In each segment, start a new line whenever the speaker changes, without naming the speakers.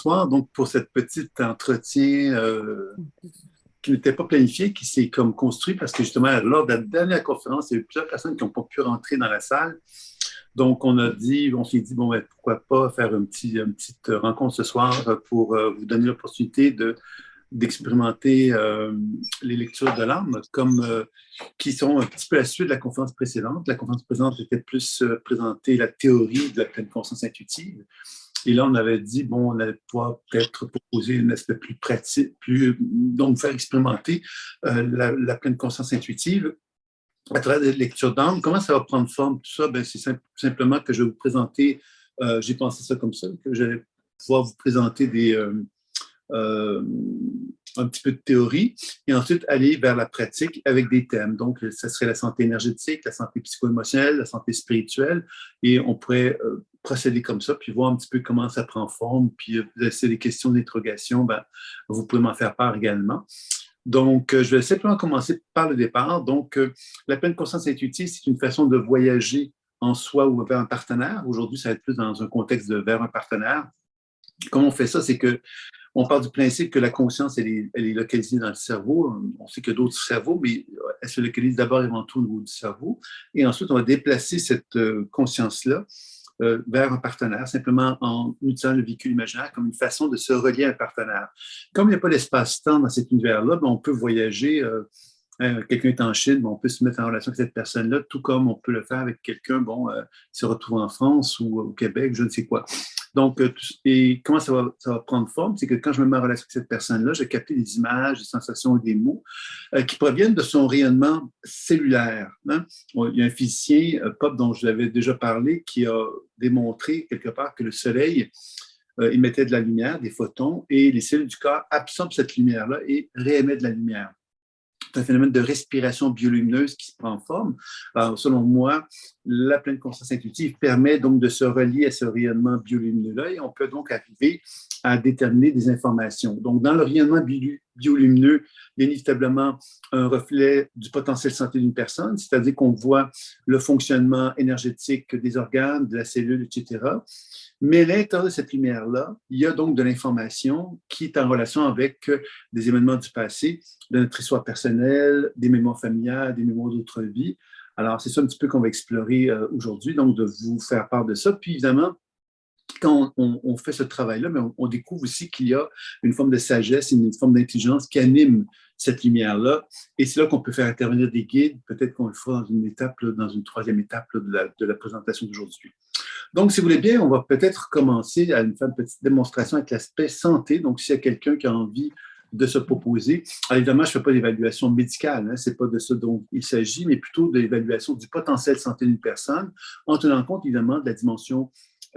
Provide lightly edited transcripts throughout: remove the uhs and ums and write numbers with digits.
bonsoir. Donc, pour cette petite entretien qui n'était pas planifié, qui s'est comme construit parce que justement, lors de la dernière conférence, il y a eu plusieurs personnes qui n'ont pas pu rentrer dans la salle. Donc, on s'est dit, bon, ben, pourquoi pas faire une petite rencontre ce soir pour vous donner l'opportunité d'expérimenter les lectures de l'âme qui sont un petit peu la suite de la conférence précédente. La conférence précédente était plus présenter la théorie de la pleine conscience intuitive. Et là, on avait dit, bon, on allait pouvoir peut-être proposer une aspect plus pratique, donc faire expérimenter la pleine conscience intuitive à travers des lectures d'âme. Comment ça va prendre forme, tout ça? Ben, c'est simplement que je vais vous présenter, j'ai pensé ça comme ça, que j'allais pouvoir vous présenter euh, un petit peu de théorie et ensuite aller vers la pratique avec des thèmes. Donc, ça serait la santé énergétique, la santé psycho-émotionnelle, la santé spirituelle et on pourrait procéder comme ça, puis voir un petit peu comment ça prend forme, puis si c'est des questions d'interrogation, ben, vous pouvez m'en faire part également. Donc, je vais simplement commencer par le départ. Donc, la pleine conscience intuitive, c'est une façon de voyager en soi ou vers un partenaire. Aujourd'hui, ça va être plus dans un contexte de vers un partenaire. Comment on fait ça? C'est que on part du principe que la conscience, elle est localisée dans le cerveau. On sait qu'il y a d'autres cerveaux, mais elle se localise d'abord et avant tout au niveau du cerveau. Et ensuite, on va déplacer cette conscience-là vers un partenaire, simplement en utilisant le véhicule imaginaire comme une façon de se relier à un partenaire. Comme il n'y a pas d'espace-temps dans cet univers-là, ben, on peut voyager. Quelqu'un est en Chine, bon, on peut se mettre en relation avec cette personne-là, tout comme on peut le faire avec quelqu'un, bon, qui se retrouve en France ou au Québec, je ne sais quoi. Donc, et comment ça va prendre forme? C'est que quand je me mets en relation avec cette personne-là, je vais capter des images, des sensations et des mots qui proviennent de son rayonnement cellulaire. Hein? Il y a un physicien, Pop, dont je l'avais déjà parlé, qui a démontré quelque part que le soleil émettait de la lumière, des photons, et les cellules du corps absorbent cette lumière-là et réémettent de la lumière. C'est un phénomène de respiration biolumineuse qui se prend forme. Alors, selon moi, la pleine conscience intuitive permet donc de se relier à ce rayonnement biolumineux-là et on peut donc arriver à déterminer des informations. Donc, dans le rayonnement biolumineux, il y a inévitablement un reflet du potentiel santé d'une personne, c'est-à-dire qu'on voit le fonctionnement énergétique des organes, de la cellule, etc. Mais à l'intérieur de cette lumière-là, il y a donc de l'information qui est en relation avec des événements du passé, de notre histoire personnelle, des mémoires familiales, des mémoires d'autres vies. Alors, c'est ça un petit peu qu'on va explorer aujourd'hui, donc de vous faire part de ça. Puis évidemment, quand on fait ce travail-là, mais on découvre aussi qu'il y a une forme de sagesse, une forme d'intelligence qui anime cette lumière-là. Et c'est là qu'on peut faire intervenir des guides. Peut-être qu'on le fera dans une étape, là, dans une troisième étape là, de la présentation d'aujourd'hui. Donc, si vous voulez bien, on va peut-être commencer à faire une petite démonstration avec l'aspect santé. Donc, s'il y a quelqu'un qui a envie de se proposer. Alors, évidemment, je ne fais pas d'évaluation médicale, hein, ce n'est pas de ça dont il s'agit, mais plutôt de l'évaluation du potentiel santé d'une personne, en tenant compte évidemment de la dimension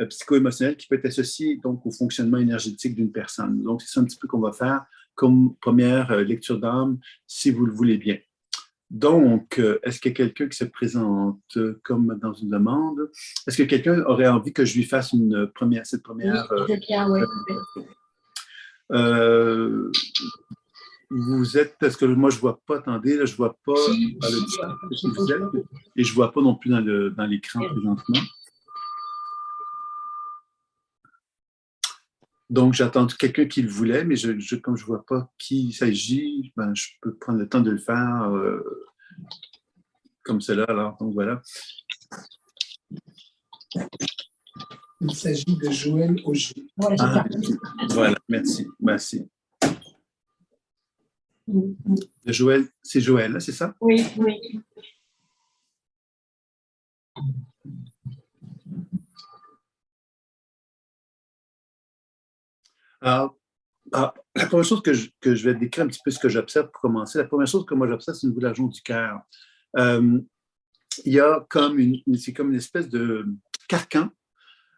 psycho-émotionnelle qui peut être associée donc au fonctionnement énergétique d'une personne. Donc, c'est ça un petit peu qu'on va faire comme première lecture d'âme, si vous le voulez bien. Donc, est-ce qu'il y a quelqu'un qui se présente comme dans une demande? Est-ce que quelqu'un aurait envie que je lui fasse cette première...
Oui, c'est bien, oui.
Vous êtes, parce que moi, je ne vois pas, attendez, là, je ne vois pas dans le chat ce que vous êtes, et je ne vois pas non plus dans l'écran présentement. Donc, j'ai attendu quelqu'un qui le voulait, mais comme je ne vois pas qui il s'agit, ben, je peux prendre le temps de le faire comme cela. Alors, donc voilà.
Il s'agit de Joël Auger.
Voilà, merci. Merci. Joël, c'est Joël, c'est ça?
Oui, oui.
Alors, la première chose que je vais décrire un petit peu ce que j'observe pour commencer, la première chose que moi j'observe, c'est au niveau de l'argent du cœur. Il y a c'est comme une espèce de carcan,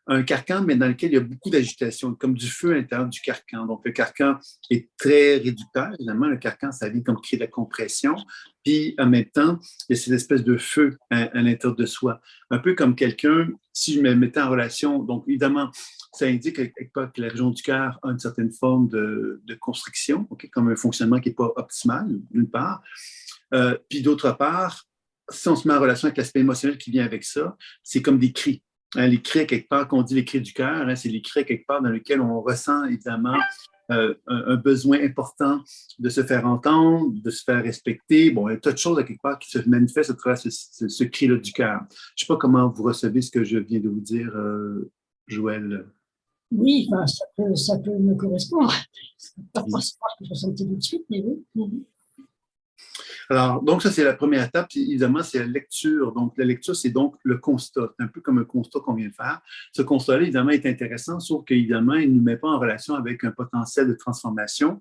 un carcan, mais dans lequel il y a beaucoup d'agitation, comme du feu à l'intérieur du carcan. Donc, le carcan est très réducteur. Évidemment, le carcan, ça vient comme créer de la compression. Puis, en même temps, il y a cette espèce de feu à l'intérieur de soi. Un peu comme quelqu'un, si je me mettais en relation, donc évidemment, ça indique quelque part que la région du cœur a une certaine forme de constriction, okay, comme un fonctionnement qui n'est pas optimal, d'une part. Puis, d'autre part, si on se met en relation avec l'aspect émotionnel qui vient avec ça, c'est comme des cris. Hein, les cris quelque part, qu'on dit les cris du cœur, hein, c'est les cris quelque part dans lesquels on ressent évidemment un besoin important de se faire entendre, de se faire respecter. Bon, il y a tas de choses à quelque part qui se manifestent à travers ce cri-là du cœur. Je ne sais pas comment vous recevez ce que je viens de vous dire, Joël.
Oui, enfin, ça peut me correspondre. C'est pas forcément ce que je ressentais tout de suite, mais oui.
Alors, donc ça, c'est la première étape. Évidemment, c'est la lecture. Donc, la lecture, c'est donc le constat. C'est un peu comme un constat qu'on vient de faire. Ce constat-là, évidemment, est intéressant, sauf qu'évidemment, il ne nous met pas en relation avec un potentiel de transformation.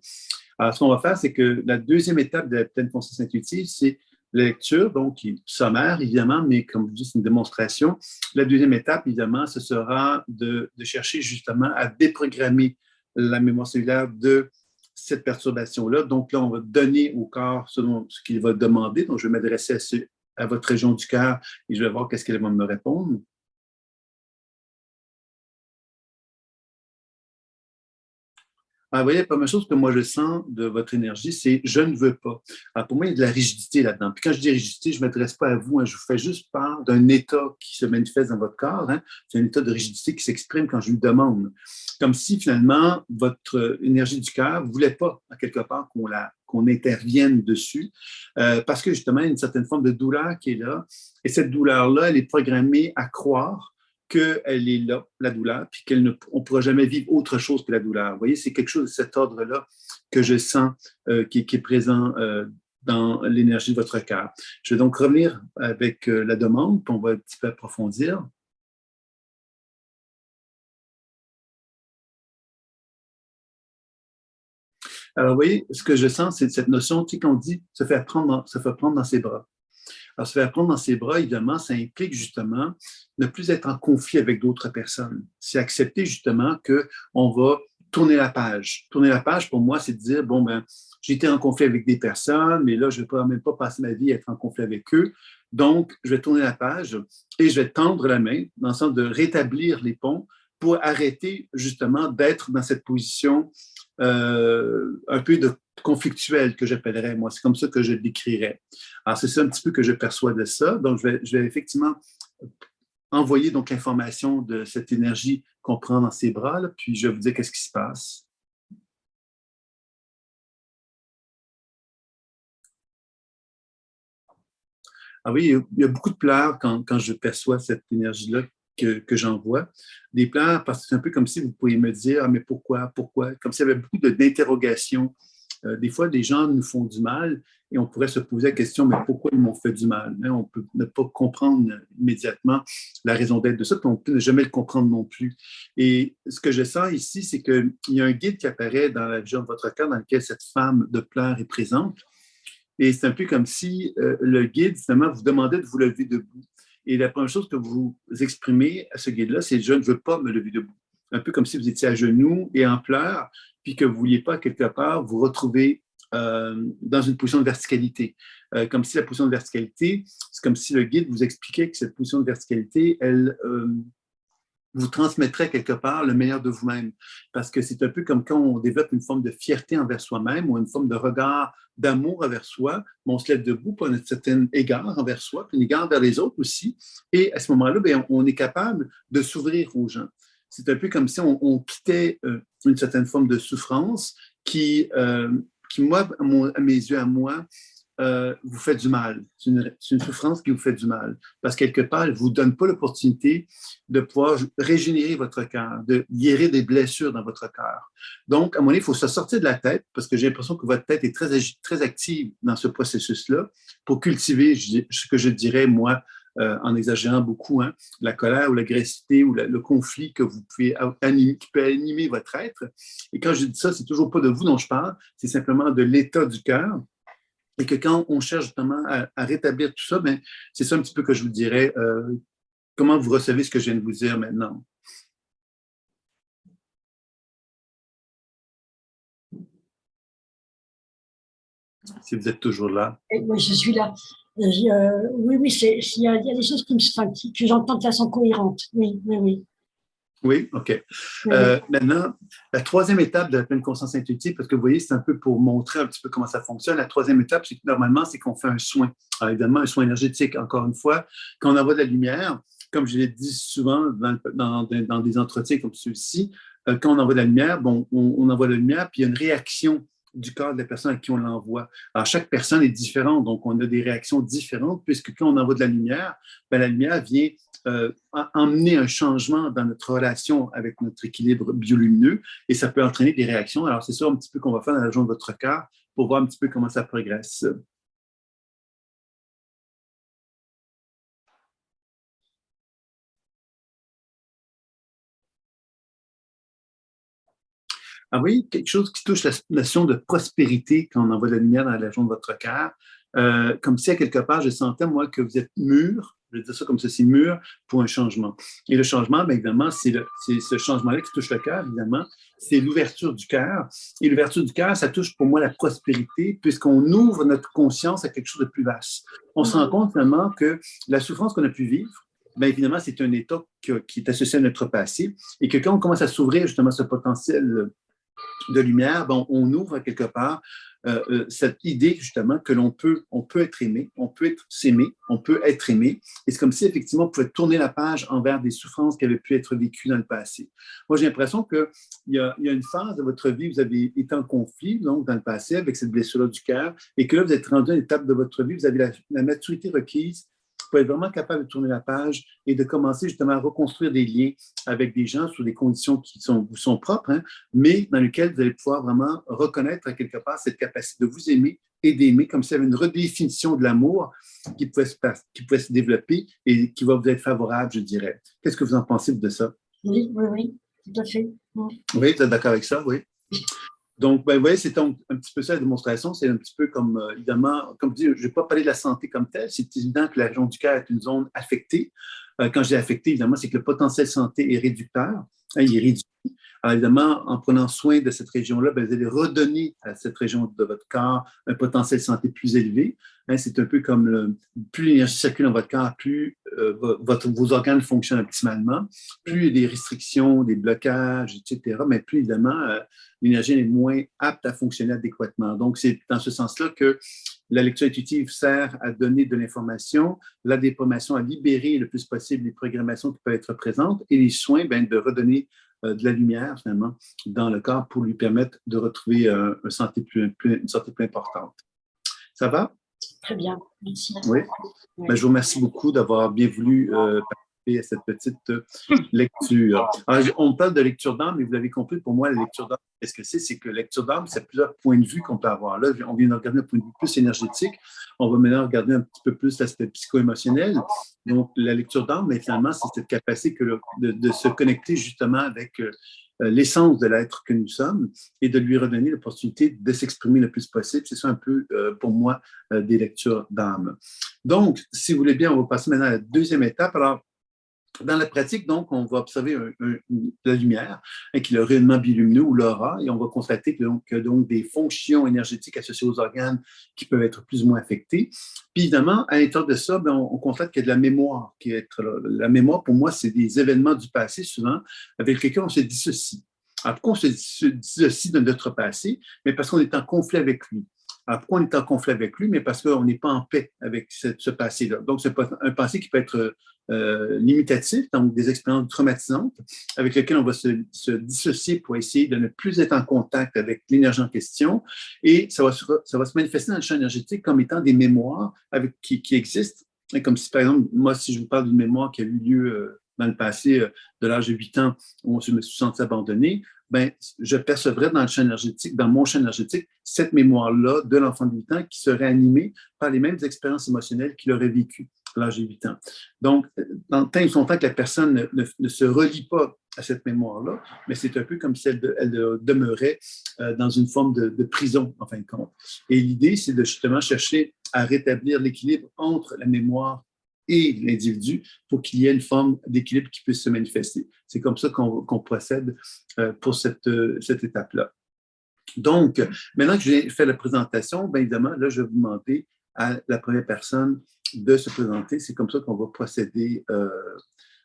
Alors, ce qu'on va faire, c'est que la deuxième étape de la pleine conscience intuitive, c'est la lecture, donc qui est sommaire, évidemment, mais comme je dis, c'est une démonstration. La deuxième étape, évidemment, ce sera de chercher justement à déprogrammer la mémoire cellulaire de cette perturbation-là. Donc là, on va donner au corps ce qu'il va demander. Donc, je vais m'adresser à votre région du cœur et je vais voir qu'est-ce qu'elle va me répondre. Alors, vous voyez, la première chose que moi je sens de votre énergie, c'est « je ne veux pas ». Alors, pour moi, il y a de la rigidité là-dedans. Puis quand je dis rigidité, je ne m'adresse pas à vous, hein, je vous fais juste part d'un état qui se manifeste dans votre corps. Hein. C'est un état de rigidité qui s'exprime quand je vous demande. Comme si, finalement, votre énergie du cœur ne voulait pas, à quelque part, qu'on intervienne dessus, parce que, justement, il y a une certaine forme de douleur qui est là. Et cette douleur-là, elle est programmée à croire qu'elle est là, la douleur, puis qu'on ne pourra jamais vivre autre chose que la douleur. Vous voyez, c'est quelque chose de cet ordre-là que je sens qui est présent dans l'énergie de votre cœur. Je vais donc revenir avec la demande, puis on va un petit peu approfondir. Alors, vous voyez, ce que je sens, c'est cette notion, tu sais, qu'on dit se faire prendre dans ses bras. Alors, se faire prendre dans ses bras, évidemment, ça implique justement ne plus être en conflit avec d'autres personnes. C'est accepter justement qu'on va tourner la page. Tourner la page, pour moi, c'est de dire, bon, ben, j'ai été en conflit avec des personnes, mais là, je ne vais même pas passer ma vie à être en conflit avec eux. Donc, je vais tourner la page et je vais tendre la main dans le sens de rétablir les ponts pour arrêter justement d'être dans cette position un peu de conflictuelle que j'appellerais, moi. C'est comme ça que je le décrirais. Alors, c'est ça un petit peu que je perçois de ça. Donc, je vais effectivement envoyer donc l'information de cette énergie qu'on prend dans ses bras, là, puis je vais vous dire qu'est-ce qui se passe. Ah oui, il y a beaucoup de pleurs quand je perçois cette énergie-là que j'envoie. Des pleurs, parce que c'est un peu comme si vous pouviez me dire, ah, mais pourquoi? Comme s'il y avait beaucoup d'interrogations. Des fois, les gens nous font du mal et on pourrait se poser la question, mais pourquoi ils m'ont fait du mal? Hein? On peut ne pas comprendre immédiatement la raison d'être de ça, puis on peut ne jamais le comprendre non plus. Et ce que je sens ici, c'est qu'il y a un guide qui apparaît dans la vision de votre cœur dans lequel cette femme de pleurs est présente. Et c'est un peu comme si le guide, finalement, vous demandait de vous lever debout. Et la première chose que vous exprimez à ce guide-là, c'est « je ne veux pas me lever debout ». Un peu comme si vous étiez à genoux et en pleurs, puis que vous ne vouliez pas, quelque part, vous retrouver dans une position de verticalité. Comme si la position de verticalité, c'est comme si le guide vous expliquait que cette position de verticalité, elle vous transmettrait quelque part le meilleur de vous-même. Parce que c'est un peu comme quand on développe une forme de fierté envers soi-même ou une forme de regard d'amour envers soi, on se lève debout pour un certain égard envers soi, puis un égard envers les autres aussi. Et à ce moment-là, bien, on est capable de s'ouvrir aux gens. C'est un peu comme si on quittait une certaine forme de souffrance qui moi, à mes yeux, à moi, vous fait du mal. C'est une souffrance qui vous fait du mal. Parce que quelque part, elle ne vous donne pas l'opportunité de pouvoir régénérer votre cœur, de guérir des blessures dans votre cœur. Donc, à mon avis, il faut se sortir de la tête, parce que j'ai l'impression que votre tête est très active dans ce processus-là, pour cultiver ce que je dirais, moi, en exagérant beaucoup, hein, la colère ou l'agressivité ou le conflit que vous pouvez qui peut animer votre être. Et quand je dis ça, c'est toujours pas de vous dont je parle, c'est simplement de l'état du cœur. Et que quand on cherche justement à rétablir tout ça, ben, c'est ça un petit peu que je vous dirais. Comment vous recevez ce que je viens de vous dire maintenant? Si vous êtes toujours là.
Oui, je suis là. Oui, il y a des choses que j'entends de façon cohérente. Oui.
Oui, OK. Maintenant, la troisième étape de la pleine conscience intuitive, parce que vous voyez, c'est un peu pour montrer un petit peu comment ça fonctionne. La troisième étape, c'est que normalement, c'est qu'on fait un soin. Alors, évidemment, un soin énergétique, encore une fois, quand on envoie de la lumière, comme je l'ai dit souvent dans des entretiens comme ceux-ci, quand on envoie de la lumière, bon, on envoie de la lumière, puis il y a une réaction du corps de la personne à qui on l'envoie. Alors, chaque personne est différente, donc on a des réactions différentes, puisque quand on envoie de la lumière, ben, la lumière vient emmener un changement dans notre relation avec notre équilibre biolumineux, et ça peut entraîner des réactions. Alors, c'est ça un petit peu qu'on va faire dans la région de votre cœur pour voir un petit peu comment ça progresse. Ah oui, quelque chose qui touche la notion de prospérité quand on envoie de la lumière dans la région de votre cœur. Comme si, à quelque part, je sentais, moi, que vous êtes mûr, je vais dire ça comme ceci, mûr pour un changement. Et le changement, bien évidemment, c'est ce changement-là qui touche le cœur, évidemment. C'est l'ouverture du cœur. Et l'ouverture du cœur, ça touche pour moi la prospérité, puisqu'on ouvre notre conscience à quelque chose de plus vaste. On se rend compte, finalement, que la souffrance qu'on a pu vivre, bien évidemment, c'est un état qui est associé à notre passé, et que quand on commence à s'ouvrir justement ce potentiel de lumière, bon, on ouvre quelque part cette idée justement que on peut être aimé, on peut être s'aimer, on peut être aimé. Et c'est comme si effectivement on pouvait tourner la page envers des souffrances qui avaient pu être vécues dans le passé. Moi, j'ai l'impression qu'il y a une phase de votre vie où vous avez été en conflit, donc dans le passé, avec cette blessure-là du cœur, et que là, vous êtes rendu à une étape de votre vie, vous avez la maturité requise pour être vraiment capable de tourner la page et de commencer justement à reconstruire des liens avec des gens sous des conditions qui vous sont propres, hein, mais dans lesquelles vous allez pouvoir vraiment reconnaître à quelque part cette capacité de vous aimer et d'aimer, comme s'il y avait une redéfinition de l'amour qui pouvait se développer et qui va vous être favorable, je dirais. Qu'est-ce que vous en pensez de ça?
Oui, oui, oui, tout à fait.
Oui, vous êtes d'accord avec ça, oui. Donc, ben, vous voyez, c'est un petit peu ça la démonstration. C'est un petit peu comme, évidemment, comme je dis, je ne vais pas parler de la santé comme telle. C'est évident que la région du cœur est une zone affectée. Quand je dis affectée, évidemment, c'est que le potentiel santé est réducteur. Hein, il est réduit. Alors, évidemment, en prenant soin de cette région-là, ben, vous allez redonner à cette région de votre corps un potentiel santé plus élevé. Hein, c'est un peu comme plus l'énergie circule dans votre corps, plus vos organes fonctionnent optimalement, plus il y a des restrictions, des blocages, etc., mais plus évidemment, l'énergie est moins apte à fonctionner adéquatement. Donc, c'est dans ce sens-là que la lecture intuitive sert à donner de l'information, la déprogrammation à libérer le plus possible les programmations qui peuvent être présentes et les soins, ben, de redonner de la lumière, finalement, dans le corps pour lui permettre de retrouver une santé plus importante. Ça va?
Très bien, merci.
Oui.
Oui.
Ben, je vous remercie beaucoup d'avoir bien voulu participer à cette petite lecture. Alors, on parle de lecture d'âme, mais vous l'avez compris, pour moi, la lecture d'âme, qu'est-ce que c'est? C'est que la lecture d'âme, c'est plusieurs points de vue qu'on peut avoir. Là, on vient de regarder un point de vue plus énergétique. On va maintenant regarder un petit peu plus l'aspect psycho-émotionnel. Donc, la lecture d'âme, mais finalement, c'est cette capacité de se connecter justement avec l'essence de l'être que nous sommes et de lui redonner l'opportunité de s'exprimer le plus possible. C'est ça un peu, pour moi, des lectures d'âme. Donc, si vous voulez bien, on va passer maintenant à la deuxième étape. Alors, dans la pratique, donc, on va observer la lumière, hein, qui est le rayonnement biolumineux ou l'aura, et on va constater que donc des fonctions énergétiques associées aux organes qui peuvent être plus ou moins affectées. Puis évidemment, à l'intérieur de ça, ben, on constate qu'il y a de la mémoire qui est la mémoire, pour moi, c'est des événements du passé souvent avec lesquels on se dissocie. Alors, pourquoi on se dissocie de notre passé? Mais parce qu'on est en conflit avec lui. Alors, pourquoi on est en conflit avec lui? Mais parce qu'on n'est pas en paix avec ce passé-là. Donc, c'est un passé qui peut être limitatif, donc des expériences traumatisantes avec lesquelles on va se dissocier pour essayer de ne plus être en contact avec l'énergie en question. Et ça va se manifester dans le champ énergétique comme étant des mémoires qui existent. Et comme si, par exemple, moi, si je vous parle d'une mémoire qui a eu lieu dans le passé, de l'âge de 8 ans, où je me suis senti abandonné, ben, je percevrais dans le champ énergétique, dans mon champ énergétique, cette mémoire-là de l'enfant de 8 ans qui serait animée par les mêmes expériences émotionnelles qu'il aurait vécues à l'âge de 8 ans. Donc, tant et son temps que la personne ne se relie pas à cette mémoire-là, mais c'est un peu comme si elle demeurait dans une forme de prison, en fin de compte. Et l'idée, c'est de justement chercher à rétablir l'équilibre entre la mémoire et l'individu pour qu'il y ait une forme d'équilibre qui puisse se manifester. C'est comme ça qu'on procède pour cette étape-là. Donc, maintenant que j'ai fait la présentation, bien évidemment, là, je vais vous demander à la première personne de se présenter. C'est comme ça qu'on va procéder.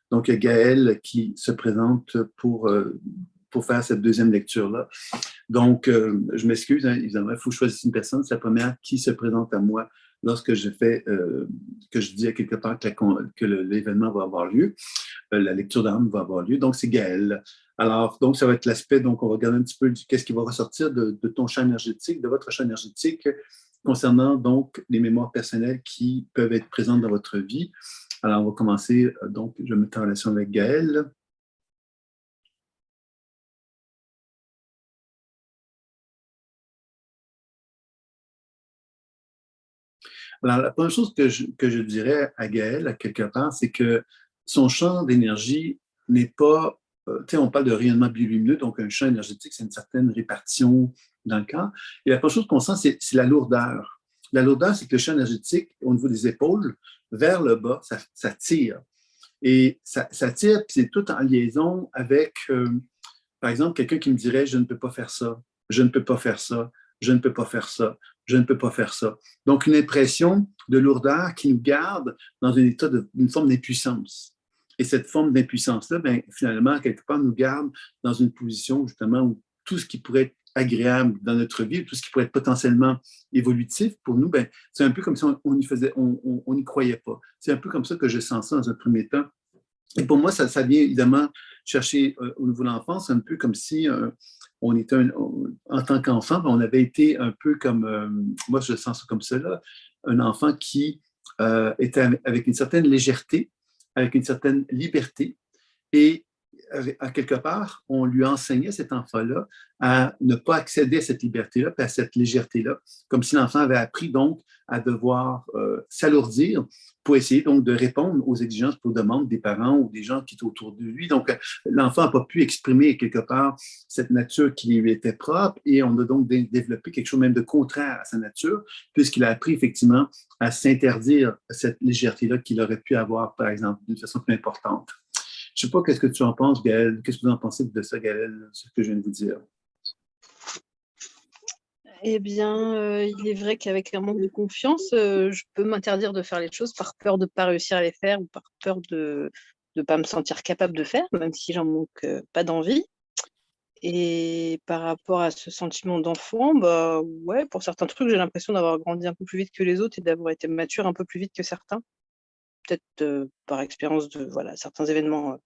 Donc, il y a Gaëlle qui se présente pour faire cette deuxième lecture-là. Donc, je m'excuse, hein, évidemment, il faut choisir une personne. C'est la première qui se présente à moi lorsque que je dis à quelque part que l'événement va avoir lieu, la lecture d'âme va avoir lieu. Donc, c'est Gaël. Alors, donc, ça va être l'aspect, donc, on va regarder un petit peu qu'est-ce qui va ressortir de ton champ énergétique, de votre champ énergétique, concernant donc les mémoires personnelles qui peuvent être présentes dans votre vie. Alors, on va commencer, donc, je vais mettre en relation avec Gaël. Alors, la première chose que je dirais à Gaël, à quelque part, c'est que son champ d'énergie n'est pas, tu sais, on parle de rayonnement biolumineux, donc un champ énergétique, c'est une certaine répartition dans le corps. Et la première chose qu'on sent, c'est la lourdeur. La lourdeur, c'est que le champ énergétique, au niveau des épaules, vers le bas, ça tire. Et ça tire, puis c'est tout en liaison avec, par exemple, quelqu'un qui me dirait, je ne peux pas faire ça, je ne peux pas faire ça, je ne peux pas faire ça, je ne peux pas faire ça. Donc, une impression de lourdeur qui nous garde dans un état une forme d'impuissance. Et cette forme d'impuissance-là, ben, finalement, quelque part, nous garde dans une position, justement, où tout ce qui pourrait être agréable dans notre vie, tout ce qui pourrait être potentiellement évolutif pour nous, ben, c'est un peu comme si on n'y croyait pas. C'est un peu comme ça que je sens ça dans un premier temps. Et pour moi, ça vient évidemment chercher au niveau de l'enfance, un peu comme si on était, en tant qu'enfant, on avait été un peu comme, moi je sens ça comme cela, un enfant qui était avec une certaine légèreté, avec une certaine liberté, et à quelque part, on lui enseignait, cet enfant-là, à ne pas accéder à cette liberté-là, à cette légèreté-là, comme si l'enfant avait appris donc à devoir s'alourdir pour essayer donc de répondre aux exigences, aux demandes des parents ou des gens qui étaient autour de lui. Donc, l'enfant n'a pas pu exprimer quelque part cette nature qui lui était propre et on a donc développé quelque chose même de contraire à sa nature, puisqu'il a appris effectivement à s'interdire cette légèreté-là qu'il aurait pu avoir, par exemple, d'une façon plus importante. Je ne sais pas qu'est-ce que tu en penses, Gaël. Qu'est-ce que vous en pensez de ça, Gaël, ce que je viens de vous dire?
Eh bien, il est vrai qu'avec un manque de confiance, je peux m'interdire de faire les choses par peur de ne pas réussir à les faire ou par peur de ne pas me sentir capable de faire, même si j'en manque pas d'envie. Et par rapport à ce sentiment d'enfant, bah ouais, pour certains trucs, j'ai l'impression d'avoir grandi un peu plus vite que les autres et d'avoir été mature un peu plus vite que certains. Peut-être par expérience de voilà, certains événements.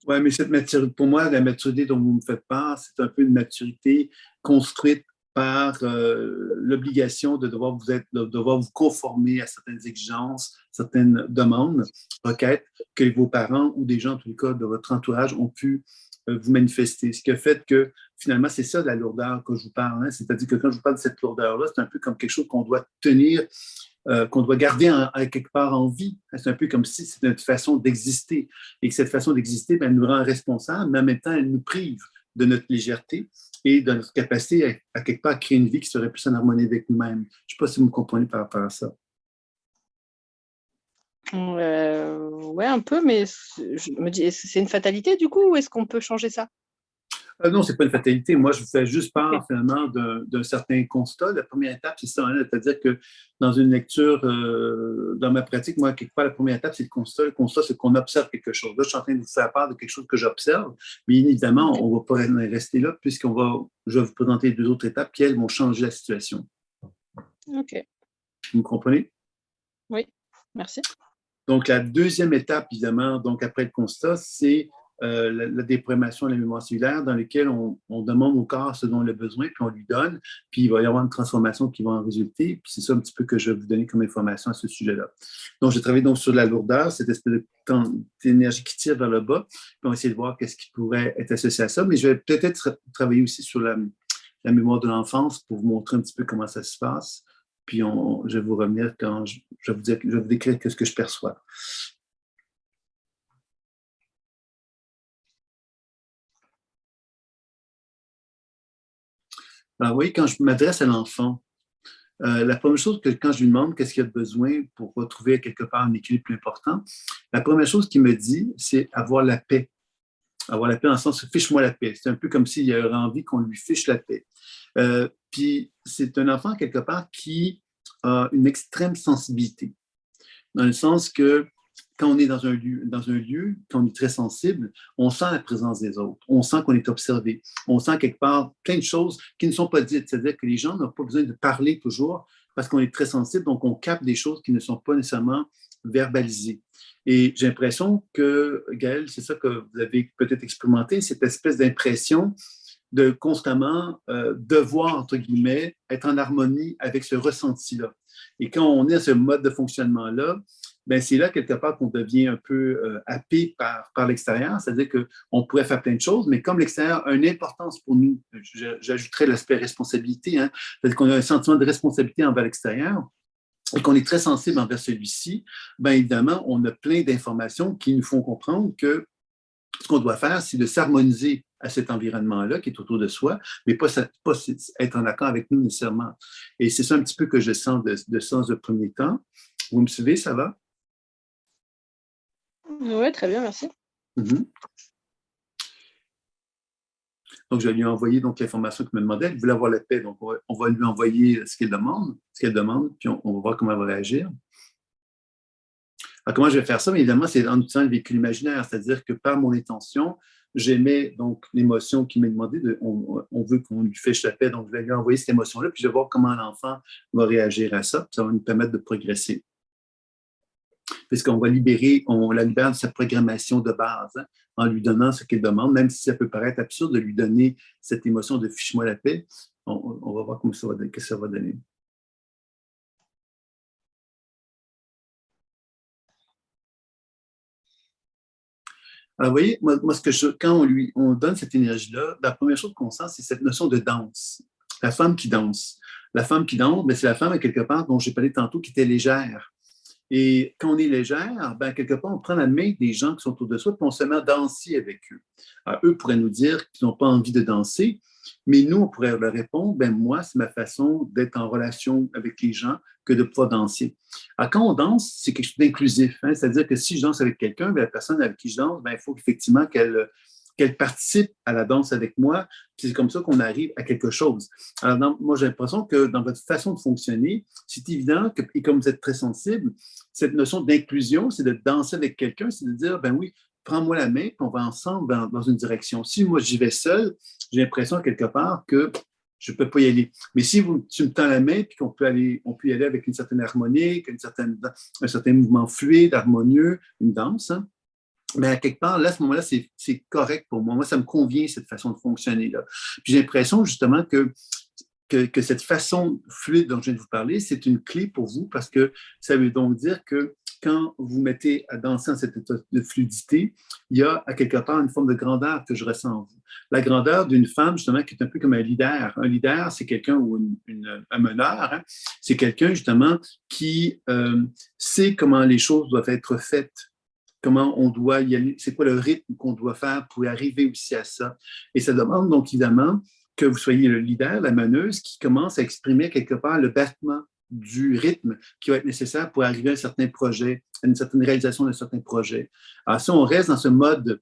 Oui, mais cette maturité, pour moi, la maturité dont vous me faites part, c'est un peu une maturité construite par l'obligation de devoir vous conformer à certaines exigences, certaines demandes, requêtes que vos parents ou des gens, en tout cas, de votre entourage ont pu vous manifester. Ce qui a fait que, finalement, c'est ça la lourdeur que je vous parle. Hein? C'est-à-dire que quand je vous parle de cette lourdeur-là, c'est un peu comme quelque chose qu'on doit tenir qu'on doit garder quelque part en vie. C'est un peu comme si c'était notre façon d'exister et que cette façon d'exister, ben, elle nous rend responsables, mais en même temps, elle nous prive de notre légèreté et de notre capacité à quelque part à créer une vie qui serait plus en harmonie avec nous-mêmes. Je ne sais pas si vous me comprenez par rapport à ça.
Ouais, un peu, mais je me dis, c'est une fatalité du coup, ou est-ce qu'on peut changer ça?
Non, ce n'est pas une fatalité. Moi, je vous fais juste part finalement d'un certain constat. La première étape, c'est ça. Hein, c'est-à-dire que dans une lecture, dans ma pratique, moi, quelque part, la première étape, c'est le constat. Le constat, c'est qu'on observe quelque chose. Là, je suis en train de vous faire part de quelque chose que j'observe, mais évidemment, on ne va pas rester là puisqu'on va, je vais vous présenter les deux autres étapes qui, elles, vont changer la situation.
OK.
Vous me comprenez?
Oui, merci.
Donc, la deuxième étape, évidemment, donc après le constat, c'est la déprogrammation de la mémoire cellulaire dans laquelle on demande au corps ce dont il a besoin, puis on lui donne, puis il va y avoir une transformation qui va en résulter. Puis c'est ça un petit peu que je vais vous donner comme information à ce sujet-là. Donc, j'ai travaillé donc sur la lourdeur, cette espèce d'énergie qui tire vers le bas, puis on va essayer de voir qu'est-ce qui pourrait être associé à ça. Mais je vais peut-être travailler aussi sur la mémoire de l'enfance pour vous montrer un petit peu comment ça se passe. Puis je vais vous revenir quand je vais vous décrire ce que je perçois. Alors oui, quand je m'adresse à l'enfant, la première chose que quand je lui demande qu'est-ce qu'il a besoin pour retrouver quelque part un équilibre plus important, la première chose qu'il me dit, c'est avoir la paix. Avoir la paix dans le sens, fiche-moi la paix. C'est un peu comme s'il aurait envie qu'on lui fiche la paix. Puis c'est un enfant quelque part qui a une extrême sensibilité, dans le sens que quand on est dans un lieu, quand on est très sensible, on sent la présence des autres, on sent qu'on est observé, on sent quelque part plein de choses qui ne sont pas dites. C'est-à-dire que les gens n'ont pas besoin de parler toujours parce qu'on est très sensible, donc on capte des choses qui ne sont pas nécessairement verbalisées. Et j'ai l'impression que, Gaël, c'est ça que vous avez peut-être expérimenté, cette espèce d'impression de constamment devoir, entre guillemets, être en harmonie avec ce ressenti-là. Et quand on est à ce mode de fonctionnement-là, ben c'est là, quelque part, qu'on devient un peu happé par l'extérieur, c'est-à-dire qu'on pourrait faire plein de choses, mais comme l'extérieur a une importance pour nous, j'ajouterais l'aspect responsabilité, hein, c'est-à-dire qu'on a un sentiment de responsabilité envers l'extérieur, et qu'on est très sensible envers celui-ci, bien évidemment, on a plein d'informations qui nous font comprendre que ce qu'on doit faire, c'est de s'harmoniser à cet environnement-là qui est autour de soi, mais pas être en accord avec nous nécessairement. Et c'est ça un petit peu que je sens de sens de premier temps. Vous me suivez, ça va?
Oui, très bien, merci.
Mm-hmm. Donc, je vais lui envoyer donc, l'information qu'elle me demandait. Elle voulait avoir la paix, donc on va lui envoyer ce qu'elle demande, puis on va voir comment elle va réagir. Alors, comment je vais faire ça? Mais évidemment, c'est en utilisant le véhicule imaginaire, c'est-à-dire que par mon intention, j'émets donc l'émotion qui m'est demandée, on veut qu'on lui fiche la paix, donc je vais lui envoyer cette émotion-là, puis je vais voir comment l'enfant va réagir à ça, puis ça va nous permettre de progresser. Puisqu'on va on la libère de sa programmation de base, hein, en lui donnant ce qu'elle demande, même si ça peut paraître absurde de lui donner cette émotion de fiche-moi la paix, on va voir qu'est-ce que ça va donner. Alors, vous voyez, moi quand on donne cette énergie-là, la première chose qu'on sent, c'est cette notion de danse. La femme qui danse. La femme qui danse, ben, c'est la femme, quelque part, dont j'ai parlé tantôt, qui était légère. Et quand on est légère, ben, quelque part, on prend la main des gens qui sont autour de soi, puis on se met à danser avec eux. Alors, eux pourraient nous dire qu'ils n'ont pas envie de danser, mais nous, on pourrait leur répondre, ben moi, c'est ma façon d'être en relation avec les gens que de pouvoir danser. Alors, quand on danse, c'est quelque chose d'inclusif, hein? C'est-à-dire que si je danse avec quelqu'un, ben, la personne avec qui je danse, ben, il faut effectivement qu'elle participe à la danse avec moi, puis c'est comme ça qu'on arrive à quelque chose. Alors, moi, j'ai l'impression que dans votre façon de fonctionner, c'est évident que, et comme vous êtes très sensible, cette notion d'inclusion, c'est de danser avec quelqu'un, c'est de dire, ben oui, prends-moi la main, puis on va ensemble dans une direction. Si moi, j'y vais seul, j'ai l'impression quelque part que je ne peux pas y aller. Mais si tu me tends la main, puis on peut y aller avec une certaine harmonie, un certain mouvement fluide, harmonieux, une danse, hein, mais à quelque part, là, à ce moment-là, c'est correct pour moi. Moi, ça me convient, cette façon de fonctionner-là. Puis j'ai l'impression, justement, que cette façon fluide dont je viens de vous parler, c'est une clé pour vous parce que ça veut donc dire que quand vous mettez à danser dans cet état de fluidité, il y a à quelque part une forme de grandeur que je ressens en vous. La grandeur d'une femme, justement, qui est un peu comme un leader. Un leader, c'est quelqu'un ou un meneur, hein? C'est quelqu'un, justement, qui sait comment les choses doivent être faites, comment on doit y aller, c'est quoi le rythme qu'on doit faire pour arriver aussi à ça. Et ça demande donc évidemment que vous soyez le leader, la meneuse, qui commence à exprimer quelque part le battement du rythme qui va être nécessaire pour arriver à un certain projet, à une certaine réalisation d'un certain projet. Alors, si on reste dans ce mode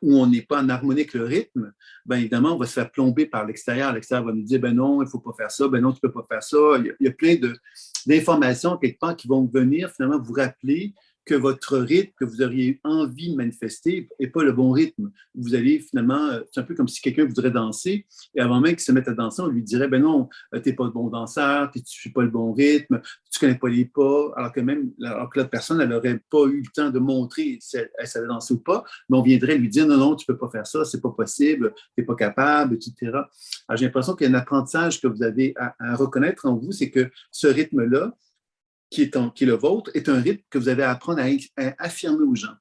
où on n'est pas en harmonie avec le rythme, bien évidemment, on va se faire plomber par l'extérieur. L'extérieur va nous dire, ben non, il ne faut pas faire ça, ben non, tu ne peux pas faire ça. Il y a plein d'informations quelque part qui vont venir finalement vous rappeler que votre rythme que vous auriez envie de manifester n'est pas le bon rythme. Vous allez finalement, c'est un peu comme si quelqu'un voudrait danser, et avant même qu'il se mette à danser, on lui dirait, ben non, tu n'es pas le bon danseur, tu ne suis pas le bon rythme, tu ne connais pas les pas, alors que l'autre personne, elle n'aurait pas eu le temps de montrer si elle savait danser ou pas, mais on viendrait lui dire, non, non, tu ne peux pas faire ça, c'est pas possible, tu n'es pas capable, etc. Alors, j'ai l'impression qu'il y a un apprentissage que vous avez à reconnaître en vous, c'est que ce rythme-là, qui est le vôtre, est un rythme que vous avez à apprendre à affirmer aux gens.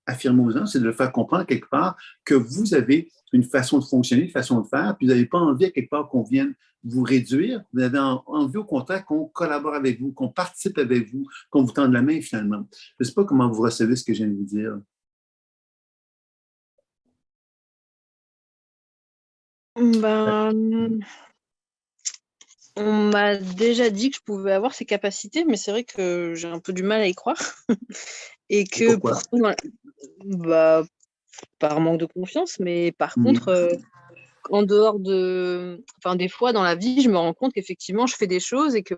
Affirmer aux gens, c'est de le faire comprendre quelque part que vous avez une façon de fonctionner, une façon de faire, puis vous n'avez pas envie à quelque part qu'on vienne vous réduire. Vous avez envie au contraire qu'on collabore avec vous, qu'on participe avec vous, qu'on vous tende la main finalement. Je ne sais pas comment vous recevez ce que je viens de vous dire.
Ben, on m'a déjà dit que je pouvais avoir ces capacités, mais c'est vrai que j'ai un peu du mal à y croire. Et que pourtant, par manque de confiance, mais par contre, en dehors des fois dans la vie, je me rends compte qu'effectivement, je fais des choses et que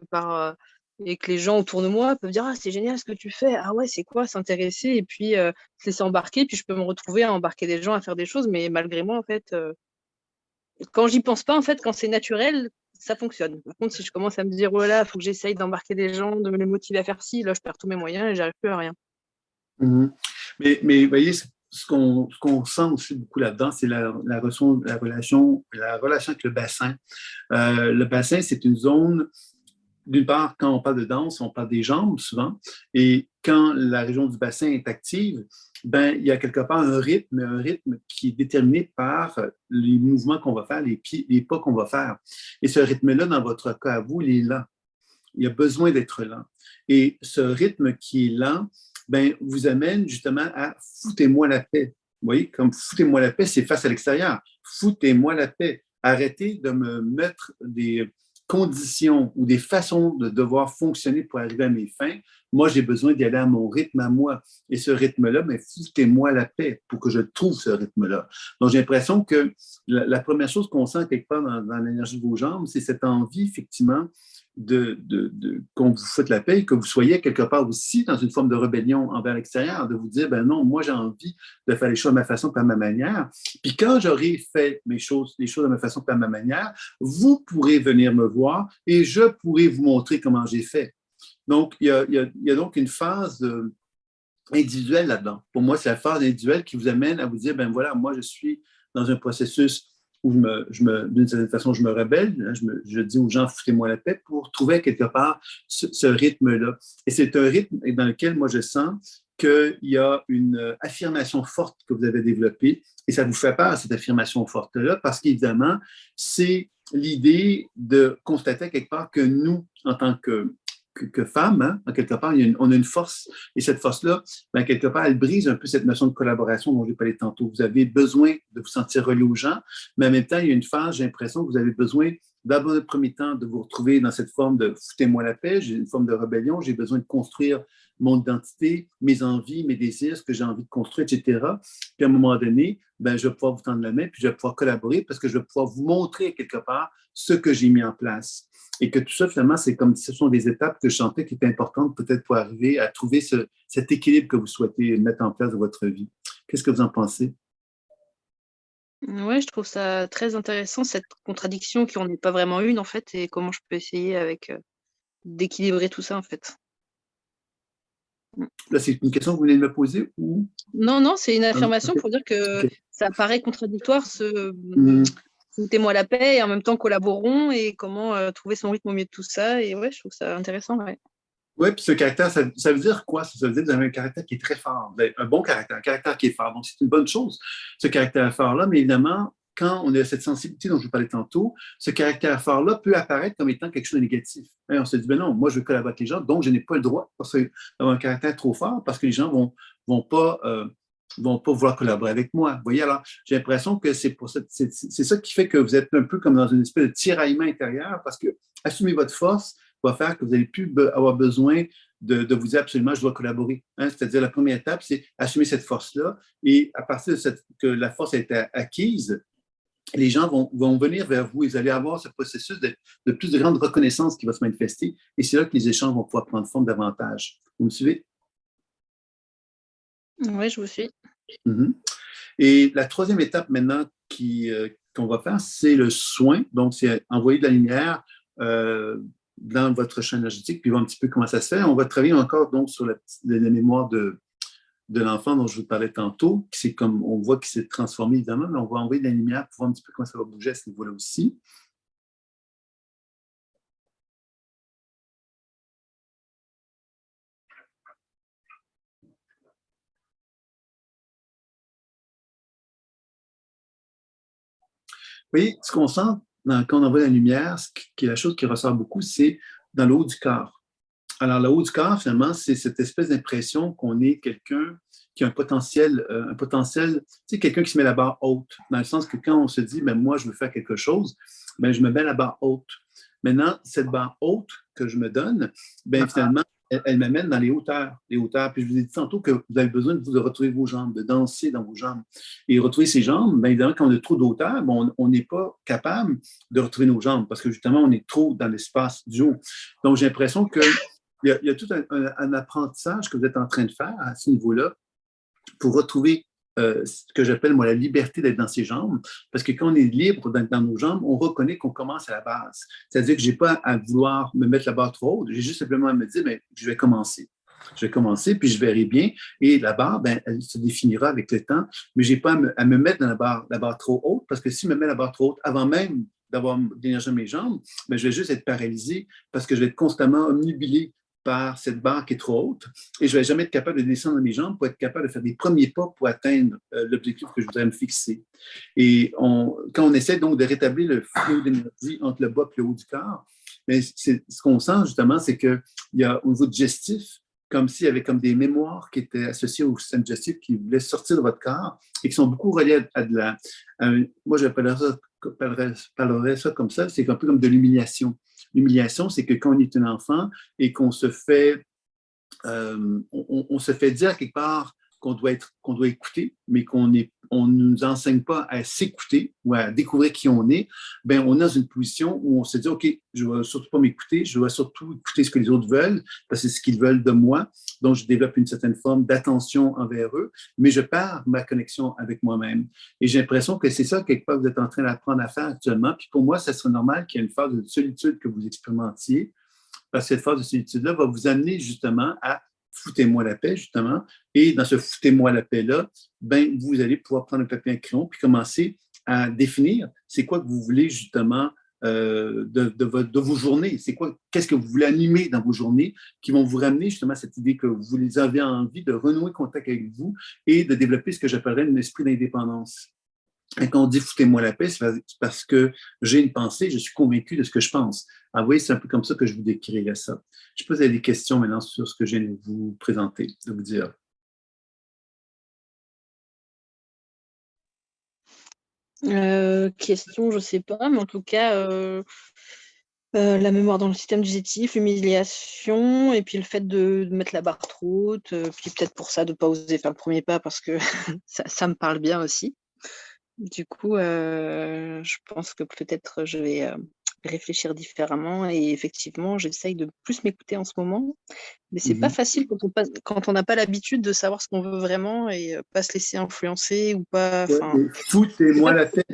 les gens autour de moi peuvent dire « Ah, c'est génial ce que tu fais. Ah ouais, c'est quoi ?» S'intéresser et puis se laisser embarquer. Puis je peux me retrouver à embarquer des gens à faire des choses, mais malgré moi, en fait, quand j'y pense pas, en fait, quand c'est naturel, ça fonctionne. Par contre, si je commence à me dire, oh là, il faut que j'essaye d'embarquer des gens, de les motiver à faire ci, là, je perds tous mes moyens et j'arrive plus à rien.
Mhm. Mais vous voyez, ce qu'on sent aussi beaucoup là-dedans, c'est la relation avec le bassin. Le bassin, c'est une zone, d'une part, quand on parle de danse, on parle des jambes souvent, et quand la région du bassin est active, ben, il y a quelque part un rythme qui est déterminé par les mouvements qu'on va faire, les pas qu'on va faire. Et ce rythme-là, dans votre cas à vous, il est lent. Il a besoin d'être lent. Et ce rythme qui est lent, ben, vous amène justement à foutez-moi la paix. Vous voyez, comme foutez-moi la paix, c'est face à l'extérieur. Foutez-moi la paix. Arrêtez de me mettre des conditions ou des façons de devoir fonctionner pour arriver à mes fins. Moi, j'ai besoin d'y aller à mon rythme à moi. Et ce rythme-là, mais foutez-moi la paix pour que je trouve ce rythme-là. Donc, j'ai l'impression que la première chose qu'on sent quelque part dans l'énergie de vos jambes, c'est cette envie, effectivement, qu'on vous foute la paix, que vous soyez quelque part aussi dans une forme de rébellion envers l'extérieur, de vous dire, ben non, moi j'ai envie de faire les choses à ma façon, pas à ma manière. Puis quand j'aurai fait les choses à ma façon, pas à ma manière, vous pourrez venir me voir et je pourrai vous montrer comment j'ai fait. Donc, il y a donc une phase individuelle là-dedans. Pour moi, c'est la phase individuelle qui vous amène à vous dire, ben voilà, moi je suis dans un processus où d'une certaine façon, je me rebelle, je dis aux gens, foutez-moi la paix, pour trouver quelque part ce rythme-là. Et c'est un rythme dans lequel moi je sens qu'il y a une affirmation forte que vous avez développée, et ça vous fait peur, cette affirmation forte-là, parce qu'évidemment, c'est l'idée de constater quelque part que nous, en tant que femmes, hein, en quelque part, on a une force, et cette force-là, ben, quelque part, elle brise un peu cette notion de collaboration dont j'ai parlé tantôt. Vous avez besoin de vous sentir relié aux gens, mais en même temps, il y a une phase, j'ai l'impression que vous avez besoin, d'abord, dans le premier temps, de vous retrouver dans cette forme de foutez-moi la paix, j'ai une forme de rébellion, j'ai besoin de construire mon identité, mes envies, mes désirs, ce que j'ai envie de construire, etc. Puis à un moment donné, ben, je vais pouvoir vous tendre la main, puis je vais pouvoir collaborer parce que je vais pouvoir vous montrer quelque part ce que j'ai mis en place. Et que tout ça, finalement, c'est comme ce sont des étapes que je sentais qui étaient importantes peut-être pour arriver à trouver cet équilibre que vous souhaitez mettre en place dans votre vie. Qu'est-ce que vous en pensez?
Ouais, je trouve ça très intéressant, cette contradiction qui en est pas vraiment une, en fait, et comment je peux essayer avec d'équilibrer tout ça, en fait.
Là, c'est une question que vous venez de me poser ou?
Non, non, c'est une affirmation
Okay.
pour dire que
Okay.
ça paraît contradictoire,
Mm.
foutez-moi la paix et en même temps collaborons et comment trouver son rythme au milieu de tout ça. Et ouais, je trouve ça intéressant. Ouais.
Oui, puis ce caractère, ça veut dire quoi? Ça veut dire que vous avez un caractère qui est très fort, un bon caractère, un caractère qui est fort. Donc, c'est une bonne chose, ce caractère fort-là, mais évidemment, quand on a cette sensibilité dont je vous parlais tantôt, ce caractère fort-là peut apparaître comme étant quelque chose de négatif. Et on se dit, ben non, moi, je veux collaborer avec les gens, donc je n'ai pas le droit d'avoir un caractère trop fort parce que les gens vont pas vouloir collaborer avec moi. Vous voyez, alors, j'ai l'impression que c'est ça qui fait que vous êtes un peu comme dans une espèce de tiraillement intérieur parce que assumer votre force va faire que vous n'allez plus avoir besoin de vous dire absolument je dois collaborer. Hein? C'est-à-dire la première étape, c'est assumer cette force-là et à partir de que la force a été acquise, les gens vont venir vers vous et vous allez avoir ce processus de plus de grande reconnaissance qui va se manifester et c'est là que les échanges vont pouvoir prendre forme davantage. Vous me suivez?
Oui, je vous suis.
Mm-hmm. Et la troisième étape maintenant qu'on va faire, c'est le soin. Donc, c'est envoyer de la lumière dans votre champ énergétique, puis voir un petit peu comment ça se fait. On va travailler encore donc sur la mémoire de l'enfant dont je vous parlais tantôt. C'est comme on voit qu'il s'est transformé évidemment, mais on va envoyer de la lumière pour voir un petit peu comment ça va bouger à ce niveau-là aussi. Vous voyez, ce qu'on sent quand on envoie la lumière, qui est la chose qui ressort beaucoup, c'est dans le haut du corps. Alors, le haut du corps, finalement, c'est cette espèce d'impression qu'on est quelqu'un qui a un potentiel, tu sais, quelqu'un qui se met la barre haute, dans le sens que quand on se dit, ben, moi, je veux faire quelque chose, ben, je me mets la barre haute. Maintenant, cette barre haute que je me donne, ben, finalement, elle m'amène dans les hauteurs, les hauteurs. Puis je vous ai dit tantôt que vous avez besoin de retrouver vos jambes, de danser dans vos jambes. Et retrouver ces jambes, bien évidemment, quand on a trop d'hauteur, bon, on n'est pas capable de retrouver nos jambes parce que justement, on est trop dans l'espace du haut. Donc, j'ai l'impression qu'il y a tout un apprentissage que vous êtes en train de faire à ce niveau-là pour retrouver ce que j'appelle, moi, la liberté d'être dans ses jambes, parce que quand on est libre dans nos jambes, on reconnaît qu'on commence à la base. C'est-à-dire que je n'ai pas à vouloir me mettre la barre trop haute, j'ai juste simplement à me dire, ben, je vais commencer. Je vais commencer, puis je verrai bien. Et la barre, ben, elle se définira avec le temps, mais je n'ai pas à me mettre dans la barre trop haute, parce que si je me mets la barre trop haute avant même d'avoir d'énergie dans mes jambes, ben, je vais juste être paralysé parce que je vais être constamment omnubilé par cette barre qui est trop haute et je ne vais jamais être capable de descendre dans mes jambes pour être capable de faire des premiers pas pour atteindre l'objectif que je voudrais me fixer. Et quand on essaie donc de rétablir le flot d'énergie entre le bas et le haut du corps, mais ce qu'on sent justement, c'est qu'il y a au niveau digestif, comme s'il y avait comme des mémoires qui étaient associées au système digestif qui voulaient sortir de votre corps et qui sont beaucoup reliées moi j'appellerais ça comme ça, c'est un peu comme de l'humiliation. L'humiliation, c'est que quand on est un enfant et qu'on se fait, on se fait dire quelque part qu'on doit écouter, mais qu'on ne nous enseigne pas à s'écouter ou à découvrir qui on est, ben on est dans une position où on se dit, OK, je ne vais surtout pas m'écouter, je vais surtout écouter ce que les autres veulent, parce que c'est ce qu'ils veulent de moi. Donc, je développe une certaine forme d'attention envers eux, mais je perds ma connexion avec moi-même. Et j'ai l'impression que c'est ça, quelque part, que vous êtes en train d'apprendre à faire actuellement. Puis pour moi, ça serait normal qu'il y ait une phase de solitude que vous expérimentiez, parce que cette phase de solitude-là va vous amener justement à foutez-moi la paix, justement. Et dans ce foutez-moi la paix-là, ben, vous allez pouvoir prendre un papier et un crayon puis commencer à définir c'est quoi que vous voulez justement de vos journées. Qu'est-ce que vous voulez animer dans vos journées qui vont vous ramener justement à cette idée que vous avez envie de renouer contact avec vous et de développer ce que j'appellerais un esprit d'indépendance. Et quand on dit foutez-moi la paix, c'est parce que j'ai une pensée, je suis convaincu de ce que je pense. Ah oui, c'est un peu comme ça que je vous décrirais ça. Je sais pas si vous avez des questions maintenant sur ce que je viens de vous présenter, de vous dire.
Question, je sais pas, mais en tout cas, la mémoire dans le système digestif, l'humiliation, et puis le fait de mettre la barre trop haute, puis peut-être pour ça de ne pas oser faire le premier pas parce que ça me parle bien aussi. Du coup, je pense que peut-être je vais réfléchir différemment et effectivement, j'essaye de plus m'écouter en ce moment. Mais c'est pas facile quand on n'a pas l'habitude de savoir ce qu'on veut vraiment et pas se laisser influencer ou pas. Enfin,
Foutez-moi la paix.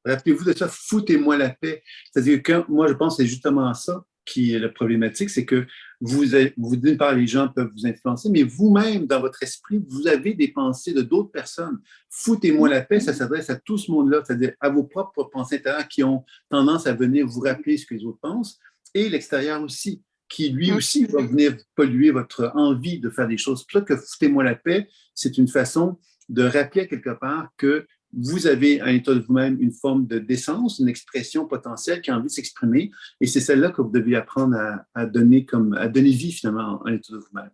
Rappelez-vous de ça, foutez-moi la paix. C'est-à-dire que moi, je pense que c'est justement ça qui est la problématique, c'est que d'une part, les gens peuvent vous influencer, mais vous-même, dans votre esprit, vous avez des pensées de d'autres personnes. Foutez-moi la paix, ça s'adresse à tout ce monde-là, c'est-à-dire à vos propres pensées intérieures qui ont tendance à venir vous rappeler ce que les autres pensent, et l'extérieur aussi, qui lui aussi va venir polluer votre envie de faire des choses. C'est pour ça que foutez-moi la paix, c'est une façon de rappeler quelque part que vous avez à l'intérieur de vous-même une forme de décence, une expression potentielle qui a envie de s'exprimer, et c'est celle-là que vous devez apprendre à donner vie finalement à l'intérieur de vous-même.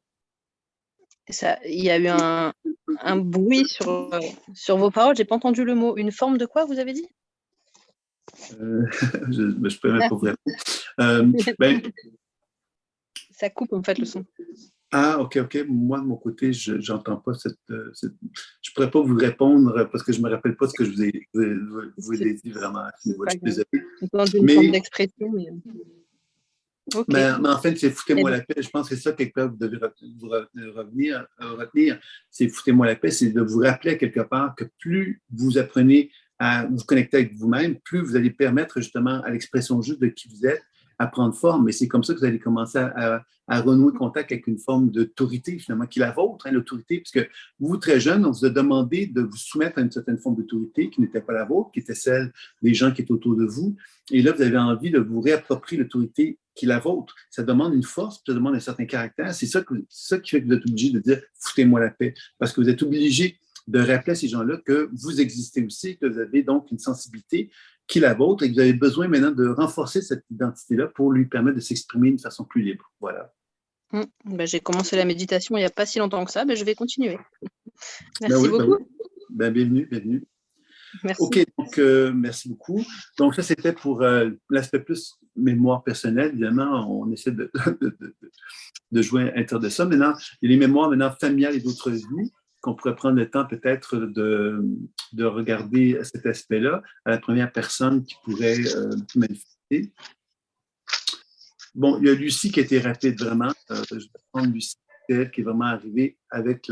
Il y a eu un bruit sur vos paroles, j'ai pas entendu le mot. Une forme de quoi, vous avez dit?
Je peux même pas vous répondre.
Ça coupe en fait le son.
Ah, OK. Moi, de mon côté, je n'entends pas je ne pourrais pas vous répondre parce que je ne me rappelle pas ce que je vous ai dit vraiment à ce niveau. Je suis désolé.
Une forme d'expression, mais... Okay.
Mais en fait, c'est foutez-moi la paix. Je pense que c'est ça, quelque part, vous devez retenir. C'est foutez-moi la paix, c'est de vous rappeler quelque part que plus vous apprenez à vous connecter avec vous-même, plus vous allez permettre justement à l'expression juste de qui vous êtes à prendre forme. Et c'est comme ça que vous allez commencer à renouer contact avec une forme d'autorité, finalement, qui est la vôtre, l'autorité, puisque vous, très jeune, on vous a demandé de vous soumettre à une certaine forme d'autorité qui n'était pas la vôtre, qui était celle des gens qui étaient autour de vous. Et là, vous avez envie de vous réapproprier l'autorité qui est la vôtre. Ça demande une force, ça demande un certain caractère. C'est ça qui fait que vous êtes obligé de dire « foutez-moi la paix », parce que vous êtes obligé de rappeler à ces gens-là que vous existez aussi, que vous avez donc une sensibilité qui est la vôtre et que vous avez besoin maintenant de renforcer cette identité-là pour lui permettre de s'exprimer d'une façon plus libre. Voilà.
J'ai commencé la méditation il n'y a pas si longtemps que ça, je vais continuer. Merci beaucoup.
Bienvenue.
Merci.
OK, donc merci beaucoup. Donc ça, c'était pour l'aspect plus mémoire personnelle. Évidemment, on essaie de jouer à l'intérieur de ça. Maintenant, il y a les mémoires familiales et d'autres vies qu'on pourrait prendre le temps peut-être de regarder cet aspect-là à la première personne qui pourrait manifester. Bon, il y a Lucie qui a été rapide vraiment. Je vais prendre Lucie qui est vraiment arrivée avec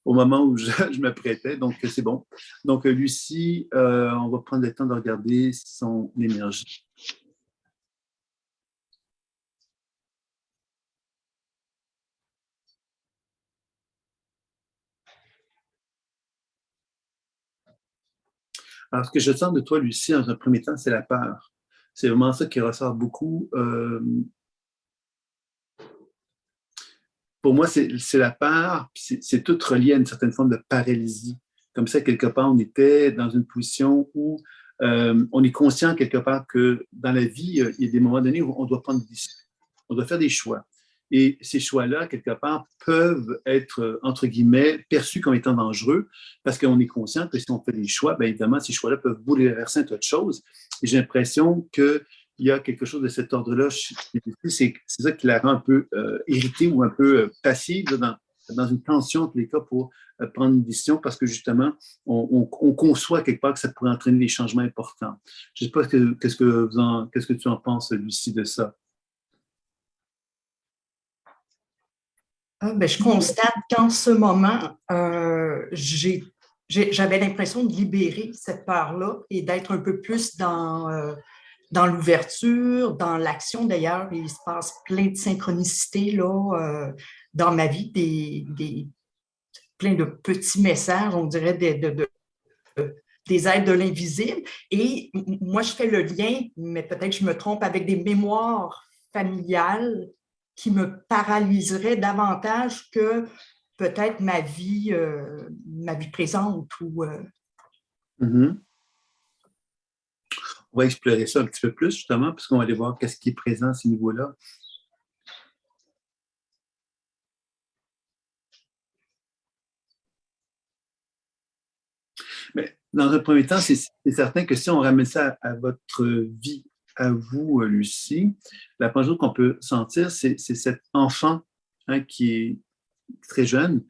au moment où je m'apprêtais. Donc, c'est bon. Donc, Lucie, on va prendre le temps de regarder son énergie. Alors, ce que je sens de toi, Lucie, dans un premier temps, c'est la peur. C'est vraiment ça qui ressort beaucoup. Pour moi, c'est la peur, c'est tout relié à une certaine forme de paralysie. Comme ça, quelque part, on était dans une position où on est conscient quelque part que dans la vie, il y a des moments donnés où on doit prendre des décisions, on doit faire des choix. Et ces choix-là, quelque part, peuvent être, entre guillemets, perçus comme étant dangereux parce qu'on est conscient que si on fait des choix, bien évidemment, ces choix-là peuvent bouleverser un tas de choses. Et j'ai l'impression qu'il y a quelque chose de cet ordre-là. C'est ça qui la rend un peu irritée ou un peu passive dans une tension, en tous les cas, pour prendre une décision parce que justement, on conçoit quelque part que ça pourrait entraîner des changements importants. Je ne sais pas qu'est-ce que tu en penses, Lucie, de ça.
Ben, je constate qu'en ce moment, j'avais l'impression de libérer cette part-là et d'être un peu plus dans l'ouverture, dans l'action. D'ailleurs, il se passe plein de synchronicités là, dans ma vie, plein de petits messages, on dirait des aides de l'invisible. Et moi, je fais le lien, mais peut-être que je me trompe, avec des mémoires familiales qui me paralyserait davantage que peut-être ma vie présente.
Mm-hmm. On va explorer ça un petit peu plus, justement, parce qu'on va aller voir qu'est-ce qui est présent à ce niveau-là. Mais dans un premier temps, c'est certain que si on ramène ça à votre vie, à vous, Lucie, la première chose qu'on peut sentir, c'est cet enfant qui est très jeune,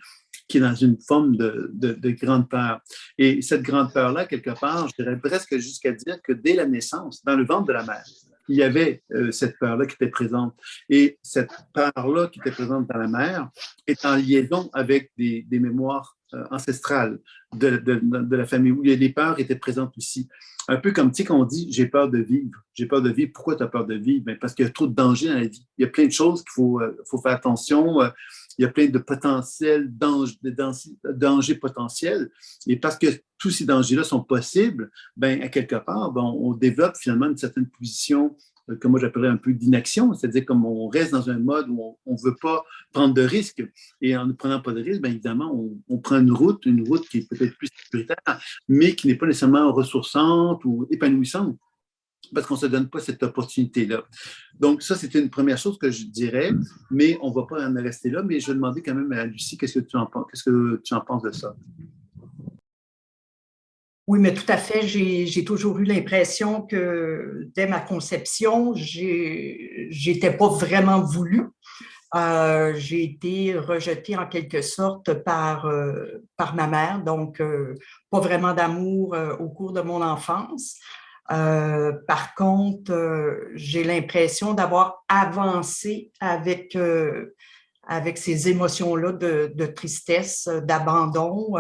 qui est dans une forme de grande peur. Et cette grande peur-là, quelque part, je dirais presque jusqu'à dire que dès la naissance, dans le ventre de la mère, il y avait cette peur-là qui était présente. Et cette peur-là qui était présente dans la mère est en liaison avec des mémoires ancestrales de la famille, où les peurs étaient présentes aussi. Un peu comme, tu sais, quand on dit « j'ai peur de vivre ». J'ai peur de vivre. Pourquoi tu as peur de vivre? Bien, parce qu'il y a trop de dangers dans la vie. Il y a plein de choses qu'il faut faire attention. Il y a plein de potentiels dangers potentiels. Et parce que tous ces dangers-là sont possibles, bien, à quelque part, bien, on développe finalement une certaine position que moi j'appellerais un peu d'inaction, c'est-à-dire comme on reste dans un mode où on ne veut pas prendre de risques. Et en ne prenant pas de risques, bien évidemment, on prend une route qui est peut-être plus sécuritaire, mais qui n'est pas nécessairement ressourçante ou épanouissante, parce qu'on ne se donne pas cette opportunité-là. Donc, ça, c'était une première chose que je dirais, mais on ne va pas en rester là. Mais je vais demander quand même à Lucie, qu'est-ce que tu en penses de ça?
Oui, mais tout à fait. J'ai toujours eu l'impression que dès ma conception, j'étais pas vraiment voulue. J'ai été rejetée en quelque sorte par ma mère, donc pas vraiment d'amour au cours de mon enfance. Par contre, j'ai l'impression d'avoir avancé avec ces émotions-là de tristesse, d'abandon.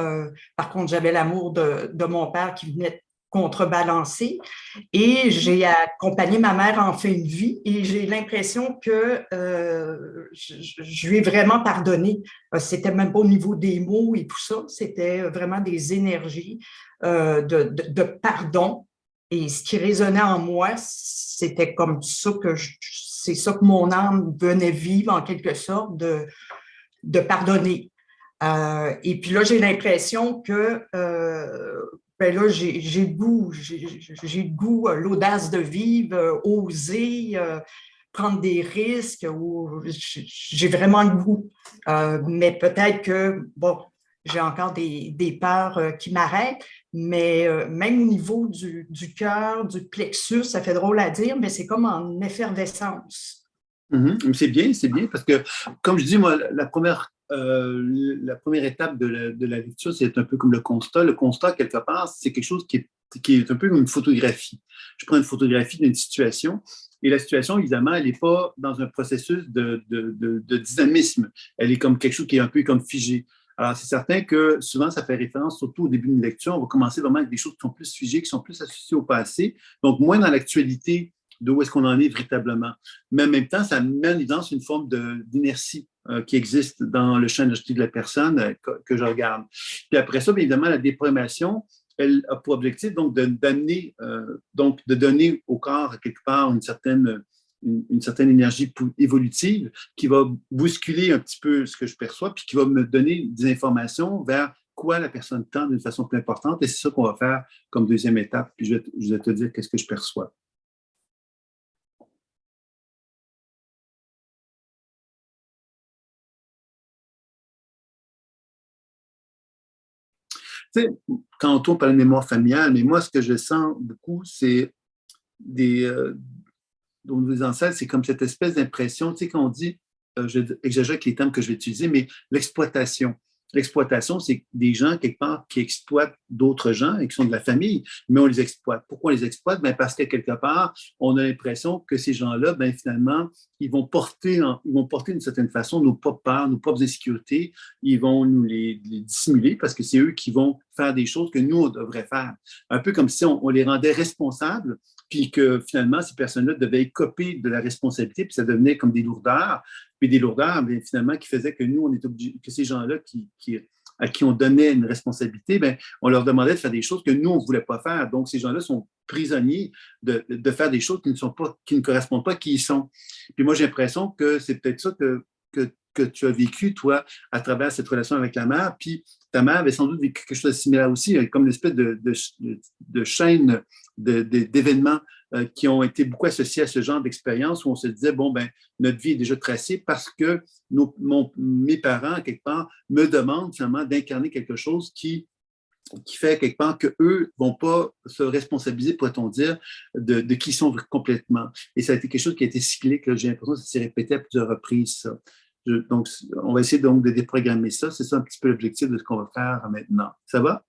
Par contre, j'avais l'amour de mon père qui venait contrebalancer et j'ai accompagné ma mère en fin de vie et j'ai l'impression que je lui ai vraiment pardonné. C'était même pas au niveau des mots et tout ça, c'était vraiment des énergies de pardon. Et ce qui résonnait en moi, c'était comme ça c'est ça que mon âme venait vivre en quelque sorte, de pardonner. Et puis là, j'ai l'impression que ben là, j'ai le goût, l'audace de vivre, oser, prendre des risques. J'ai vraiment le goût. Mais peut-être que, bon, j'ai encore des peurs qui m'arrêtent, mais même au niveau du cœur, du plexus, ça fait drôle à dire, mais c'est comme en effervescence.
Mm-hmm. C'est bien, parce que, comme je dis, moi, la première étape de la lecture, c'est un peu comme le constat. Le constat, quelque part, c'est quelque chose qui est un peu comme une photographie. Je prends une photographie d'une situation, et la situation, évidemment, elle n'est pas dans un processus de dynamisme. Elle est comme quelque chose qui est un peu comme figé. Alors, c'est certain que souvent, ça fait référence, surtout au début d'une lecture, on va commencer vraiment avec des choses qui sont plus figées, qui sont plus associées au passé, donc moins dans l'actualité d'où est-ce qu'on en est véritablement. Mais en même temps, ça met en évidence une forme d'inertie qui existe dans le champ d'énergie de la personne que je regarde. Puis après ça, bien évidemment, la déprogrammation, elle a pour objectif donc d'amener, donc de donner au corps quelque part une certaine énergie évolutive qui va bousculer un petit peu ce que je perçois, puis qui va me donner des informations vers quoi la personne tend d'une façon plus importante. Et c'est ça qu'on va faire comme deuxième étape. Puis je vais te dire qu'est-ce que je perçois. Tu sais, quand on parle de mémoire familiale, mais moi, ce que je sens beaucoup, c'est dont nos ancêtres, c'est comme cette espèce d'impression, tu sais, quand on dit, j'exagère avec les termes que je vais utiliser, mais l'exploitation. L'exploitation, c'est des gens, quelque part, qui exploitent d'autres gens et qui sont de la famille, mais on les exploite. Pourquoi on les exploite? Ben parce que quelque part, on a l'impression que ces gens-là, ben finalement, ils vont porter d'une certaine façon nos propres peurs, nos propres insécurités, ils vont nous les dissimuler parce que c'est eux qui vont faire des choses que nous, on devrait faire. Un peu comme si on les rendait responsables, puis que finalement, ces personnes-là devaient écoper de la responsabilité, puis ça devenait comme des lourdeurs, puis des lourdeurs, bien, finalement, qui faisaient que nous, on est obligés, que ces gens-là à qui on donnait une responsabilité, bien, on leur demandait de faire des choses que nous, on ne voulait pas faire. Donc, ces gens-là sont prisonniers de faire des choses qui ne correspondent pas à qui ils sont. Puis moi, j'ai l'impression que c'est peut-être ça que tu as vécu, toi, à travers cette relation avec la mère. Puis ta mère avait sans doute vécu quelque chose de similaire aussi, comme une espèce de chaîne d'événements qui ont été beaucoup associés à ce genre d'expérience où on se disait, bon, ben notre vie est déjà tracée parce que mes parents, quelque part, me demandent finalement d'incarner quelque chose qui fait quelque part qu'eux ne vont pas se responsabiliser, pourrait-on dire, de qui ils sont complètement. Et ça a été quelque chose qui a été cyclique. J'ai l'impression que ça s'est répété à plusieurs reprises, ça. Donc, on va essayer donc de déprogrammer ça. C'est ça un petit peu l'objectif de ce qu'on va faire maintenant. Ça va?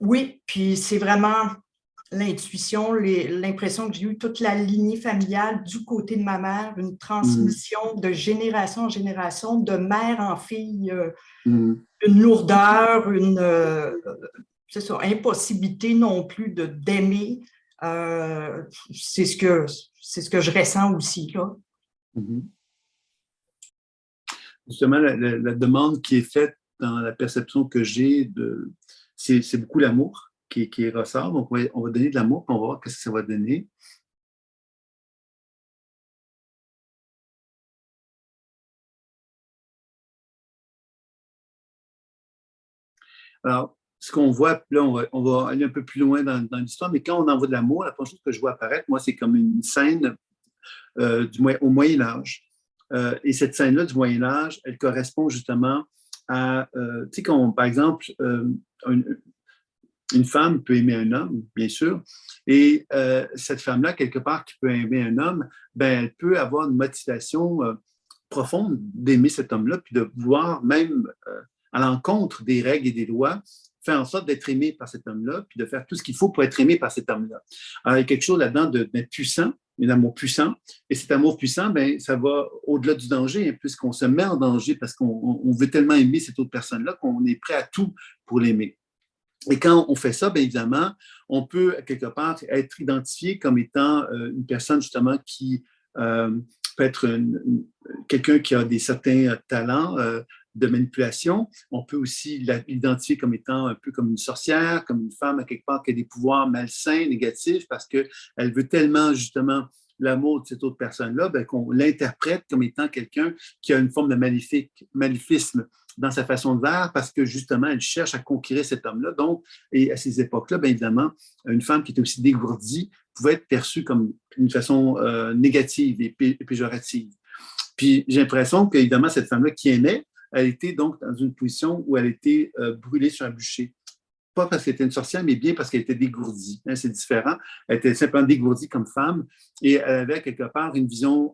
Oui, puis c'est vraiment l'intuition, l'impression que j'ai eu toute la lignée familiale du côté de ma mère, une transmission de génération en génération, de mère en fille, une lourdeur, c'est ça, impossibilité non plus d'aimer. C'est ce que je ressens aussi, là.
Justement, la demande qui est faite dans la perception que j'ai, c'est beaucoup l'amour qui ressort. Donc, on va donner de l'amour, puis on va voir ce que ça va donner. Alors, ce qu'on voit, là, on va aller un peu plus loin dans l'histoire, mais quand on envoie de l'amour, la première chose que je vois apparaître, moi, c'est comme une scène au Moyen Âge. Et cette scène-là du Moyen Âge, elle correspond justement à, tu sais, par exemple, une femme peut aimer un homme, bien sûr, et cette femme-là, quelque part, qui peut aimer un homme, ben, elle peut avoir une motivation profonde d'aimer cet homme-là, puis de vouloir même, à l'encontre des règles et des lois, faire en sorte d'être aimé par cet homme-là, puis de faire tout ce qu'il faut pour être aimé par cet homme-là. Alors, il y a quelque chose là-dedans d'être puissant, un amour puissant, et cet amour puissant, ben, ça va au-delà du danger, hein, puisqu'on se met en danger parce qu'on veut tellement aimer cette autre personne-là qu'on est prêt à tout pour l'aimer. Et quand on fait ça, bien évidemment, on peut quelque part être identifié comme étant une personne justement qui peut être quelqu'un qui a des certains talents de manipulation. On peut aussi l'identifier comme étant un peu comme une sorcière, comme une femme à quelque part qui a des pouvoirs malsains, négatifs, parce qu'elle veut tellement justement l'amour de cette autre personne-là, ben, qu'on l'interprète comme étant quelqu'un qui a une forme de maléfisme dans sa façon de faire parce que justement, elle cherche à conquérir cet homme-là. Donc, et à ces époques-là, bien évidemment, une femme qui était aussi dégourdie pouvait être perçue comme une façon négative et péjorative. Puis j'ai l'impression qu'évidemment, cette femme-là qui aimait, elle était donc dans une position où elle était brûlée sur un bûcher. Pas parce qu'elle était une sorcière, mais bien parce qu'elle était dégourdie. Hein, c'est différent. Elle était simplement dégourdie comme femme et elle avait quelque part une vision,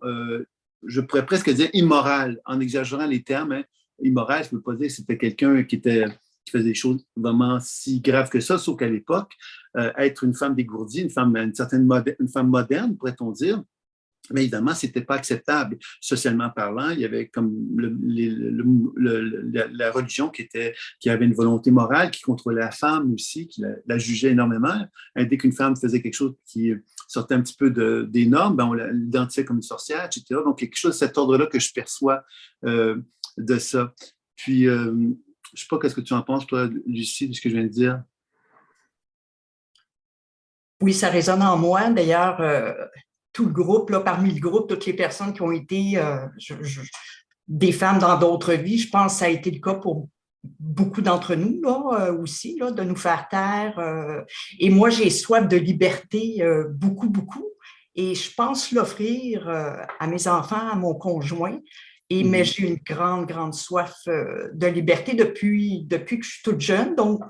je pourrais presque dire immorale, en exagérant les termes. Hein. Immoral, je ne veux pas dire que c'était quelqu'un qui faisait des choses vraiment si graves que ça, sauf qu'à l'époque, être une femme dégourdie, une femme moderne, pourrait-on dire, Mais évidemment, ce n'était pas acceptable. Socialement parlant, il y avait comme la religion qui avait une volonté morale, qui contrôlait la femme aussi, qui la jugeait énormément. Et dès qu'une femme faisait quelque chose qui sortait un petit peu des normes, ben on l'identifiait comme une sorcière, etc. Donc, quelque chose de cet ordre-là que je perçois de ça. Puis, je ne sais pas qu'est-ce que tu en penses, toi, Lucie, de ce que je viens de dire.
Oui, ça résonne en moi. D'ailleurs, tout le groupe, là, parmi le groupe, toutes les personnes qui ont été des femmes dans d'autres vies, je pense que ça a été le cas pour beaucoup d'entre nous là, aussi, là, de nous faire taire. Et moi, j'ai soif de liberté beaucoup, beaucoup. Et je pense l'offrir à mes enfants, à mon conjoint. Mais j'ai une grande, grande soif de liberté depuis que je suis toute jeune. Donc,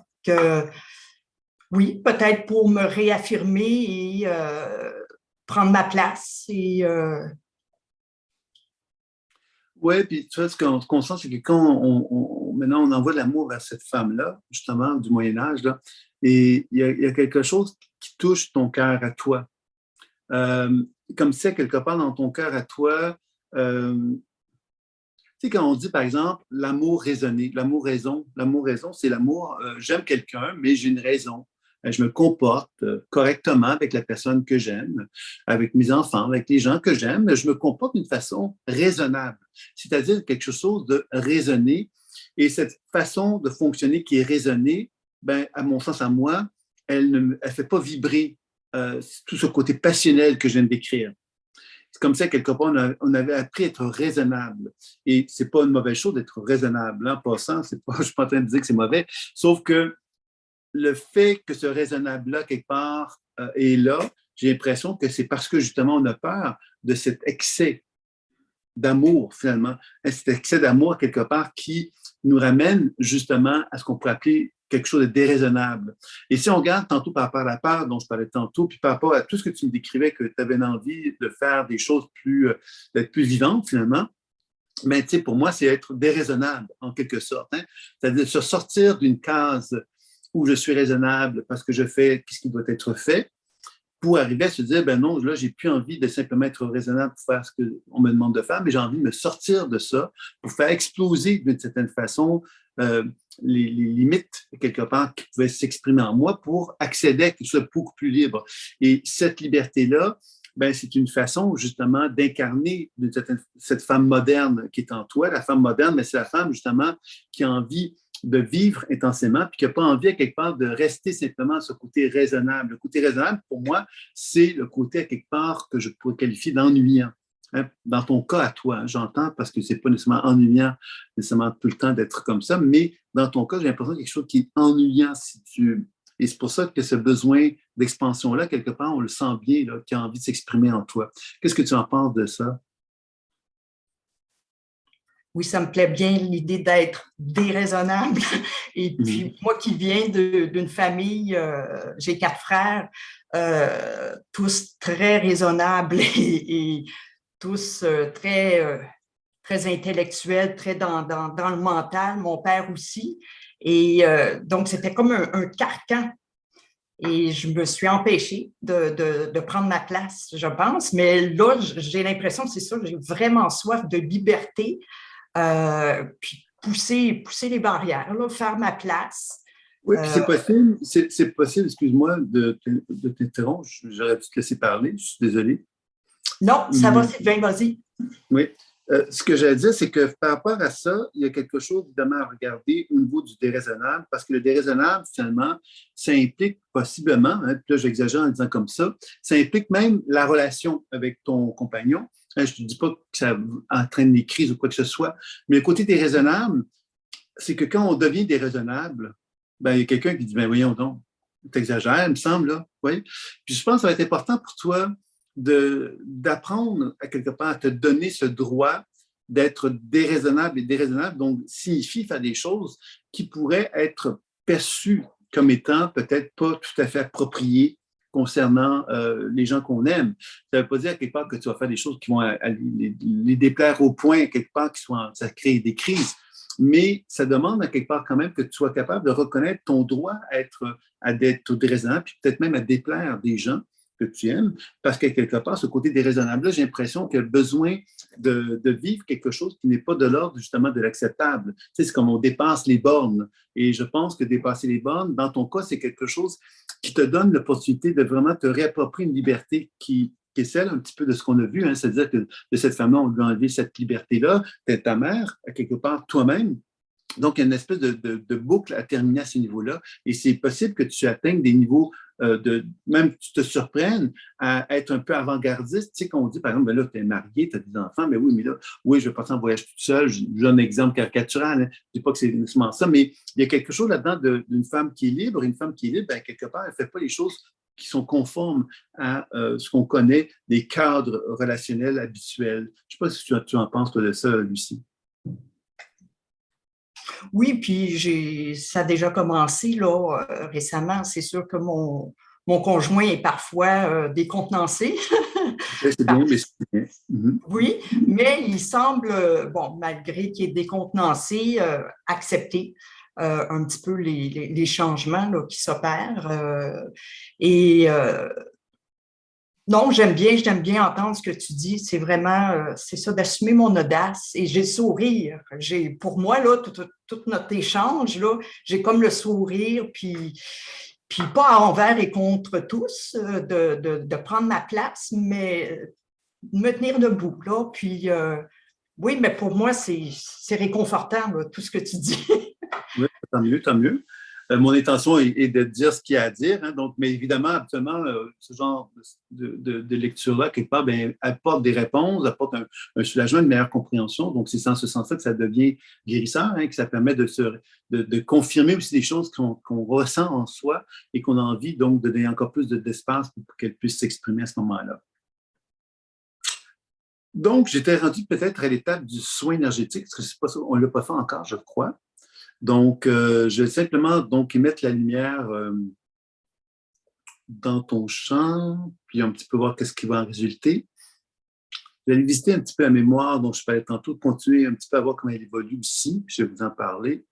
oui, peut-être pour me réaffirmer et prendre ma place.
Oui, puis tu vois, ce qu'on sent, c'est que quand maintenant on envoie de l'amour vers cette femme-là, justement, du Moyen-Âge, là, et il y a quelque chose qui touche ton cœur à toi. Comme si, quelque part, dans ton cœur à toi, tu sais, quand on dit, par exemple, l'amour raisonné, l'amour-raison, c'est l'amour, j'aime quelqu'un, mais j'ai une raison. Je me comporte correctement avec la personne que j'aime, avec mes enfants, avec les gens que j'aime. Je me comporte d'une façon raisonnable, c'est-à-dire quelque chose de raisonné. Et cette façon de fonctionner qui est raisonnée, ben, à mon sens, à moi, elle ne fait pas vibrer tout ce côté passionnel que je viens de décrire. C'est comme ça, quelque part, on avait appris à être raisonnable. Et ce n'est pas une mauvaise chose d'être raisonnable. En passant, je ne suis pas en train de dire que c'est mauvais, sauf que le fait que ce raisonnable-là, quelque part, est là, j'ai l'impression que c'est parce que, justement, on a peur de cet excès d'amour, finalement. Cet excès d'amour, quelque part, qui nous ramène, justement, à ce qu'on pourrait appeler quelque chose de déraisonnable. Et si on regarde tantôt par rapport à la peur dont je parlais tantôt, puis par rapport à tout ce que tu me décrivais, que tu avais envie de faire des choses d'être plus vivantes, finalement, mais tu sais, pour moi, c'est être déraisonnable, en quelque sorte. Hein? C'est-à-dire se sortir d'une case où je suis raisonnable parce que je fais ce qui doit être fait, pour arriver à se dire, ben non, là, j'ai plus envie de simplement être raisonnable pour faire ce qu'on me demande de faire, mais j'ai envie de me sortir de ça pour faire exploser d'une certaine façon les limites, quelque part, qui pouvaient s'exprimer en moi pour accéder à quelque chose de beaucoup plus libre. Et cette liberté-là, ben, c'est une façon justement d'incarner cette femme moderne qui est en toi. La femme moderne, mais c'est la femme justement qui a envie de vivre intensément, puis qui n'a pas envie, à quelque part, de rester simplement à ce côté raisonnable. Le côté raisonnable, pour moi, c'est le côté, à quelque part, que je pourrais qualifier d'ennuyant. Hein? Dans ton cas, à toi, hein, j'entends, parce que ce n'est pas nécessairement ennuyant, nécessairement tout le temps d'être comme ça, mais dans ton cas, j'ai l'impression qu'il y a quelque chose qui est ennuyant Et c'est pour ça que ce besoin d'expansion-là, quelque part, on le sent bien, là, qui a envie de s'exprimer en toi. Qu'est-ce que tu en penses de ça?
Oui, ça me plaît bien l'idée d'être déraisonnable. Et puis, moi qui viens d'une famille, j'ai 4 frères, tous très raisonnables et tous très intellectuels, très dans le mental, mon père aussi. Et donc, c'était comme un carcan. Et je me suis empêchée de prendre ma place, je pense. Mais là, j'ai l'impression que c'est ça, j'ai vraiment soif de liberté. Puis pousser les barrières, là, faire ma place.
Oui, puis c'est possible, excuse-moi de t'interrompre, j'aurais dû te laisser parler, je suis désolé.
Non, ça va, Sylvain, vas-y.
Oui, ce que j'allais dire, c'est que par rapport à ça, il y a quelque chose évidemment à regarder au niveau du déraisonnable, parce que le déraisonnable, finalement, ça implique possiblement, hein, puis là j'exagère en disant comme ça implique même la relation avec ton compagnon. Je ne te dis pas que ça entraîne des crises ou quoi que ce soit, mais le côté déraisonnable, c'est que quand on devient déraisonnable, ben, il y a quelqu'un qui dit, ben voyons donc, tu exagères, il me semble, là. Oui. Puis je pense que ça va être important pour toi d'apprendre à quelque part à te donner ce droit d'être déraisonnable et déraisonnable, donc signifie faire des choses qui pourraient être perçues comme étant peut-être pas tout à fait appropriées concernant les gens qu'on aime. Ça ne veut pas dire quelque part que tu vas faire des choses qui vont les déplaire au point, quelque part, ça crée des crises. Mais ça demande à quelque part quand même que tu sois capable de reconnaître ton droit à être déraisonnable, puis peut-être même à déplaire des gens, que tu aimes, parce que quelque part, ce côté déraisonnable-là, j'ai l'impression qu'il y a besoin de vivre quelque chose qui n'est pas de l'ordre justement de l'acceptable. Tu sais, c'est comme on dépasse les bornes. Et je pense que dépasser les bornes, dans ton cas, c'est quelque chose qui te donne l'opportunité de vraiment te réapproprier une liberté qui est celle un petit peu de ce qu'on a vu, hein, c'est-à-dire que de cette femme-là, on lui a enlevé cette liberté-là, t'es ta mère, à quelque part, toi-même. Donc, il y a une espèce de boucle à terminer à ce niveau-là. Et c'est possible que tu atteignes des niveaux même que tu te surprennes à être un peu avant-gardiste. Tu sais, quand on dit, par exemple, ben là, tu es marié, tu as des enfants, mais là, oui, je vais partir en voyage toute seule. Je donne un exemple caricatural. Hein. Je ne dis pas que c'est nécessairement ça, mais il y a quelque chose là-dedans d'une femme qui est libre. Une femme qui est libre, ben, quelque part, elle ne fait pas les choses qui sont conformes à ce qu'on connaît des cadres relationnels habituels. Je ne sais pas si tu en penses, toi, de ça, Lucie.
Oui, puis ça a déjà commencé là, récemment. C'est sûr que mon conjoint est parfois décontenancé.
C'est bien, mais c'est bien. Mm-hmm.
Oui, mais il semble, bon, malgré qu'il est décontenancé, accepter un petit peu les changements là, qui s'opèrent. Non, j'aime bien entendre ce que tu dis. C'est vraiment, c'est ça, d'assumer mon audace. Et j'ai le sourire. Pour moi, là, tout notre échange, là, j'ai comme le sourire, puis pas envers et contre tous, de prendre ma place, mais de me tenir debout, là. Puis, oui, mais pour moi, c'est réconfortant, là, tout ce que tu dis.
Oui, tant mieux, tant mieux. Mon intention est de dire ce qu'il y a à dire. Hein, donc, mais évidemment, absolument, ce genre de lecture-là, quelque part, ben, apporte des réponses, apporte un soulagement, une meilleure compréhension. Donc, c'est dans ce sens-là que ça devient guérisseur, hein, que ça permet de confirmer aussi des choses qu'on ressent en soi et qu'on a envie donc de donner encore plus d'espace pour qu'elles puissent s'exprimer à ce moment-là. Donc, j'étais rendu peut-être à l'étape du soin énergétique, parce que c'est pas ça, on ne l'a pas fait encore, je crois. Donc, je vais simplement donc, émettre la lumière dans ton champ, puis un petit peu voir qu'est-ce qui va en résulter. Je vais aller visiter un petit peu la mémoire, dont je parlais tantôt, continuer un petit peu à voir comment elle évolue ici, puis je vais vous en parler.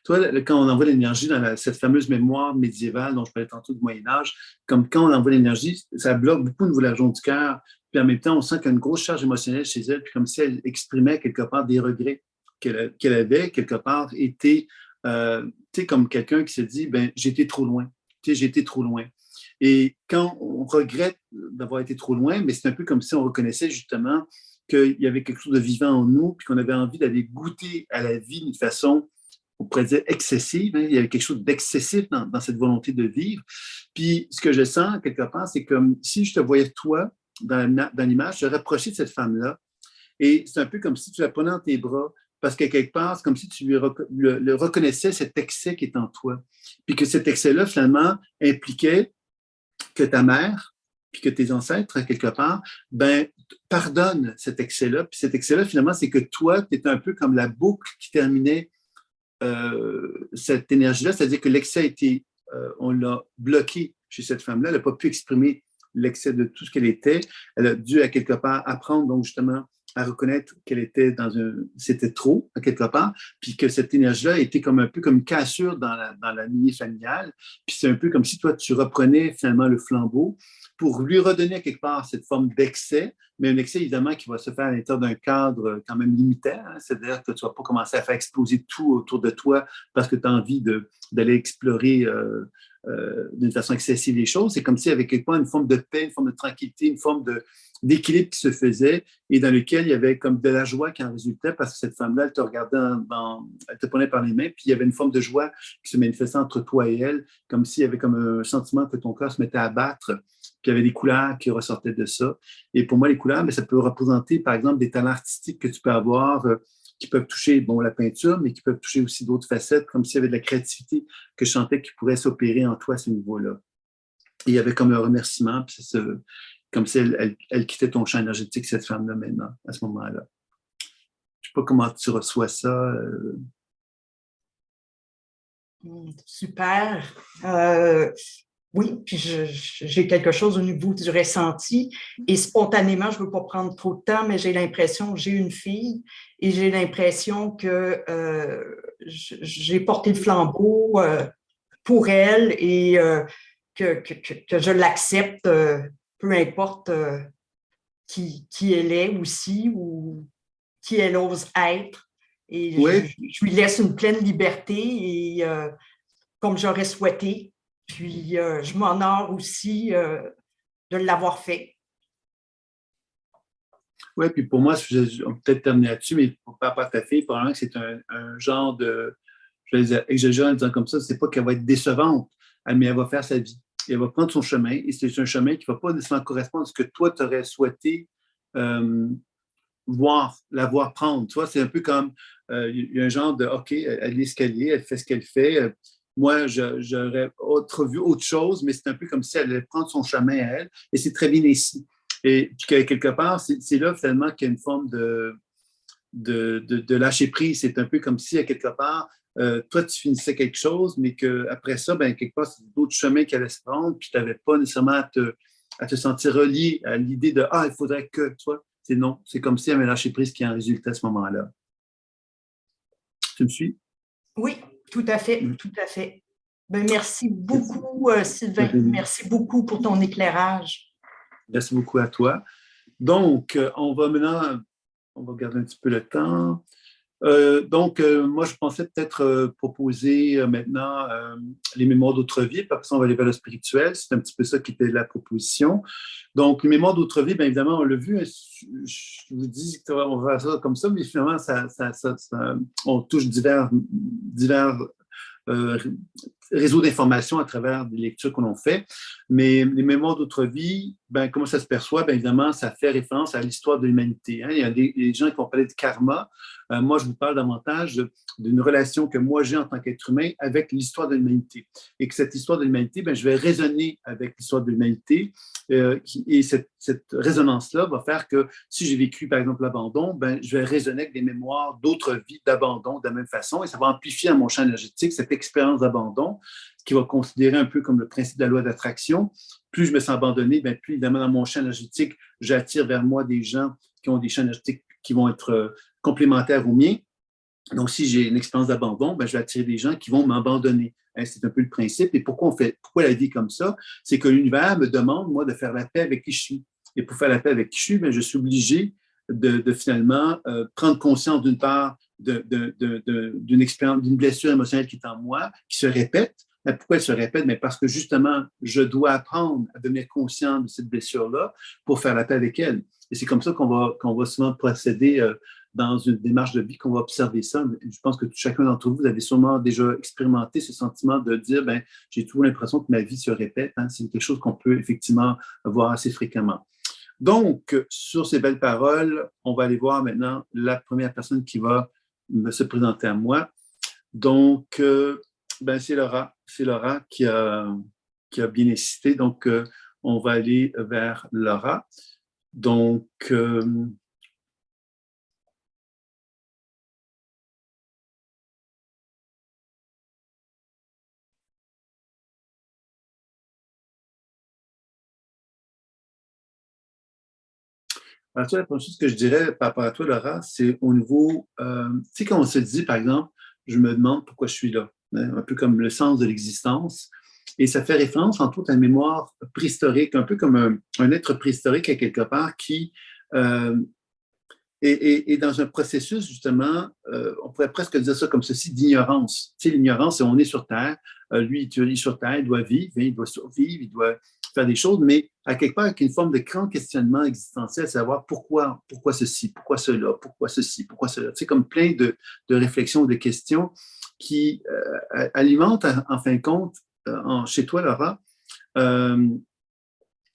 Toi, quand on envoie l'énergie dans cette fameuse mémoire médiévale dont je parlais tantôt du Moyen-Âge, comme quand on envoie l'énergie, ça bloque beaucoup au niveau de la région du cœur. Puis en même temps, on sent qu'il y a une grosse charge émotionnelle chez elle, puis comme si elle exprimait quelque part des regrets qu'elle avait quelque part été, tu sais, comme quelqu'un qui se dit, ben j'ai été trop loin. Tu sais, j'ai été trop loin. Et quand on regrette d'avoir été trop loin, mais c'est un peu comme si on reconnaissait justement qu'il y avait quelque chose de vivant en nous, puis qu'on avait envie d'aller goûter à la vie d'une façon, on pourrait dire excessive. Hein? Il y avait quelque chose d'excessif dans cette volonté de vivre. Puis ce que je sens quelque part, c'est comme si je te voyais toi dans l'image, te rapprocher de cette femme-là. Et c'est un peu comme si tu la prenais dans tes bras, parce que quelque part, c'est comme si tu le reconnaissais, cet excès qui est en toi. Puis que cet excès-là, finalement, impliquait que ta mère, puis que tes ancêtres, quelque part, ben, pardonnent cet excès-là. Puis cet excès-là, finalement, c'est que toi, tu es un peu comme la boucle qui terminait cette énergie-là, c'est-à-dire que l'excès a été, on l'a bloqué chez cette femme-là, elle n'a pas pu exprimer l'excès de tout ce qu'elle était, elle a dû à quelque part apprendre donc justement à reconnaître qu'elle était c'était trop à quelque part, puis que cette énergie-là était comme un peu comme une cassure dans la lignée familiale, puis c'est un peu comme si toi tu reprenais finalement le flambeau pour lui redonner à quelque part cette forme d'excès, mais un excès évidemment qui va se faire à l'intérieur d'un cadre quand même limité, hein, c'est-à-dire que tu ne vas pas commencer à faire exploser tout autour de toi parce que tu as envie d'aller explorer d'une façon excessive les choses. C'est comme s'il y avait quelque part une forme de paix, une forme de tranquillité, une forme d'équilibre qui se faisait et dans lequel il y avait comme de la joie qui en résultait parce que cette femme-là, elle te regardait, elle te prenait par les mains, puis il y avait une forme de joie qui se manifestait entre toi et elle, comme s'il y avait comme un sentiment que ton cœur se mettait à battre, puis il y avait des couleurs qui ressortaient de ça. Et pour moi, les couleurs, mais ça peut représenter, par exemple, des talents artistiques que tu peux avoir, qui peuvent toucher, bon, la peinture, mais qui peuvent toucher aussi d'autres facettes, comme s'il y avait de la créativité que je sentais qui pourrait s'opérer en toi à ce niveau-là. Et il y avait comme un remerciement, puis comme si elle quittait ton champ énergétique, cette femme-là, maintenant, à ce moment-là. Je ne sais pas comment tu reçois ça.
Super. Oui, puis j'ai quelque chose au niveau du ressenti et spontanément, je ne veux pas prendre trop de temps, mais j'ai l'impression que j'ai une fille et j'ai l'impression que j'ai porté le flambeau pour elle et que je l'accepte, peu importe qui elle est aussi ou qui elle ose être. Et
Oui.
je lui laisse une pleine liberté et comme j'aurais souhaité. Puis je m'honore aussi de l'avoir fait.
Oui, puis pour moi, on peut peut-être terminer là-dessus, mais pour par rapport à ta fille, probablement que c'est un genre de, je vais dire, exagérer en disant comme ça, c'est pas qu'elle va être décevante, mais elle va faire sa vie. Et elle va prendre son chemin, et c'est un chemin qui ne va pas nécessairement correspondre à ce que toi, tu aurais souhaité la voir prendre. Tu vois, c'est un peu comme, il y a un genre de, OK, elle est ce qu'elle est, elle fait ce qu'elle fait. Moi, j'aurais vu autre chose, mais c'est un peu comme si elle allait prendre son chemin à elle, et c'est très bien ici. Et puis, quelque part, c'est là, finalement, qu'il y a une forme de lâcher prise. C'est un peu comme si, à quelque part, toi, tu finissais quelque chose, mais qu'après ça, ben, quelque part, c'est d'autres chemins qui allaient se prendre, puis tu n'avais pas nécessairement à te sentir relié à l'idée de il faudrait que, tu vois. C'est non. C'est comme si il y avait un lâcher prise qui en résultait à ce moment-là. Tu me suis?
Oui, tout à fait, tout à fait. Ben, merci beaucoup, Sylvain. Merci beaucoup pour ton éclairage.
Merci beaucoup à toi. Donc, on va garder un petit peu le temps. Moi, je pensais peut-être proposer maintenant les mémoires d'autre vie, puis après ça, on va aller vers le spirituel. C'est un petit peu ça qui était la proposition. Donc, les mémoires d'autre vie, bien évidemment, on l'a vu, je vous dis qu'on va faire ça comme ça, mais finalement, on touche divers réseau d'informations à travers des lectures que l'on fait. Mais les mémoires d'autre vie, ben, comment ça se perçoit? Bien évidemment, ça fait référence à l'histoire de l'humanité. Hein. Il y a des gens qui vont parler de karma. Moi, je vous parle davantage d'une relation que moi j'ai en tant qu'être humain avec l'histoire de l'humanité. Et que cette histoire de l'humanité, ben, je vais raisonner avec l'histoire de l'humanité. Et cette résonance-là va faire que si j'ai vécu, par exemple, l'abandon, ben, je vais raisonner avec des mémoires d'autres vies d'abandon de la même façon. Et ça va amplifier à mon champ énergétique cette expérience d'abandon, ce qui va considérer un peu comme le principe de la loi d'attraction. Plus je me sens abandonné, bien, plus évidemment dans mon champ énergétique, j'attire vers moi des gens qui ont des champs énergétiques qui vont être complémentaires aux miens. Donc, si j'ai une expérience d'abandon, ben, je vais attirer des gens qui vont m'abandonner. Hein, c'est un peu le principe. Et pourquoi la vie est comme ça? C'est que l'univers me demande, moi, de faire la paix avec qui je suis. Et pour faire la paix avec qui je suis, ben, je suis obligé de finalement prendre conscience d'une part d'une expérience, d'une blessure émotionnelle qui est en moi, qui se répète. Mais pourquoi elle se répète? Mais parce que justement, je dois apprendre à devenir conscient de cette blessure-là pour faire la paix avec elle. Et c'est comme ça qu'on va souvent procéder dans une démarche de vie, qu'on va observer ça. Je pense que chacun d'entre vous, vous avez sûrement déjà expérimenté ce sentiment de dire, ben, j'ai toujours l'impression que ma vie se répète. Hein. C'est quelque chose qu'on peut effectivement voir assez fréquemment. Donc, sur ces belles paroles, on va aller voir maintenant la première personne qui va se présenter à moi. Donc, ben, c'est Laura. C'est Laura qui a bien insisté. Donc, on va aller vers Laura. Donc, alors, la première chose que je dirais par rapport à toi, Laura, c'est au niveau, tu sais, quand on se dit, par exemple, je me demande pourquoi je suis là, hein, un peu comme le sens de l'existence. Et ça fait référence, entre autres, à la mémoire préhistorique, un peu comme un être préhistorique à quelque part qui est dans un processus, justement, on pourrait presque dire ça comme ceci, d'ignorance. Tu sais, l'ignorance, c'est on est sur Terre, lui, il est sur Terre, il doit vivre, hein, il doit survivre, il doit faire des choses, mais à quelque part avec une forme de grand questionnement existentiel, savoir pourquoi ceci, pourquoi cela, pourquoi ceci, pourquoi cela. Tu sais, comme plein de réflexions, de questions qui alimentent, en fin de compte, chez toi, Laura, une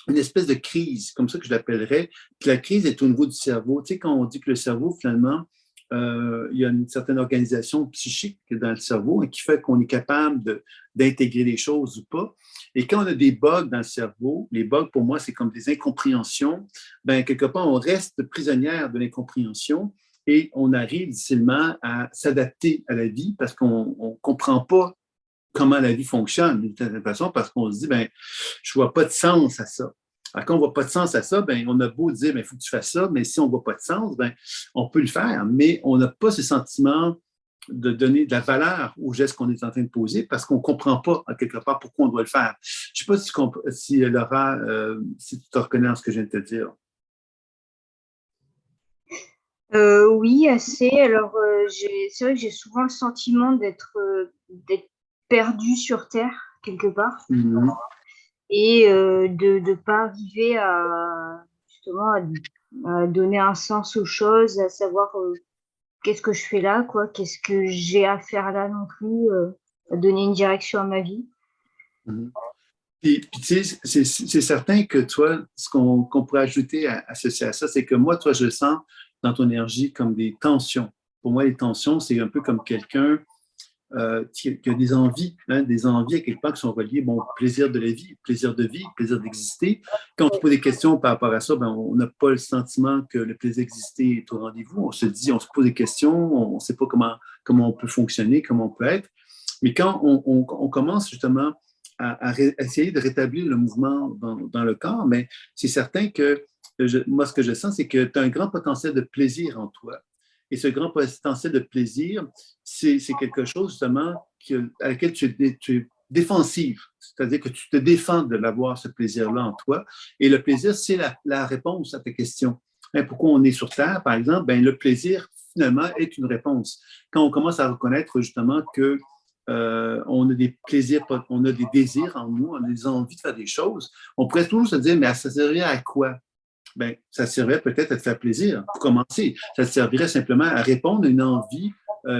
espèce de crise, comme ça que je l'appellerais. Puis la crise est au niveau du cerveau. Tu sais, quand on dit que le cerveau, finalement, il y a une certaine organisation psychique dans le cerveau qui fait qu'on est capable d'intégrer les choses ou pas. Et quand on a des bugs dans le cerveau, les bugs, pour moi, c'est comme des incompréhensions, bien, quelque part, on reste prisonnière de l'incompréhension et on arrive difficilement à s'adapter à la vie parce qu'on ne comprend pas comment la vie fonctionne d'une certaine façon parce qu'on se dit, ben, je ne vois pas de sens à ça. Alors, quand on ne voit pas de sens à ça, ben, on a beau dire, il faut que tu fasses ça, mais si on ne voit pas de sens, ben, on peut le faire, mais on n'a pas ce sentiment de donner de la valeur au geste qu'on est en train de poser parce qu'on ne comprend pas, à quelque part, pourquoi on doit le faire. Je ne sais pas si Laura, si tu te reconnais dans ce que je viens de te dire.
Oui, assez. Alors, c'est vrai que j'ai souvent le sentiment d'être perdue sur Terre, quelque part, et de ne pas arriver justement à donner un sens aux choses, à savoir qu'est-ce que je fais là, quoi, qu'est-ce que j'ai à faire là non plus, à donner une direction à ma vie.
Puis, tu sais, c'est certain que toi, ce qu'on pourrait ajouter associé à ça, c'est que moi, toi, je sens dans ton énergie comme des tensions. Pour moi, les tensions, c'est un peu comme quelqu'un qui a des envies, hein, des envies à quelque part qui sont reliées, bon, plaisir de la vie, plaisir d'exister. Quand on se pose des questions par rapport à ça, ben, on n'a pas le sentiment que le plaisir d'exister est au rendez-vous. On se dit, on se pose des questions, on ne sait pas comment on peut fonctionner, comment on peut être. Mais quand on commence justement à essayer de rétablir le mouvement dans le corps, mais c'est certain que moi, ce que je sens, c'est que tu as un grand potentiel de plaisir en toi. Et ce grand potentiel de plaisir, c'est quelque chose justement à laquelle tu es défensive. C'est-à-dire que tu te défends de l'avoir, ce plaisir-là en toi. Et le plaisir, c'est la réponse à ta question. Hein, pourquoi on est sur Terre, par exemple? Ben, le plaisir, finalement, est une réponse. Quand on commence à reconnaître justement que on a des plaisirs, on a des désirs en nous, on a des envies de faire des choses, on pourrait toujours se dire, mais ça servirait à quoi? Ben, ça servirait peut-être à te faire plaisir, pour commencer. Ça servirait simplement à répondre à une envie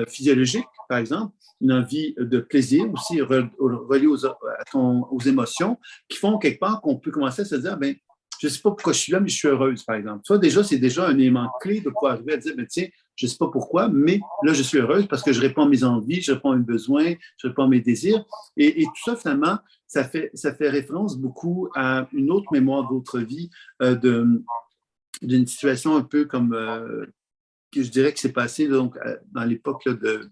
physiologique, par exemple, une envie de plaisir aussi reliée aux émotions, qui font quelque part qu'on peut commencer à se dire, ben, je ne sais pas pourquoi je suis là, mais je suis heureuse, par exemple. Ça, déjà, c'est déjà un élément clé de pouvoir arriver à dire, ben, tiens, je ne sais pas pourquoi, mais là, je suis heureuse parce que je réponds à mes envies, je réponds à mes besoins, je réponds à mes désirs. Et tout ça, finalement, ça fait référence beaucoup à une autre mémoire d'autre vie, d'une situation un peu comme, que je dirais que c'est passé donc, dans l'époque de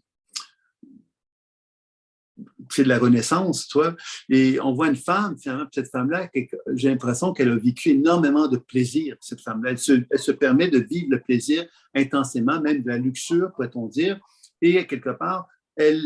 la Renaissance, toi, et on voit une femme, finalement, cette femme-là, j'ai l'impression qu'elle a vécu énormément de plaisir, cette femme-là. Elle se permet de vivre le plaisir intensément, même de la luxure, pourrait-on dire, et quelque part, elle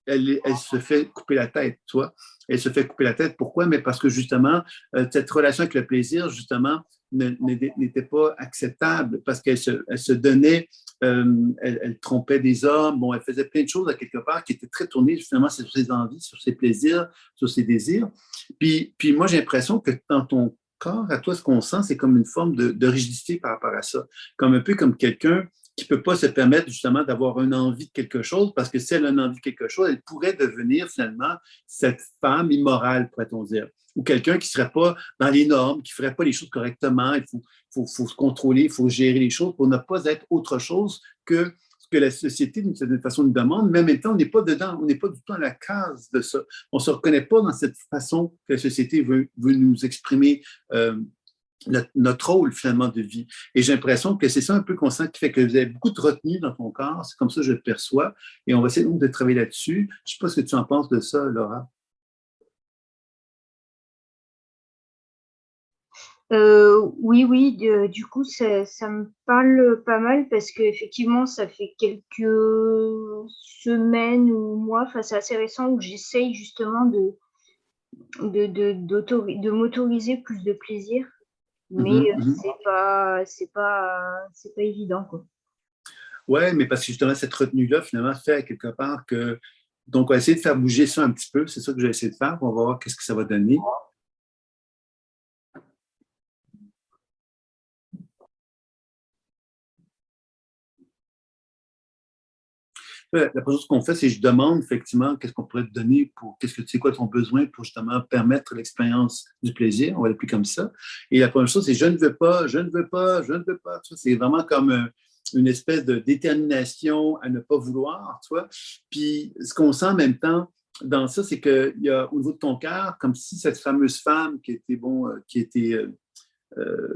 se fait couper la tête, toi. Elle se fait couper la tête. Pourquoi? Mais parce que justement, cette relation avec le plaisir, justement, n'était pas acceptable parce qu'elle se donnait, elle trompait des hommes, bon, elle faisait plein de choses à quelque part qui étaient très tournées finalement sur ses envies, sur ses plaisirs, sur ses désirs. Puis moi, j'ai l'impression que dans ton corps, à toi, ce qu'on sent, c'est comme une forme de rigidité par rapport à ça. Comme un peu comme quelqu'un qui ne peut pas se permettre justement d'avoir une envie de quelque chose parce que si elle a une envie de quelque chose, elle pourrait devenir finalement cette femme immorale, pourrait-on dire. Ou quelqu'un qui ne serait pas dans les normes, qui ne ferait pas les choses correctement. Il faut se contrôler, il faut gérer les choses pour ne pas être autre chose que ce que la société, d'une certaine façon, nous demande. Mais en même temps, on n'est pas dedans, on n'est pas du tout dans la case de ça. On ne se reconnaît pas dans cette façon que la société veut nous exprimer notre rôle, finalement, de vie. Et j'ai l'impression que c'est ça un peu qu'on sent qui fait que vous avez beaucoup de retenue dans ton corps. C'est comme ça que je le perçois. Et on va essayer donc de travailler là-dessus. Je ne sais pas ce que tu en penses de ça, Laura.
Oui, du coup, ça me parle pas mal parce qu'effectivement, ça fait quelques semaines ou mois, enfin, c'est assez récent, où j'essaye justement de m'autoriser plus de plaisir, mais c'est pas évident, quoi.
Oui, mais parce que justement, cette retenue-là, finalement, fait quelque part que. Donc, on va essayer de faire bouger ça un petit peu. C'est ça que j'ai essayé de faire. On va voir qu'est-ce que ça va donner. La première chose qu'on fait, c'est que je demande effectivement qu'est-ce qu'on pourrait te donner qu'est-ce que tu sais quoi ton besoin pour justement permettre l'expérience du plaisir. On va l'appeler comme ça. Et la première chose, c'est je ne veux pas, je ne veux pas, je ne veux pas. C'est vraiment comme une espèce de détermination à ne pas vouloir, tu vois. Puis ce qu'on sent en même temps dans ça, c'est qu'il y a au niveau de ton cœur, comme si cette fameuse femme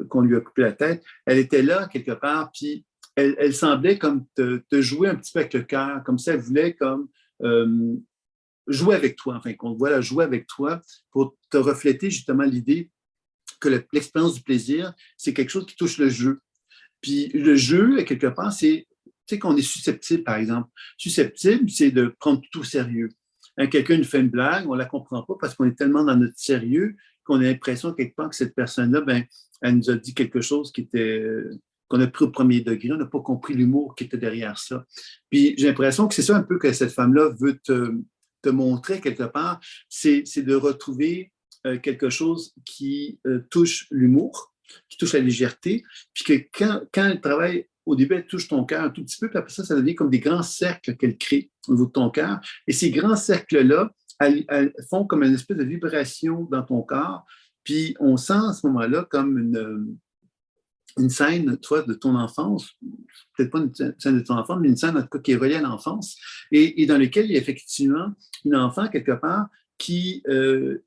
qu'on lui a coupé la tête, elle était là quelque part, puis elle semblait comme te jouer un petit peu avec le cœur, comme si elle voulait comme jouer avec toi, enfin, qu'on voilà, jouer avec toi pour te refléter justement l'idée que l'expérience du plaisir, c'est quelque chose qui touche le jeu. Puis le jeu, quelque part, c'est Tu sais qu'on est susceptible, par exemple. Susceptible, c'est de prendre tout au sérieux. Hein, quelqu'un nous fait une blague, on ne la comprend pas parce qu'on est tellement dans notre sérieux qu'on a l'impression quelque part que cette personne-là, ben, elle nous a dit quelque chose qu'on a pris au premier degré. On n'a pas compris l'humour qui était derrière ça. Puis j'ai l'impression que c'est ça un peu que cette femme-là veut te montrer quelque part, c'est de retrouver quelque chose qui touche l'humour, qui touche la légèreté, puis que quand elle travaille, au début, elle touche ton cœur un tout petit peu, puis après ça devient comme des grands cercles qu'elle crée au niveau de ton cœur. Et ces grands cercles-là, elles font comme une espèce de vibration dans ton corps, puis on sent à ce moment-là comme une scène, toi, de ton enfance, peut-être pas une scène de ton enfance, mais une scène en tout cas qui est reliée à l'enfance, et dans laquelle il y a effectivement une enfant quelque part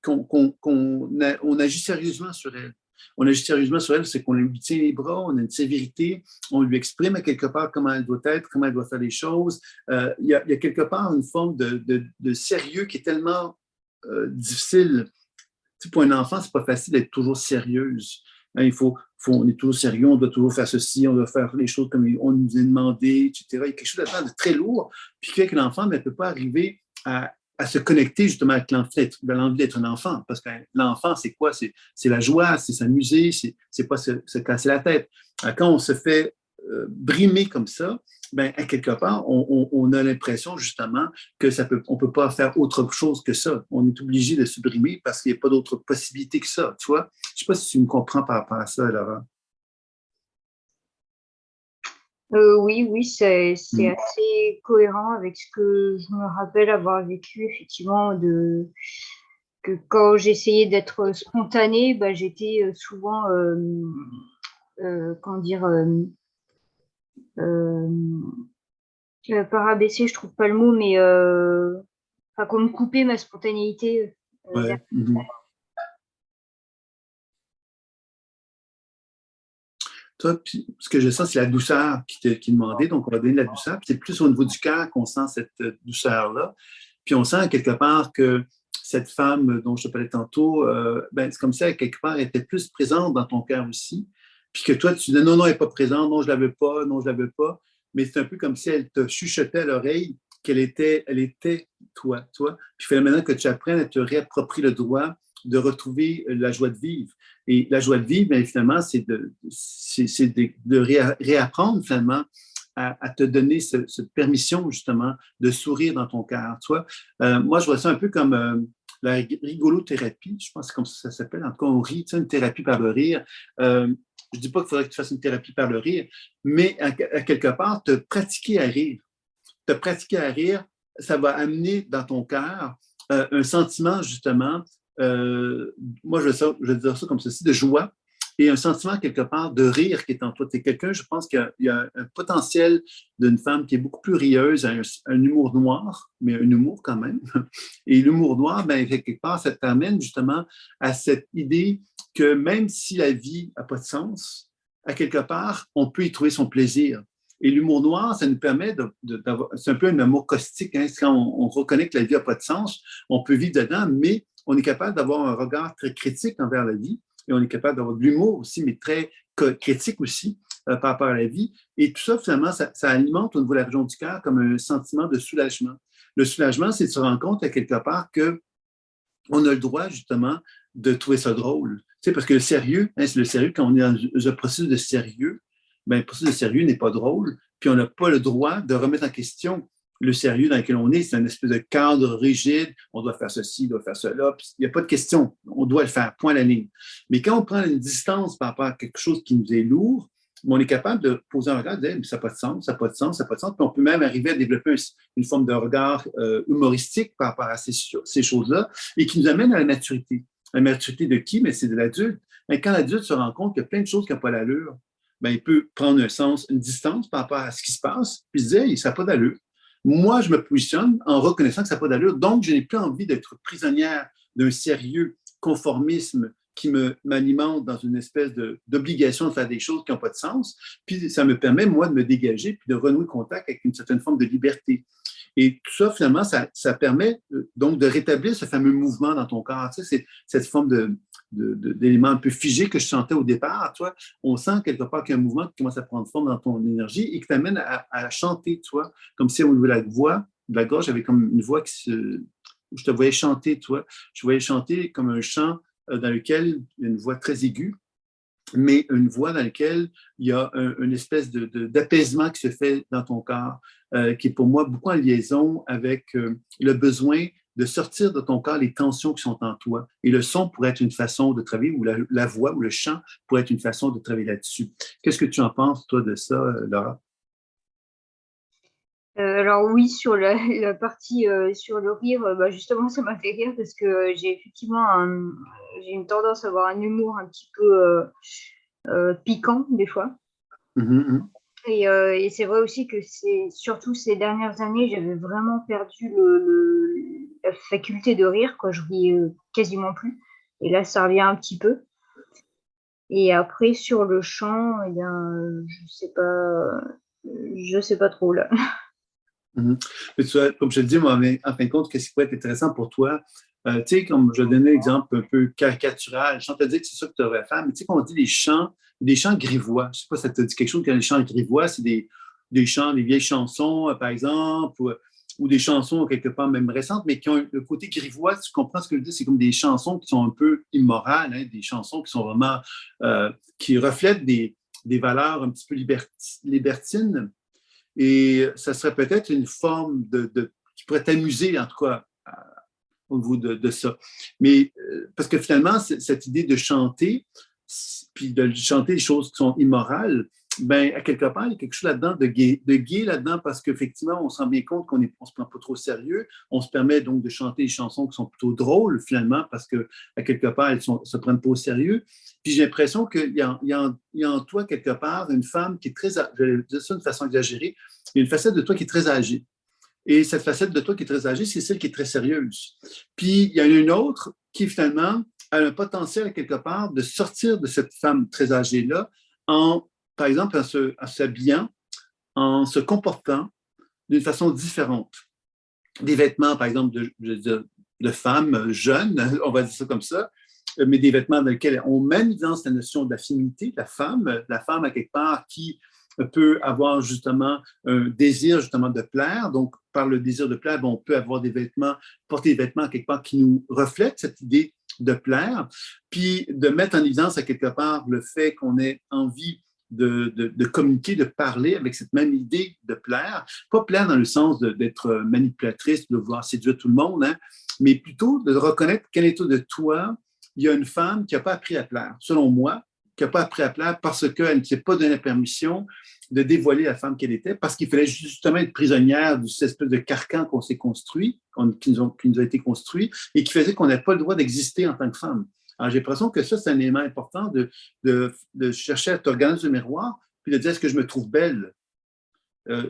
on agit sérieusement sur elle. On agit sérieusement sur elle, c'est qu'on lui tient les bras, on a une sévérité, on lui exprime à quelque part comment elle doit être, comment elle doit faire les choses. Il y a quelque part une forme de sérieux qui est tellement difficile. Tu sais, pour un enfant, c'est pas facile d'être toujours sérieuse. Hein, on est toujours sérieux, on doit toujours faire ceci, on doit faire les choses comme on nous a demandé, etc. Il y a quelque chose de très lourd, puis qui fait que l'enfant ne peut pas arriver à se connecter justement avec l'envie d'être un enfant. Parce que l'enfant, c'est quoi? C'est la joie, c'est s'amuser, c'est pas se casser la tête. Quand on se fait brimer comme ça, ben, à quelque part, on a l'impression justement que on ne peut pas faire autre chose que ça. On est obligé de se brimer parce qu'il n'y a pas d'autre possibilité que ça. Tu vois? Je ne sais pas si tu me comprends par rapport à ça, Laura.
Oui, c'est assez cohérent avec ce que je me rappelle avoir vécu, effectivement, que quand j'essayais d'être spontanée, bah, j'étais souvent, comment dire, pas rabaisser, je trouve pas le mot, mais qu'on me coupait ma spontanéité.
Ouais. Toi, ce que je sens, c'est la douceur qui est demandée. Donc, on va donner de la douceur. Puis c'est plus au niveau du cœur qu'on sent cette douceur-là. Puis on sent quelque part que cette femme dont je te parlais tantôt, ben, c'est comme si, quelque part, elle était plus présente dans ton cœur aussi. Puis que toi, tu dis non, non, elle n'est pas présente, non, je ne la veux pas, non, je ne la veux pas. Mais c'est un peu comme si elle te chuchotait à l'oreille qu'elle était, elle était toi. Puis il fallait maintenant que tu apprennes à te réapproprier le droit de retrouver la joie de vivre. Et la joie de vivre, bien, finalement, c'est de réapprendre finalement à te donner cette permission justement de sourire dans ton cœur. Tu vois? Moi, je vois ça un peu comme la rigolothérapie, je pense que c'est comme ça s'appelle. En tout cas, on rit, tu sais, une thérapie par le rire. Je ne dis pas qu'il faudrait que tu fasses une thérapie par le rire, mais à quelque part, te pratiquer à rire. Te pratiquer à rire, ça va amener dans ton cœur un sentiment justement, moi je vais dire ça comme ceci, de joie et un sentiment quelque part de rire qui est en toi. Tu es quelqu'un, je pense qu'il y a un potentiel d'une femme qui est beaucoup plus rieuse, un humour noir, mais un humour quand même. Et l'humour noir, ben, quelque part, ça t'amène justement à cette idée que même si la vie n'a pas de sens, à quelque part, on peut y trouver son plaisir. Et l'humour noir, ça nous permet d'avoir, c'est un peu un amour caustique, hein, quand on reconnaît que la vie n'a pas de sens, on peut vivre dedans, mais on est capable d'avoir un regard très critique envers la vie et on est capable d'avoir de l'humour aussi, mais très critique aussi par rapport à la vie. Et tout ça, finalement, ça alimente au niveau de la région du cœur comme un sentiment de soulagement. Le soulagement, c'est de se rendre compte à quelque part qu'on a le droit, justement, de trouver ça drôle. Tu sais, parce que le sérieux, hein, c'est le sérieux, quand on est dans un processus de sérieux, ben, le processus de sérieux n'est pas drôle, puis on n'a pas le droit de remettre en question le sérieux dans lequel on est. C'est une espèce de cadre rigide, on doit faire ceci, on doit faire cela, puis il n'y a pas de question, on doit le faire, point à la ligne. Mais quand on prend une distance par rapport à quelque chose qui nous est lourd, on est capable de poser un regard et de dire, ça n'a pas de sens, ça n'a pas de sens, ça n'a pas de sens, puis on peut même arriver à développer une forme de regard humoristique par rapport à ces choses-là, et qui nous amène à la maturité. La maturité de qui? Mais c'est de l'adulte. Mais quand l'adulte se rend compte qu'il y a plein de choses qui n'ont pas l'allure, ben, il peut prendre un sens, une distance par rapport à ce qui se passe, puis se dire, hey, ça n'a pas d'allure. Moi, je me positionne en reconnaissant que ça n'a pas d'allure, donc je n'ai plus envie d'être prisonnière d'un sérieux conformisme qui m'alimente dans une espèce d'obligation de faire des choses qui n'ont pas de sens, puis ça me permet, moi, de me dégager puis de renouer contact avec une certaine forme de liberté. Et tout ça, finalement, ça permet donc de rétablir ce fameux mouvement dans ton corps. Tu sais, c'est cette forme d'éléments un peu figés que je sentais au départ, tu vois. On sent quelque part qu'il y a un mouvement qui commence à prendre forme dans ton énergie et qui t'amène à chanter, tu vois, comme si au niveau de la voix, de la gorge, j'avais comme une voix où je te voyais chanter, tu vois. Je voyais chanter comme un chant dans lequel il y a une voix très aiguë, mais une voix dans laquelle il y a une espèce d'apaisement qui se fait dans ton corps, qui est pour moi beaucoup en liaison avec le besoin de sortir de ton corps les tensions qui sont en toi. Et le son pourrait être une façon de travailler, ou la voix ou le chant pourrait être une façon de travailler là-dessus. Qu'est-ce que tu en penses, toi, de ça, Laura?
Alors oui, sur la partie sur le rire, bah, justement, ça m'a fait rire parce que j'ai effectivement j'ai une tendance à avoir un humour un petit peu piquant des fois.
Mm-hmm.
Et c'est vrai aussi que c'est surtout ces dernières années, j'avais vraiment perdu la faculté de rire, quoi. Je riais quasiment plus. Et là, ça revient un petit peu. Et après, sur le chant, eh bien, je sais pas trop là.
Mm-hmm. Mais tu vois, comme je te dis, moi, mais en fin de compte, qu'est-ce qui pourrait être intéressant pour toi? Tu sais, comme je donnais l'exemple un peu caricatural, je te dis que c'est ça que tu devrais faire, mais tu sais, quand on dit des chants grivois, je sais pas si ça te dit quelque chose, quand les chants grivois, c'est des chants, des vieilles chansons, par exemple, ou des chansons quelque part même récentes, mais qui ont le côté grivois, tu comprends ce que je dis, c'est comme des chansons qui sont un peu immorales, hein, des chansons qui sont vraiment, qui reflètent des valeurs un petit peu libertines. Et ça serait peut-être une forme qui pourrait t'amuser, en tout cas, au niveau de ça. Mais parce que finalement, cette idée de chanter, puis de chanter des choses qui sont immorales, ben, à quelque part, il y a quelque chose là-dedans de gai là-dedans parce qu'effectivement, on se rend bien compte qu'on ne se prend pas trop au sérieux. On se permet donc de chanter des chansons qui sont plutôt drôles, finalement, parce qu'à quelque part, elles ne se prennent pas au sérieux. Puis j'ai l'impression qu'il y a en toi, quelque part, une femme qui est très, je vais dire ça d'une façon exagérée, il y a une facette de toi qui est très âgée. Et cette facette de toi qui est très âgée, c'est celle qui est très sérieuse. Puis il y en a une autre qui, finalement, a un potentiel, quelque part, de sortir de cette femme très âgée-là par exemple, en s'habillant, en se comportant d'une façon différente. Des vêtements, par exemple, de femmes jeunes, on va dire ça comme ça, mais des vêtements dans lesquels on met en évidence la notion de la féminité, la femme à quelque part qui peut avoir justement un désir justement de plaire. Donc, par le désir de plaire, on peut avoir porter des vêtements quelque part qui nous reflètent cette idée de plaire, puis de mettre en évidence à quelque part le fait qu'on ait envie de communiquer, de parler avec cette même idée de plaire. Pas plaire dans le sens d'être manipulatrice, de vouloir séduire tout le monde, hein, mais plutôt de reconnaître quel état de toi il y a une femme qui n'a pas appris à plaire, selon moi, qui n'a pas appris à plaire parce qu'elle ne s'est pas donné la permission de dévoiler la femme qu'elle était, parce qu'il fallait justement être prisonnière de cette espèce de carcan qu'on s'est construit, qui nous a été construit, et qui faisait qu'on n'avait pas le droit d'exister en tant que femme. Alors, j'ai l'impression que ça, c'est un élément important de chercher à te regarder dans le miroir, puis de dire, est-ce que je me trouve belle?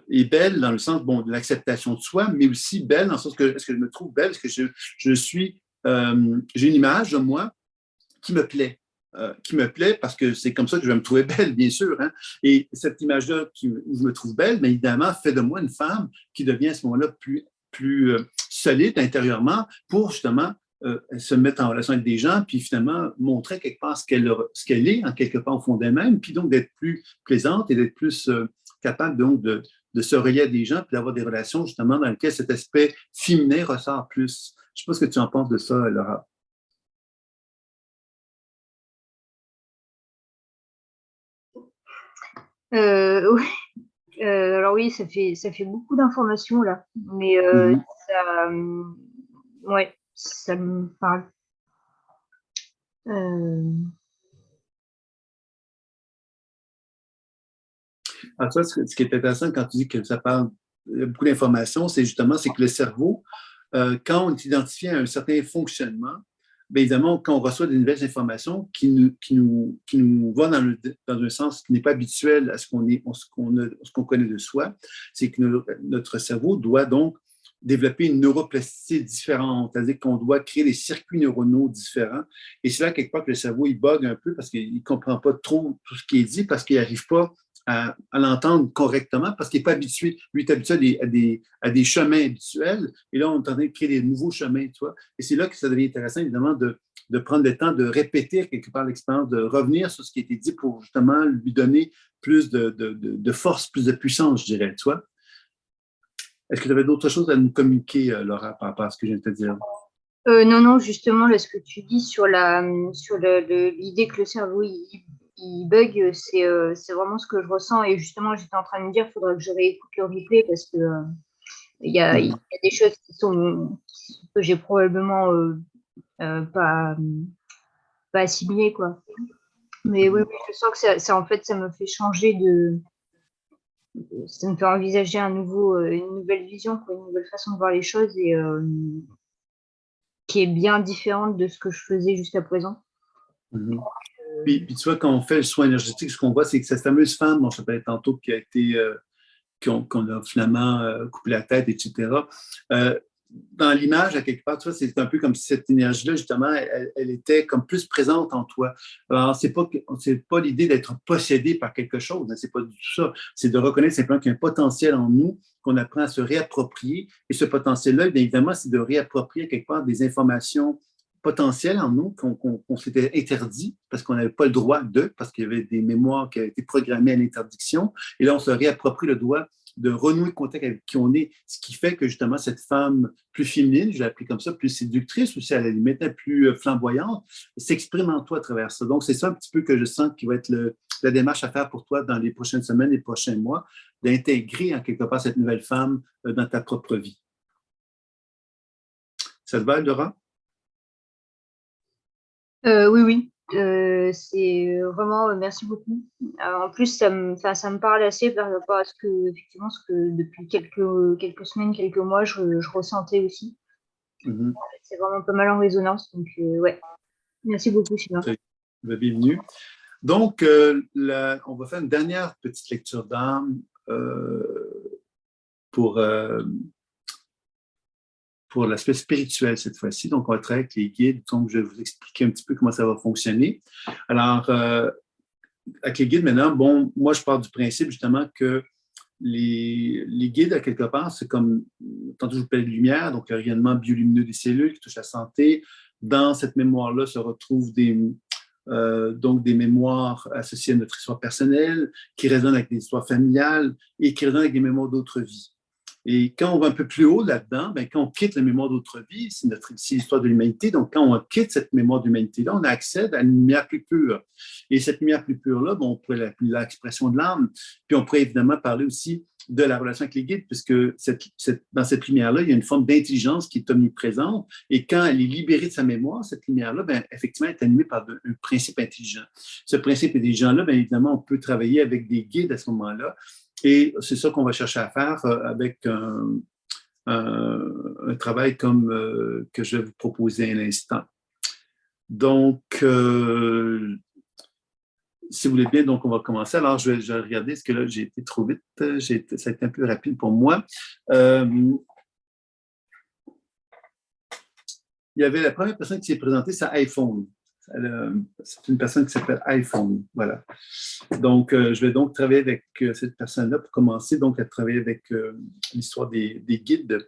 Et belle dans le sens de l'acceptation de soi, mais aussi belle dans le sens que, est-ce que je me trouve belle? Est-ce que je suis, j'ai une image de moi qui me plaît. Parce que c'est comme ça que je vais me trouver belle, bien sûr. Hein? Et cette image-là où je me trouve belle, bien évidemment, fait de moi une femme qui devient à ce moment-là plus solide intérieurement pour justement se mettre en relation avec des gens, puis finalement montrer quelque part ce qu'elle est, en quelque part au fond d'elle-même, puis donc d'être plus plaisante et d'être plus capable donc de se relier à des gens, puis d'avoir des relations justement dans lesquelles cet aspect féminin ressort plus. Je ne sais pas ce que tu en penses de ça, Laura.
Oui. Alors oui, ça fait beaucoup d'informations là, mais ça, ouais, ça me parle.
Alors, ça, ce qui est intéressant quand tu dis que ça parle beaucoup d'informations, c'est que le cerveau, quand on est identifié à un certain fonctionnement, bien évidemment, quand on reçoit des nouvelles informations qui nous vont dans un sens qui n'est pas habituel à ce qu'on connaît de soi, c'est que notre cerveau doit donc développer une neuroplasticité différente, c'est-à-dire qu'on doit créer des circuits neuronaux différents. Et c'est là, quelque part, que le cerveau, il bug un peu parce qu'il ne comprend pas trop tout ce qui est dit, parce qu'il n'arrive pas à l'entendre correctement parce qu'il n'est pas habitué. Lui, il est habitué à des chemins habituels. Et là, on est en train de créer des nouveaux chemins, tu vois. Et c'est là que ça devient intéressant, évidemment, de prendre le temps de répéter quelque part l'expérience, de revenir sur ce qui a été dit pour justement lui donner plus de force, plus de puissance, je dirais, tu vois. Est-ce que tu avais d'autres choses à nous communiquer, Laura, par rapport à ce que je viens de te dire?
Non, non, justement, là, ce que tu dis sur l'idée que le cerveau il bug, c'est vraiment ce que je ressens. Et justement, j'étais en train de me dire, il faudra que je réécoute le replay parce que il y a des choses que j'ai probablement pas assimilées, quoi. Mais oui, je sens que en fait, ça me fait changer ça me fait envisager une nouvelle vision, quoi, une nouvelle façon de voir les choses et qui est bien différente de ce que je faisais jusqu'à présent.
Puis, tu vois, quand on fait le soin énergétique, ce qu'on voit, c'est que cette fameuse femme dont je parlais tantôt qui a été, qu'on a finalement coupé la tête, etc. Dans l'image, à quelque part, tu vois, c'est un peu comme si cette énergie-là, justement, elle était comme plus présente en toi. Alors, c'est pas l'idée d'être possédé par quelque chose, hein, c'est pas du tout ça. C'est de reconnaître simplement qu'il y a un potentiel en nous qu'on apprend à se réapproprier. Et ce potentiel-là, bien évidemment, c'est de réapproprier quelque part des informations potentielles en nous qu'on s'était interdit parce qu'on n'avait pas le droit parce qu'il y avait des mémoires qui avaient été programmées à l'interdiction. Et là, on se réapproprie le droit de renouer le contact avec qui on est, ce qui fait que justement cette femme plus féminine, je l'ai appelée comme ça, plus séductrice aussi, à la limite, plus flamboyante, s'exprime en toi à travers ça. Donc, c'est ça un petit peu que je sens qui va être la démarche à faire pour toi dans les prochaines semaines, les prochains mois, d'intégrer en quelque part cette nouvelle femme dans ta propre vie. Ça te va, Laura?
Oui, oui. C'est vraiment merci beaucoup. En plus, ça me parle assez par rapport à ce que depuis quelques semaines, quelques mois, je ressentais aussi. C'est vraiment pas mal en résonance. Donc, ouais. Merci beaucoup, Sylvain.
Bienvenue. Donc, on va faire une dernière petite lecture d'âme pour l'aspect spirituel cette fois-ci. Donc, on va travailler avec les guides. Donc, je vais vous expliquer un petit peu comment ça va fonctionner. Alors, avec les guides, maintenant, bon, moi, je pars du principe justement que les guides, à quelque part, c'est comme, tantôt je vous parlais de lumière, donc le rayonnement biolumineux des cellules qui touche la santé. Dans cette mémoire-là se retrouvent donc des mémoires associées à notre histoire personnelle, qui résonnent avec des histoires familiales et qui résonnent avec des mémoires d'autres vies. Et quand on va un peu plus haut là-dedans, bien, quand on quitte la mémoire d'autre vie, c'est l'histoire de l'humanité. Donc, quand on quitte cette mémoire d'humanité-là, on accède à une lumière plus pure. Et cette lumière plus pure-là, bon, on pourrait l'appeler l'expression de l'âme. Puis on pourrait évidemment parler aussi de la relation avec les guides, puisque dans cette lumière-là, il y a une forme d'intelligence qui est omniprésente. Et quand elle est libérée de sa mémoire, cette lumière-là, bien, effectivement, elle est animée par un principe intelligent. Ce principe intelligent-là, bien évidemment, on peut travailler avec des guides à ce moment-là. Et c'est ça qu'on va chercher à faire avec un travail comme que je vais vous proposer à l'instant. Donc, si vous voulez bien, donc on va commencer. Alors, je vais regarder, parce que là, j'ai été trop vite. Ça a été un peu rapide pour moi. Il y avait la première personne qui s'est présentée, c'est iPhone. C'est une personne qui s'appelle iPhone. Voilà. Donc, je vais donc travailler avec cette personne-là pour commencer donc à travailler avec l'histoire des guides.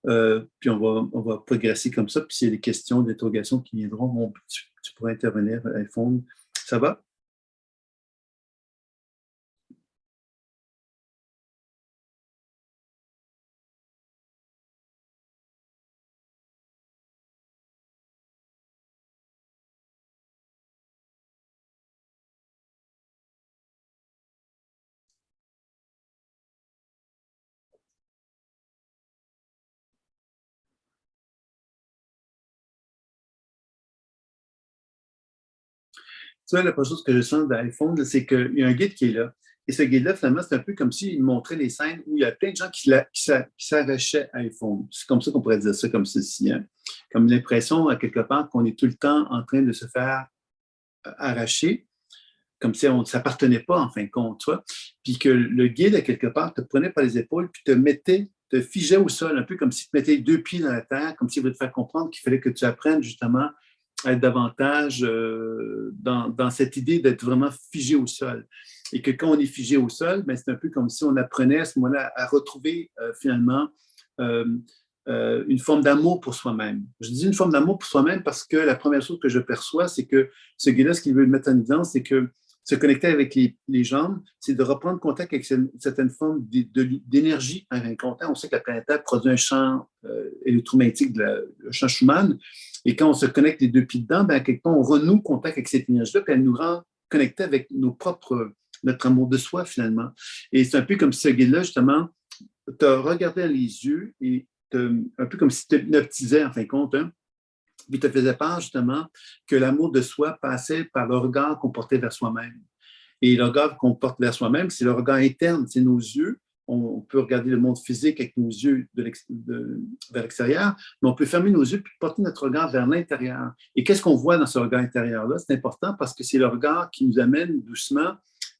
Puis on va progresser comme ça. Puis s'il y a des questions, des interrogations qui viendront, bon, tu pourras intervenir, iPhone. Ça va? Tu vois, la première chose que je sens d'iPhone, c'est qu'il y a un guide qui est là. Et ce guide-là, finalement, c'est un peu comme s'il montrait les scènes où il y a plein de gens qui s'arrachaient à iPhone. C'est comme ça qu'on pourrait dire ça comme ceci. Hein? Comme l'impression, à quelque part, qu'on est tout le temps en train de se faire arracher, comme si on ne s'appartenait pas, en fin de compte, tu vois. Puis que le guide, à quelque part, te prenait par les épaules, puis te figeait au sol, un peu comme s'il te mettait 2 pieds dans la terre, comme s'il voulait te faire comprendre qu'il fallait que tu apprennes justement à être davantage dans cette idée d'être vraiment figé au sol. et que quand on est figé au sol, ben, c'est un peu comme si on apprenait à ce moment-là à retrouver finalement une forme d'amour pour soi-même. Je dis une forme d'amour pour soi-même parce que la première chose que je perçois, c'est que ce guide-là, ce qu'il veut mettre en évidence, c'est que se connecter avec les gens, c'est de reprendre contact avec une certaine forme d'énergie en un contact. On sait que la planète Terre produit un champ électromagnétique, le champ Schumann, et quand on se connecte les deux pieds dedans, ben, à quelque part, on renoue contact avec cette énergie-là, puis elle nous rend connectés avec notre amour de soi, finalement. Et c'est un peu comme si ce guide-là, justement, t'a regardé dans les yeux et un peu comme si tu hypnotisais, en fin de compte, hein, puis te faisait part, justement, que l'amour de soi passait par le regard qu'on portait vers soi-même. Et le regard qu'on porte vers soi-même, c'est le regard interne, c'est nos yeux. On peut regarder le monde physique avec nos yeux vers l'extérieur, mais on peut fermer nos yeux puis porter notre regard vers l'intérieur. Et qu'est-ce qu'on voit dans ce regard intérieur-là? C'est important parce que c'est le regard qui nous amène doucement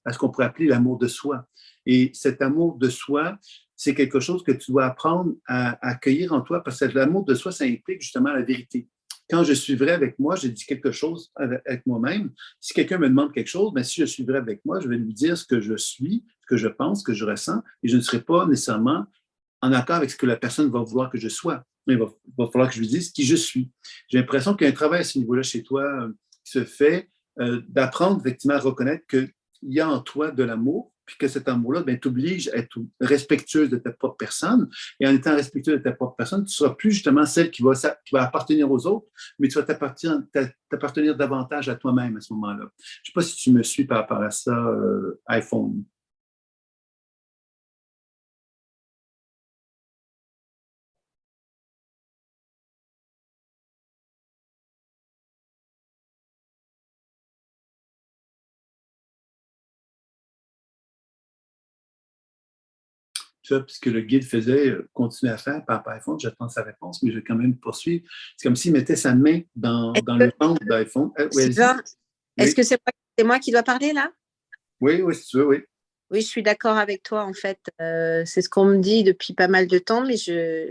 à ce qu'on pourrait appeler l'amour de soi. Et cet amour de soi, c'est quelque chose que tu dois apprendre à accueillir en toi parce que l'amour de soi, ça implique justement la vérité. Quand je suis vrai avec moi, je dis quelque chose avec moi-même. Si quelqu'un me demande quelque chose, bien, si je suis vrai avec moi, je vais lui dire ce que je suis, ce que je pense, ce que je ressens, et je ne serai pas nécessairement en accord avec ce que la personne va vouloir que je sois. Il va falloir que je lui dise qui je suis. J'ai l'impression qu'il y a un travail à ce niveau-là chez toi qui se fait, d'apprendre effectivement à reconnaître qu'il y a en toi de l'amour, puis que cet amour-là ben, t'oblige à être respectueuse de ta propre personne. Et en étant respectueuse de ta propre personne, tu ne seras plus justement celle qui va appartenir aux autres, mais tu vas t'appartenir davantage à toi-même à ce moment-là. Je ne sais pas si tu me suis par rapport à ça, iPhone. Ça, puisque le guide faisait continuer à faire par iPhone, j'attends sa réponse, mais je vais quand même poursuivre. C'est comme s'il mettait sa main dans le ventre d'iPhone.
Oui, est-ce que c'est moi qui dois parler là?
Oui, oui, si tu veux, oui.
Oui, je suis d'accord avec toi, en fait. C'est ce qu'on me dit depuis pas mal de temps, mais je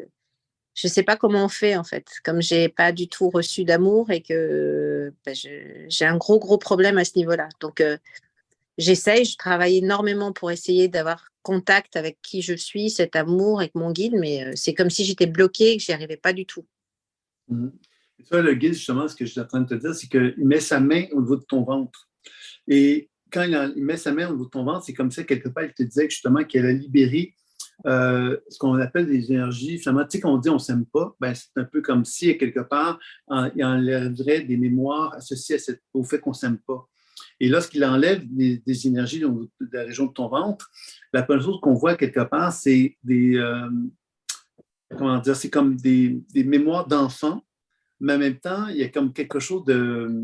ne sais pas comment on fait, en fait. Comme je n'ai pas du tout reçu d'amour et que ben, j'ai un gros problème à ce niveau-là. Donc, j'essaye, je travaille énormément pour essayer d'avoir contact avec qui je suis, cet amour avec mon guide, mais c'est comme si j'étais bloquée et que je n'y arrivais pas du tout.
Mm-hmm. Et toi, le guide, justement, ce que je suis en train de te dire, c'est qu'il met sa main au niveau de ton ventre. Et quand il met sa main au niveau de ton ventre, c'est comme ça, quelque part, il te disait justement qu'elle a libéré ce qu'on appelle des énergies. Finalement, tu sais, quand on dit on ne s'aime pas, ben, c'est un peu comme si, quelque part, il enlèverait des mémoires associées au fait qu'on ne s'aime pas. Et lorsqu'il enlève des énergies de la région de ton ventre, la première chose qu'on voit quelque part, c'est c'est comme des mémoires d'enfants, mais en même temps, il y a comme quelque chose de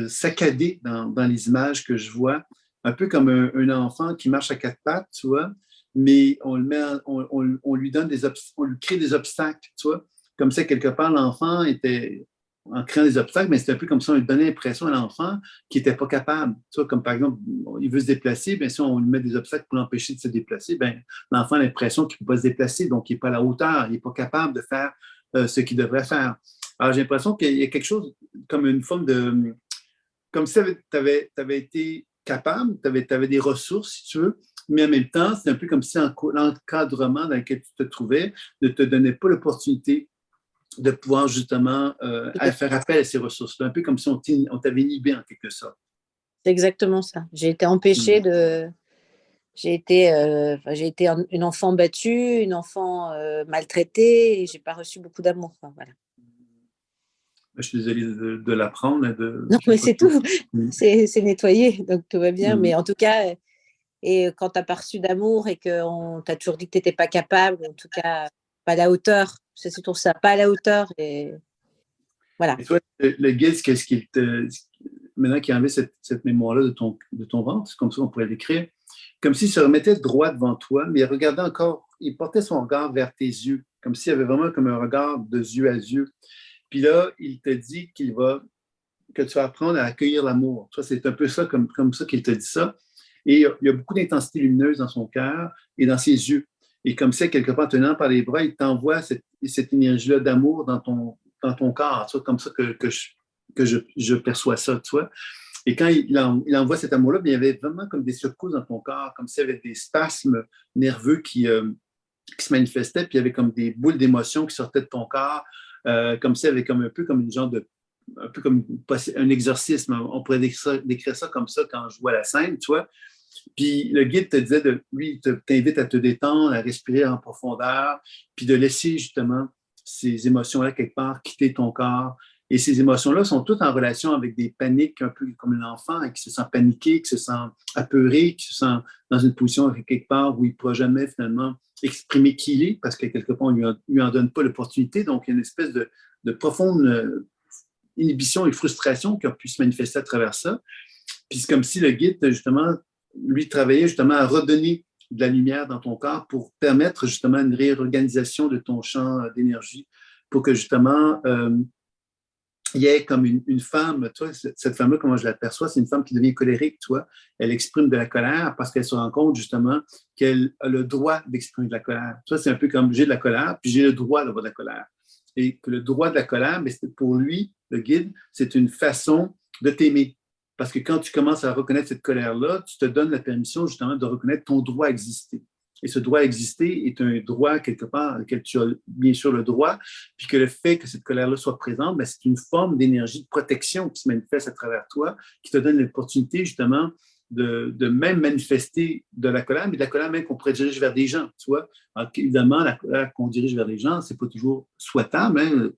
saccadé dans les images que je vois, un peu comme un enfant qui marche à quatre pattes, tu vois, mais on lui donne on lui crée des obstacles, tu vois, comme ça, quelque part, l'enfant était en créant des obstacles, mais c'était un peu comme ça, on lui donnait l'impression à l'enfant qu'il n'était pas capable. Tu vois, comme par exemple, il veut se déplacer, bien si on lui met des obstacles pour l'empêcher de se déplacer, bien, l'enfant a l'impression qu'il ne peut pas se déplacer, donc il n'est pas à la hauteur, il n'est pas capable de faire ce qu'il devrait faire. Alors, j'ai l'impression qu'il y a quelque chose comme une forme de... Comme si tu avais été capable, tu avais des ressources, si tu veux, mais en même temps, c'est un peu comme si l'encadrement dans lequel tu te trouvais ne te donnait pas l'opportunité de pouvoir justement faire appel à ces ressources-là, un peu comme si on t'avait inhibé en quelque sorte.
C'est exactement ça. J'ai été empêchée J'ai été une enfant battue, une enfant maltraitée, et je n'ai pas reçu beaucoup d'amour. Enfin, voilà.
Je suis désolée de l'apprendre.
Non, mais c'est tout. C'est nettoyé, donc tout va bien. Mais en tout cas, et quand tu n'as pas reçu d'amour et qu'on t'a toujours dit que tu n'étais pas capable, en tout cas, pas à la hauteur, c'est surtout ça, pas à la hauteur. Et voilà.
Et toi, le guide, qu'est-ce qu'il maintenant qu'il a enlevé cette mémoire-là de ton ventre, c'est comme ça qu'on pourrait l'écrire, comme s'il se remettait droit devant toi, mais il regardait encore, il portait son regard vers tes yeux, comme s'il y avait vraiment comme un regard de yeux à yeux. Puis là, il te dit que tu vas apprendre à accueillir l'amour. Toi, c'est un peu ça, comme ça qu'il te dit ça. Et il y a beaucoup d'intensité lumineuse dans son cœur et dans ses yeux. Et comme ça, quelque part, tenant par les bras, il t'envoie cette énergie-là d'amour dans ton corps. Tu vois, comme ça que je perçois ça, tu vois. Et quand il envoie cet amour-là, bien, il y avait vraiment comme des secousses dans ton corps, comme s'il y avait des spasmes nerveux qui se manifestaient, puis il y avait comme des boules d'émotions qui sortaient de ton corps, comme s'il y avait comme un peu comme une genre de un peu comme un exorcisme. On pourrait décrire ça comme ça quand je vois la scène, tu vois. Puis le guide te disait, lui, il t'invite à te détendre, à respirer en profondeur, puis de laisser justement ces émotions-là quelque part quitter ton corps. Et ces émotions-là sont toutes en relation avec des paniques, un peu comme un enfant qui se sent paniqué, qui se sent apeuré, qui se sent dans une position quelque part où il ne pourra jamais finalement exprimer qui il est, parce que quelque part, on ne lui en donne pas l'opportunité. Donc, il y a une espèce de profonde inhibition et frustration qui a pu se manifester à travers ça. Puis c'est comme si le guide, justement, lui travaillait justement à redonner de la lumière dans ton corps pour permettre justement une réorganisation de ton champ d'énergie, pour que justement, il y ait comme une femme, tu vois, cette femme-là, comment je l'aperçois, c'est une femme qui devient colérique, tu vois. Elle exprime de la colère parce qu'elle se rend compte justement qu'elle a le droit d'exprimer de la colère. Tu vois, c'est un peu comme j'ai de la colère, puis j'ai le droit d'avoir de la colère. Et que le droit de la colère, mais pour lui, le guide, c'est une façon de t'aimer. Parce que quand tu commences à reconnaître cette colère-là, tu te donnes la permission justement de reconnaître ton droit à exister. Et ce droit à exister est un droit quelque part auquel tu as bien sûr le droit, puis que le fait que cette colère-là soit présente, bien, c'est une forme d'énergie de protection qui se manifeste à travers toi, qui te donne l'opportunité justement de même manifester de la colère, mais de la colère même qu'on pourrait diriger vers des gens, tu vois. Alors, évidemment, la colère qu'on dirige vers des gens, c'est pas toujours souhaitable, hein,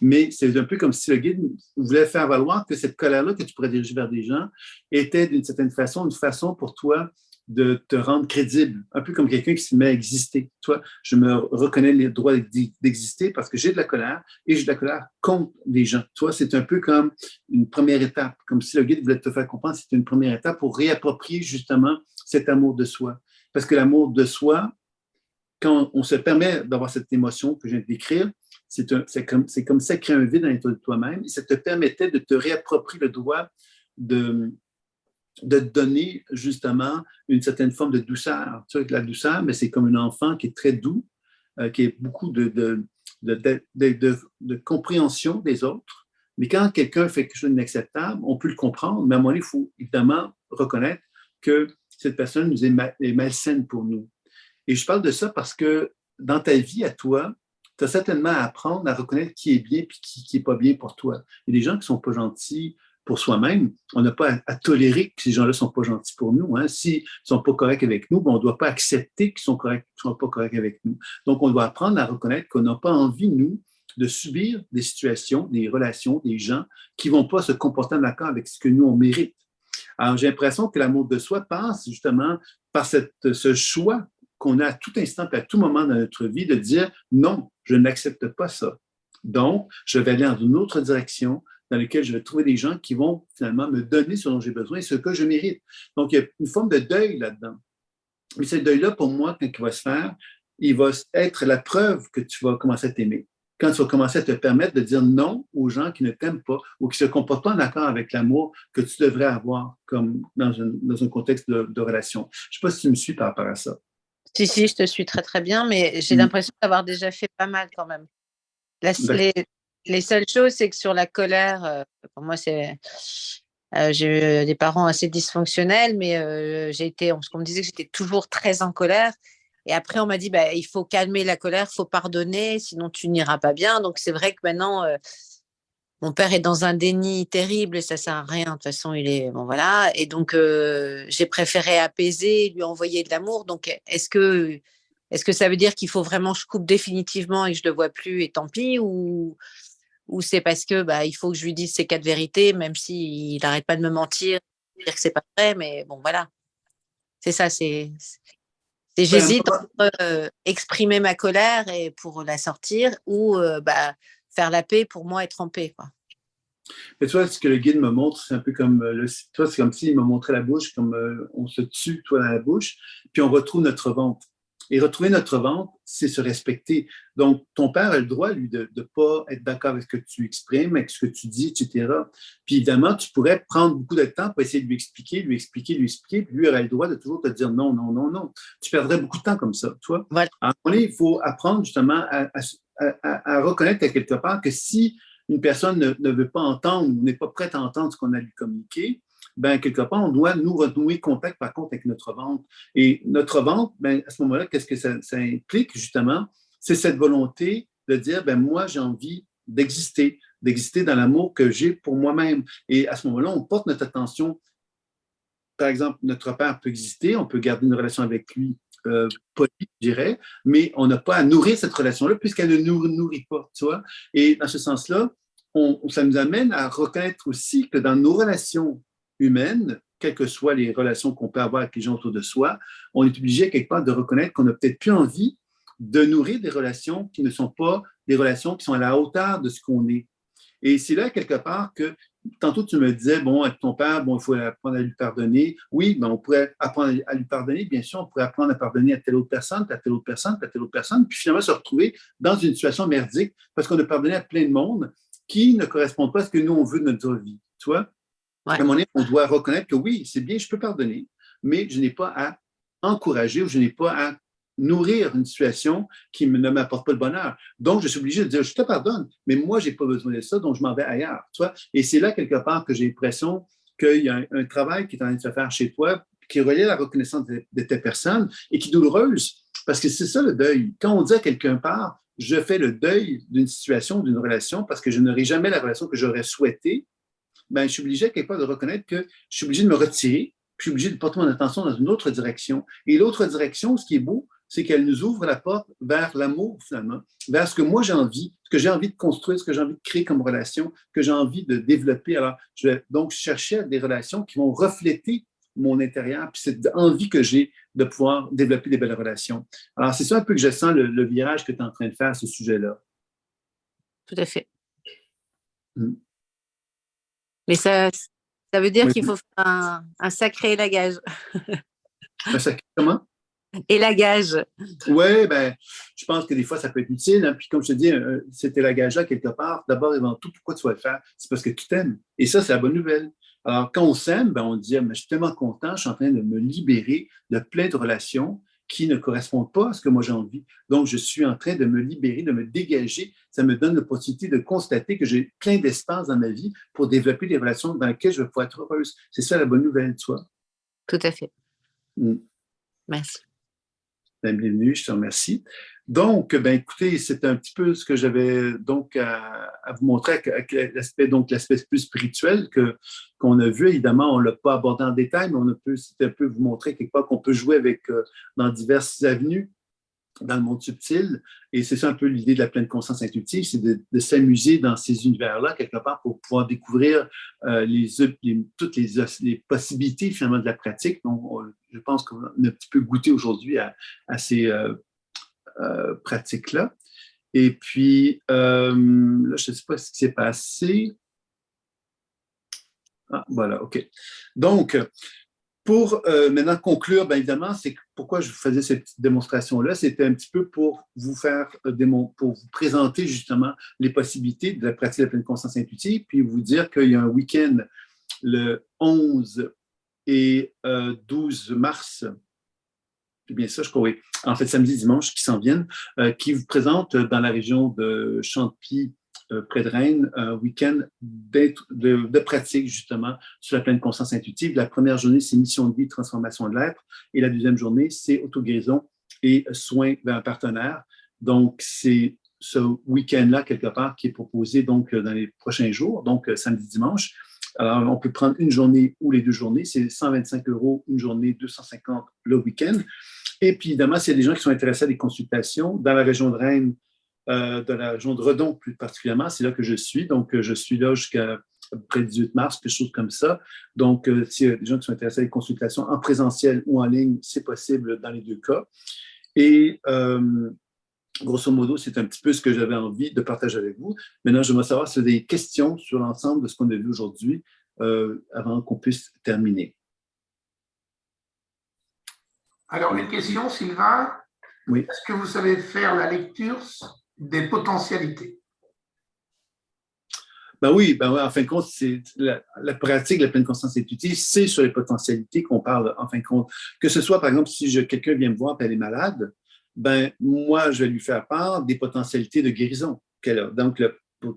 mais c'est un peu comme si le guide voulait faire valoir que cette colère-là que tu pourrais diriger vers des gens était d'une certaine façon une façon pour toi de te rendre crédible, un peu comme quelqu'un qui se met à exister. Toi, je me reconnais le droit d'exister parce que j'ai de la colère et j'ai de la colère contre les gens. Toi, c'est un peu comme une première étape, comme si le guide voulait te faire comprendre que c'est une première étape pour réapproprier justement cet amour de soi. Parce que l'amour de soi, quand on se permet d'avoir cette émotion que je viens de décrire, c'est comme ça créer un vide dans l'intérieur de toi-même et ça te permettait de te réapproprier le droit de te donner justement une certaine forme de douceur. Tu vois, la douceur, mais c'est comme un enfant qui est très doux, qui a beaucoup de compréhension des autres. Mais quand quelqu'un fait quelque chose d'inacceptable, on peut le comprendre, mais à un moment donné, il faut évidemment reconnaître que cette personne nous est malsaine pour nous. Et je parle de ça parce que dans ta vie à toi, tu as certainement à apprendre à reconnaître qui est bien et qui n'est pas bien pour toi. Il y a des gens qui ne sont pas gentils pour soi-même. On n'a pas à tolérer que ces gens-là ne sont pas gentils pour nous. Hein. S'ils ne sont pas corrects avec nous, on ne doit pas accepter qu'ils ne sont pas corrects avec nous. Donc, on doit apprendre à reconnaître qu'on n'a pas envie, nous, de subir des situations, des relations, des gens qui ne vont pas se comporter en accord avec ce que nous, on mérite. Alors, j'ai l'impression que l'amour de soi passe justement par ce choix qu'on a à tout instant et à tout moment dans notre vie de dire non, je n'accepte pas ça. Donc, je vais aller dans une autre direction dans laquelle je vais trouver des gens qui vont finalement me donner ce dont j'ai besoin et ce que je mérite. Donc, il y a une forme de deuil là-dedans. Mais ce deuil-là, pour moi, quand il va se faire, il va être la preuve que tu vas commencer à t'aimer. Quand tu vas commencer à te permettre de dire non aux gens qui ne t'aiment pas ou qui ne se comportent pas en accord avec l'amour que tu devrais avoir comme dans un contexte de relation. Je ne sais pas si tu me suis par rapport à ça.
Si, je te suis très, très bien, mais j'ai l'impression d'avoir déjà fait pas mal quand même. Les seules choses, c'est que sur la colère, pour moi, j'ai eu des parents assez dysfonctionnels, mais on me disait que j'étais toujours très en colère. Et après, on m'a dit, il faut calmer la colère, il faut pardonner, sinon tu n'iras pas bien. Donc, c'est vrai que maintenant, mon père est dans un déni terrible et ça ne sert à rien. De toute façon, il est... Bon, voilà. Et donc, j'ai préféré apaiser, lui envoyer de l'amour. Donc, est-ce que ça veut dire qu'il faut vraiment que je coupe définitivement et que je ne le vois plus et tant pis, ou c'est parce que il faut que je lui dise ces 4 vérités, même s'il n'arrête pas de me mentir, dire que c'est pas vrai, mais bon, voilà. C'est ça, j'hésite entre exprimer ma colère et pour la sortir ou faire la paix pour moi être en paix, quoi.
Mais toi, ce que le guide me montre, c'est un peu comme toi, c'est comme s'il me montrait la bouche, comme on se tue, toi, dans la bouche, puis on retrouve notre ventre. Et retrouver notre ventre, c'est se respecter. Donc, ton père a le droit, lui, de ne pas être d'accord avec ce que tu exprimes, avec ce que tu dis, etc. Puis évidemment, tu pourrais prendre beaucoup de temps pour essayer de lui expliquer, puis lui aurait le droit de toujours te dire non, non, non, non. Tu perdrais beaucoup de temps comme ça, tu vois.
Voilà.
Alors, il faut apprendre justement à reconnaître à quelque part que si une personne ne veut pas entendre ou n'est pas prête à entendre ce qu'on a lui communiqué, ben, quelque part, on doit nous renouer contact, par contre, avec notre ventre. Et notre ventre, ben, à ce moment-là, qu'est-ce que ça implique, justement? C'est cette volonté de dire, ben, moi, j'ai envie d'exister dans l'amour que j'ai pour moi-même. Et à ce moment-là, on porte notre attention. Par exemple, notre père peut exister, on peut garder une relation avec lui polie, je dirais, mais on n'a pas à nourrir cette relation-là puisqu'elle ne nous nourrit pas, tu vois. Et dans ce sens-là, ça nous amène à reconnaître aussi que dans nos relations humaines, quelles que soient les relations qu'on peut avoir avec les gens autour de soi, on est obligé quelque part de reconnaître qu'on n'a peut-être plus envie de nourrir des relations qui ne sont pas des relations qui sont à la hauteur de ce qu'on est. Et c'est là, quelque part, que tantôt tu me disais, bon, avec ton père, bon, il faut apprendre à lui pardonner. Oui, ben, on pourrait apprendre à lui pardonner. Bien sûr, on pourrait apprendre à pardonner à telle autre personne, à telle autre personne, à telle autre personne, puis finalement se retrouver dans une situation merdique parce qu'on a pardonné à plein de monde qui ne correspond pas à ce que nous, on veut de notre vie. Tu vois? Ouais. À un moment donné, on doit reconnaître que oui, c'est bien, je peux pardonner, mais je n'ai pas à encourager ou je n'ai pas à nourrir une situation qui ne m'apporte pas le bonheur. Donc, je suis obligé de dire, je te pardonne, mais moi, je n'ai pas besoin de ça, donc je m'en vais ailleurs. Tu vois? Et c'est là, quelque part, que j'ai l'impression qu'il y a un travail qui est en train de se faire chez toi, qui est relié à la reconnaissance de ta personne et qui est douloureuse, parce que c'est ça le deuil. Quand on dit à quelqu'un part, je fais le deuil d'une situation, d'une relation, parce que je n'aurai jamais la relation que j'aurais souhaitée, ben, je suis obligé, quelque part, de reconnaître que je suis obligé de me retirer, puis je suis obligé de porter mon attention dans une autre direction. Et l'autre direction, ce qui est beau, c'est qu'elle nous ouvre la porte vers l'amour, finalement, vers ce que moi j'ai envie, ce que j'ai envie de construire, ce que j'ai envie de créer comme relation, que j'ai envie de développer. Alors, je vais donc chercher des relations qui vont refléter mon intérieur, puis cette envie que j'ai de pouvoir développer des belles relations. Alors, c'est ça un peu que je sens le virage que tu es en train de faire à ce sujet-là.
Tout à fait. Mais ça veut dire qu'il faut faire un sacré élagage.
Un sacré comment?
Élagage.
Oui, ben, je pense que des fois, ça peut être utile. Hein. Puis comme je te dis, cet élagage-là, quelque part, d'abord et avant tout, pourquoi tu vas le faire? C'est parce que tu t'aimes. Et ça, c'est la bonne nouvelle. Alors, quand on s'aime, ben, on dit, ah, mais je suis tellement content, je suis en train de me libérer de plein de relations qui ne correspondent pas à ce que moi j'ai envie. Donc, je suis en train de me libérer, de me dégager. Ça me donne l'opportunité de constater que j'ai plein d'espace dans ma vie pour développer des relations dans lesquelles je vais pouvoir être heureuse. C'est ça la bonne nouvelle, tu vois.
Tout à fait. Merci.
Bienvenue, je te remercie. Donc, ben, écoutez, c'est un petit peu ce que j'avais donc à vous montrer avec l'aspect plus spirituel qu'on a vu. Évidemment, on ne l'a pas abordé en détail, mais c'était un peu vous montrer quelque part qu'on peut jouer avec dans diverses avenues dans le monde subtil. Et c'est ça un peu l'idée de la pleine conscience intuitive, c'est de s'amuser dans ces univers-là, quelque part, pour pouvoir découvrir toutes les possibilités, finalement, de la pratique. Donc, je pense qu'on a un petit peu goûté aujourd'hui à ces pratiques-là. Et puis, là, je ne sais pas ce qui s'est passé. Ah, voilà, OK. Donc, pour maintenant conclure, bien évidemment, c'est pourquoi je faisais cette petite démonstration-là, c'était un petit peu pour vous faire pour vous présenter justement les possibilités de la pratique de la pleine conscience intuitive, puis vous dire qu'il y a un week-end le 11 et 12 mars, c'est bien ça, je crois, oui, en fait samedi, dimanche, qui s'en viennent, qui vous présente dans la région de Champy, près de Rennes, un week-end de pratique, justement, sur la pleine conscience intuitive. La première journée, c'est mission de vie, transformation de l'être. Et la deuxième journée, c'est auto-guérison et soins vers un partenaire. Donc, c'est ce week-end-là, quelque part, qui est proposé donc dans les prochains jours, donc samedi, dimanche. Alors, on peut prendre une journée ou les deux journées. C'est 125 € une journée, 250 le week-end. Et puis, évidemment, s'il y a des gens qui sont intéressés à des consultations dans la région de Rennes, de la région de Redon plus particulièrement, c'est là que je suis. Donc, je suis là jusqu'à près du 18 mars, quelque chose comme ça. Donc, s'il y a des gens qui sont intéressés à des consultations en présentiel ou en ligne, c'est possible dans les deux cas. Et grosso modo, c'est un petit peu ce que j'avais envie de partager avec vous. Maintenant, j'aimerais savoir si vous avez des questions sur l'ensemble de ce qu'on a vu aujourd'hui avant qu'on puisse terminer.
Alors, une question, Sylvain.
Oui.
Est-ce que vous savez faire la lecture des potentialités?
Ben oui, en fin de compte, c'est la pratique de la pleine conscience intuitive, c'est sur les potentialités qu'on parle, en fin de compte. Que ce soit, par exemple, si quelqu'un vient me voir et elle est malade, ben moi, je vais lui faire part des potentialités de guérison qu'elle a. Donc,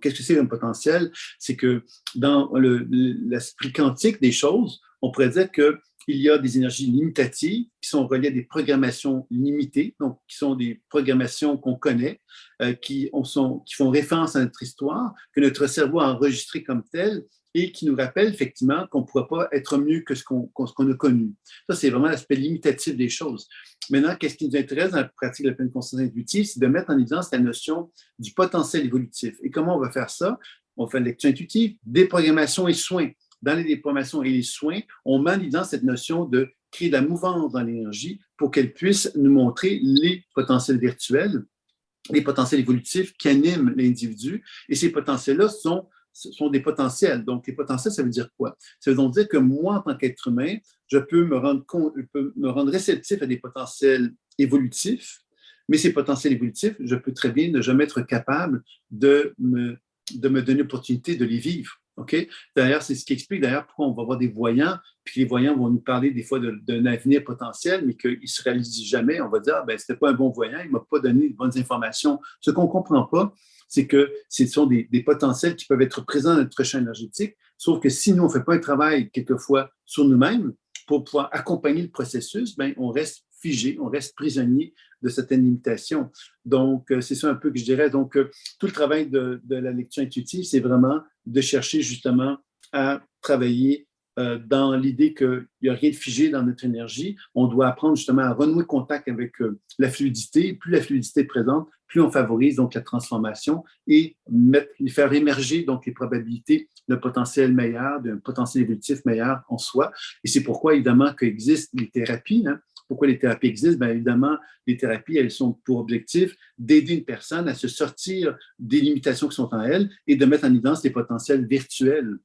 qu'est-ce que c'est un potentiel? C'est que dans l'esprit quantique des choses, on pourrait dire qu'il y a des énergies limitatives qui sont reliées à des programmations limitées, donc qui sont des programmations qu'on connaît, qui font référence à notre histoire, que notre cerveau a enregistré comme telles et qui nous rappellent effectivement qu'on ne pourra pas être mieux que ce qu'on a connu. Ça, c'est vraiment l'aspect limitatif des choses. Maintenant, qu'est-ce qui nous intéresse dans la pratique de la pleine conscience intuitive, c'est de mettre en évidence la notion du potentiel évolutif. Et comment on va faire ça? On fait une lecture intuitive, déprogrammation et soins. Dans les déprogrammations et les soins, on met en évidence cette notion de créer de la mouvance dans l'énergie pour qu'elle puisse nous montrer les potentiels virtuels, les potentiels évolutifs qui animent l'individu. Et ces potentiels-là sont des potentiels. Donc, les potentiels, ça veut dire quoi? Ça veut donc dire que moi, en tant qu'être humain, je peux me rendre réceptif à des potentiels évolutifs, mais ces potentiels évolutifs, je peux très bien ne jamais être capable de me donner l'opportunité de les vivre. OK? D'ailleurs, c'est ce qui explique d'ailleurs pourquoi on va avoir des voyants, puis les voyants vont nous parler des fois d'un avenir potentiel, mais qu'il ne se réalise jamais. On va dire, ah, ben, ce n'était pas un bon voyant, il ne m'a pas donné de bonnes informations. Ce qu'on ne comprend pas, c'est que ce sont des potentiels qui peuvent être présents dans notre champ énergétique, sauf que si nous, on ne fait pas un travail quelquefois sur nous-mêmes pour pouvoir accompagner le processus, ben, on reste figé, on reste prisonnier de certaines limitations. Donc, c'est ça un peu que je dirais. Donc, tout le travail de la lecture intuitive, c'est vraiment de chercher justement à travailler dans l'idée qu'il n'y a rien de figé dans notre énergie. On doit apprendre justement à renouer contact avec la fluidité. Plus la fluidité est présente, plus on favorise donc la transformation et faire émerger donc les probabilités d'un potentiel meilleur, d'un potentiel évolutif meilleur en soi. Et c'est pourquoi, évidemment, qu'existent les thérapies. Hein. Pourquoi les thérapies existent? Bien, évidemment, les thérapies, elles sont pour objectif d'aider une personne à se sortir des limitations qui sont en elle et de mettre en évidence les potentiels virtuels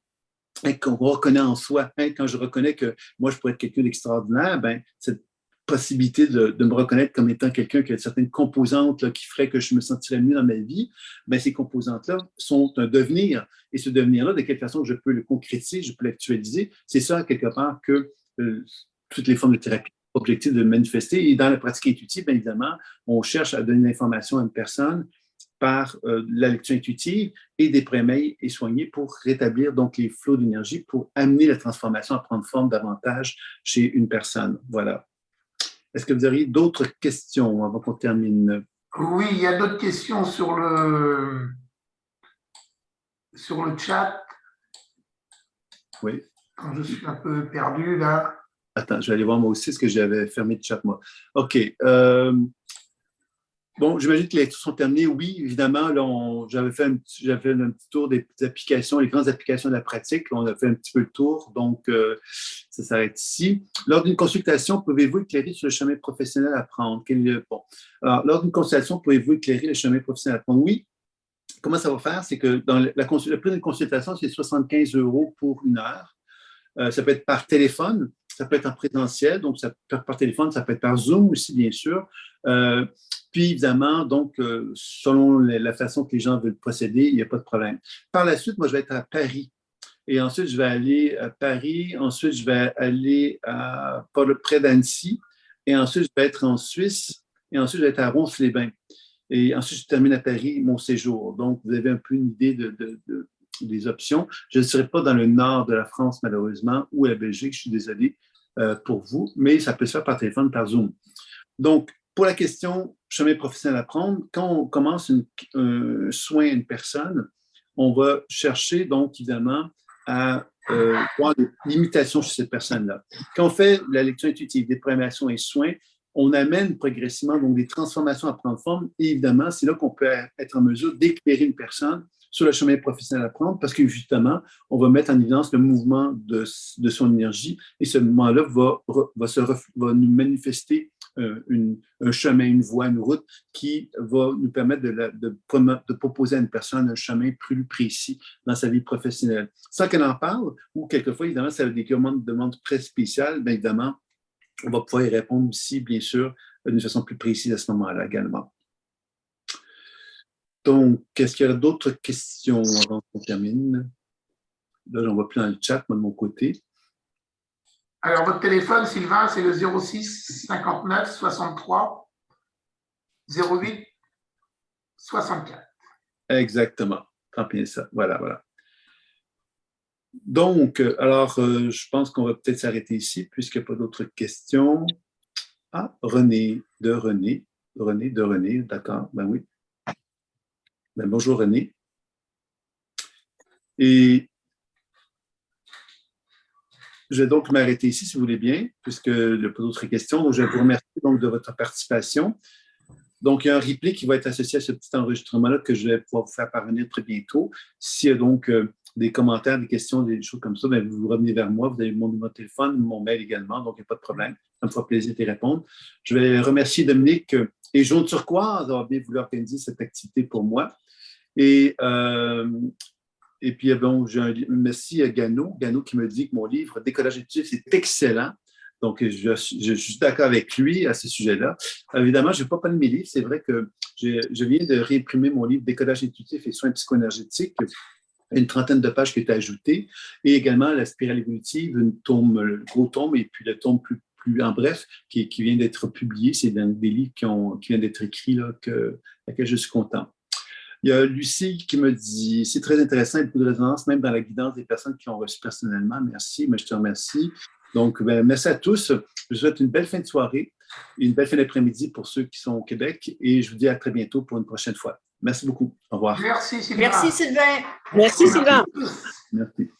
qu'on reconnaît en soi. Quand je reconnais que moi, je pourrais être quelqu'un d'extraordinaire, ben, cette possibilité de me reconnaître comme étant quelqu'un qui a certaines composantes là, qui feraient que je me sentirais mieux dans ma vie, ben, ces composantes-là sont un devenir. Et ce devenir-là, de quelle façon je peux le concrétiser, je peux l'actualiser, c'est ça, quelque part, que toutes les formes de thérapie ont l'objectif de manifester. Et dans la pratique intuitive, bien évidemment, on cherche à donner l'information à une personne par la lecture intuitive et des prémails et soignés pour rétablir donc les flots d'énergie, pour amener la transformation à prendre forme davantage chez une personne. Voilà. Est-ce que vous auriez d'autres questions avant qu'on termine?
Oui, il y a d'autres questions sur le chat.
Oui.
Quand je suis un peu perdu là.
Attends, je vais aller voir moi aussi, parce que j'avais fermé le chat, moi. OK. Bon, j'imagine que les lectures sont terminées. Oui, évidemment, là, j'avais fait un petit tour des applications, les grandes applications de la pratique. Là, on a fait un petit peu le tour, donc ça s'arrête ici. Lors d'une consultation, pouvez-vous éclairer sur le chemin professionnel à prendre? Bon. Alors, lors d'une consultation, pouvez-vous éclairer le chemin professionnel à prendre? Oui. Comment ça va faire? C'est que dans le prix d'une consultation, c'est 75 € pour 1 heure. Ça peut être par téléphone, ça peut être en présentiel, donc ça peut être par téléphone, ça peut être par Zoom aussi, bien sûr. Puis, évidemment, donc, selon la façon que les gens veulent procéder, il n'y a pas de problème. Par la suite, moi, je vais être à Paris. Et ensuite, je vais aller à Paris. Ensuite, je vais aller près d'Annecy. Et ensuite, je vais être en Suisse. Et ensuite, je vais être à Ronces-les-Bains. Et ensuite, je termine à Paris mon séjour. Donc, vous avez un peu une idée des options. Je ne serai pas dans le nord de la France, malheureusement, ou à la Belgique. Je suis désolé pour vous, mais ça peut se faire par téléphone, par Zoom. Donc, pour la question chemin professionnel à prendre, quand on commence un soin à une personne, on va chercher donc évidemment à voir des limitations chez cette personne-là. Quand on fait la lecture intuitive, déprogrammation et soins, on amène progressivement donc des transformations à prendre forme et évidemment, c'est là qu'on peut être en mesure d'éclairer une personne sur le chemin professionnel à prendre parce que justement, on va mettre en évidence le mouvement de son énergie et ce mouvement-là va nous manifester un chemin, une voie, une route qui va nous permettre de proposer à une personne un chemin plus précis dans sa vie professionnelle. Sans qu'elle en parle, ou quelquefois, évidemment, ça a des demandes très spéciales, bien évidemment, on va pouvoir y répondre aussi, bien sûr, d'une façon plus précise à ce moment-là également. Donc, est-ce qu'il y a d'autres questions avant qu'on termine? Là, j'en vois plus dans le chat, moi, de mon côté.
Alors, votre téléphone, Sylvain, c'est le 06 59 63 08 64.
Exactement. Tant pis ça. Voilà. Donc, alors, je pense qu'on va peut-être s'arrêter ici, puisqu'il n'y a pas d'autres questions. Ah, René, d'accord, ben oui. Ben, bonjour René. Et je vais donc m'arrêter ici, si vous voulez bien, puisqu'il n'y a pas d'autres questions. Donc, je vous remercie donc de votre participation. Donc, il y a un replay qui va être associé à ce petit enregistrement-là que je vais pouvoir vous faire parvenir très bientôt. S'il y a donc des commentaires, des questions, des choses comme ça, bien, vous revenez vers moi. Vous avez mon numéro de téléphone, mon mail également, donc il n'y a pas de problème. Ça me fera plaisir d'y répondre. Je vais remercier Dominique et Jaune Turquoise d'avoir bien voulu organiser cette activité pour moi. Et puis, bon, merci à Gano qui me dit que mon livre Décollage intuitif est excellent. Donc, je suis d'accord avec lui à ce sujet-là. Évidemment, je ne vais pas parler de mes livres. C'est vrai que je viens de réimprimer mon livre Décollage intuitif et soins psycho-énergétiques, une 30aine de pages qui est ajoutée, et également la spirale évolutive, le gros tome, et puis le tome plus en bref, qui vient d'être publié. C'est dans des livres qui viennent d'être écrits, là, laquelle je suis content. Il y a Lucie qui me dit « C'est très intéressant, il y a beaucoup de résonance, même dans la guidance des personnes qui ont reçu personnellement. » Merci, mais je te remercie. Donc, merci à tous. Je vous souhaite une belle fin de soirée et une belle fin d'après-midi pour ceux qui sont au Québec. Et je vous dis à très bientôt pour une prochaine fois. Merci beaucoup. Au revoir.
Merci, Sylvain.
Merci, Sylvain.
Merci, Sylvain.
Merci.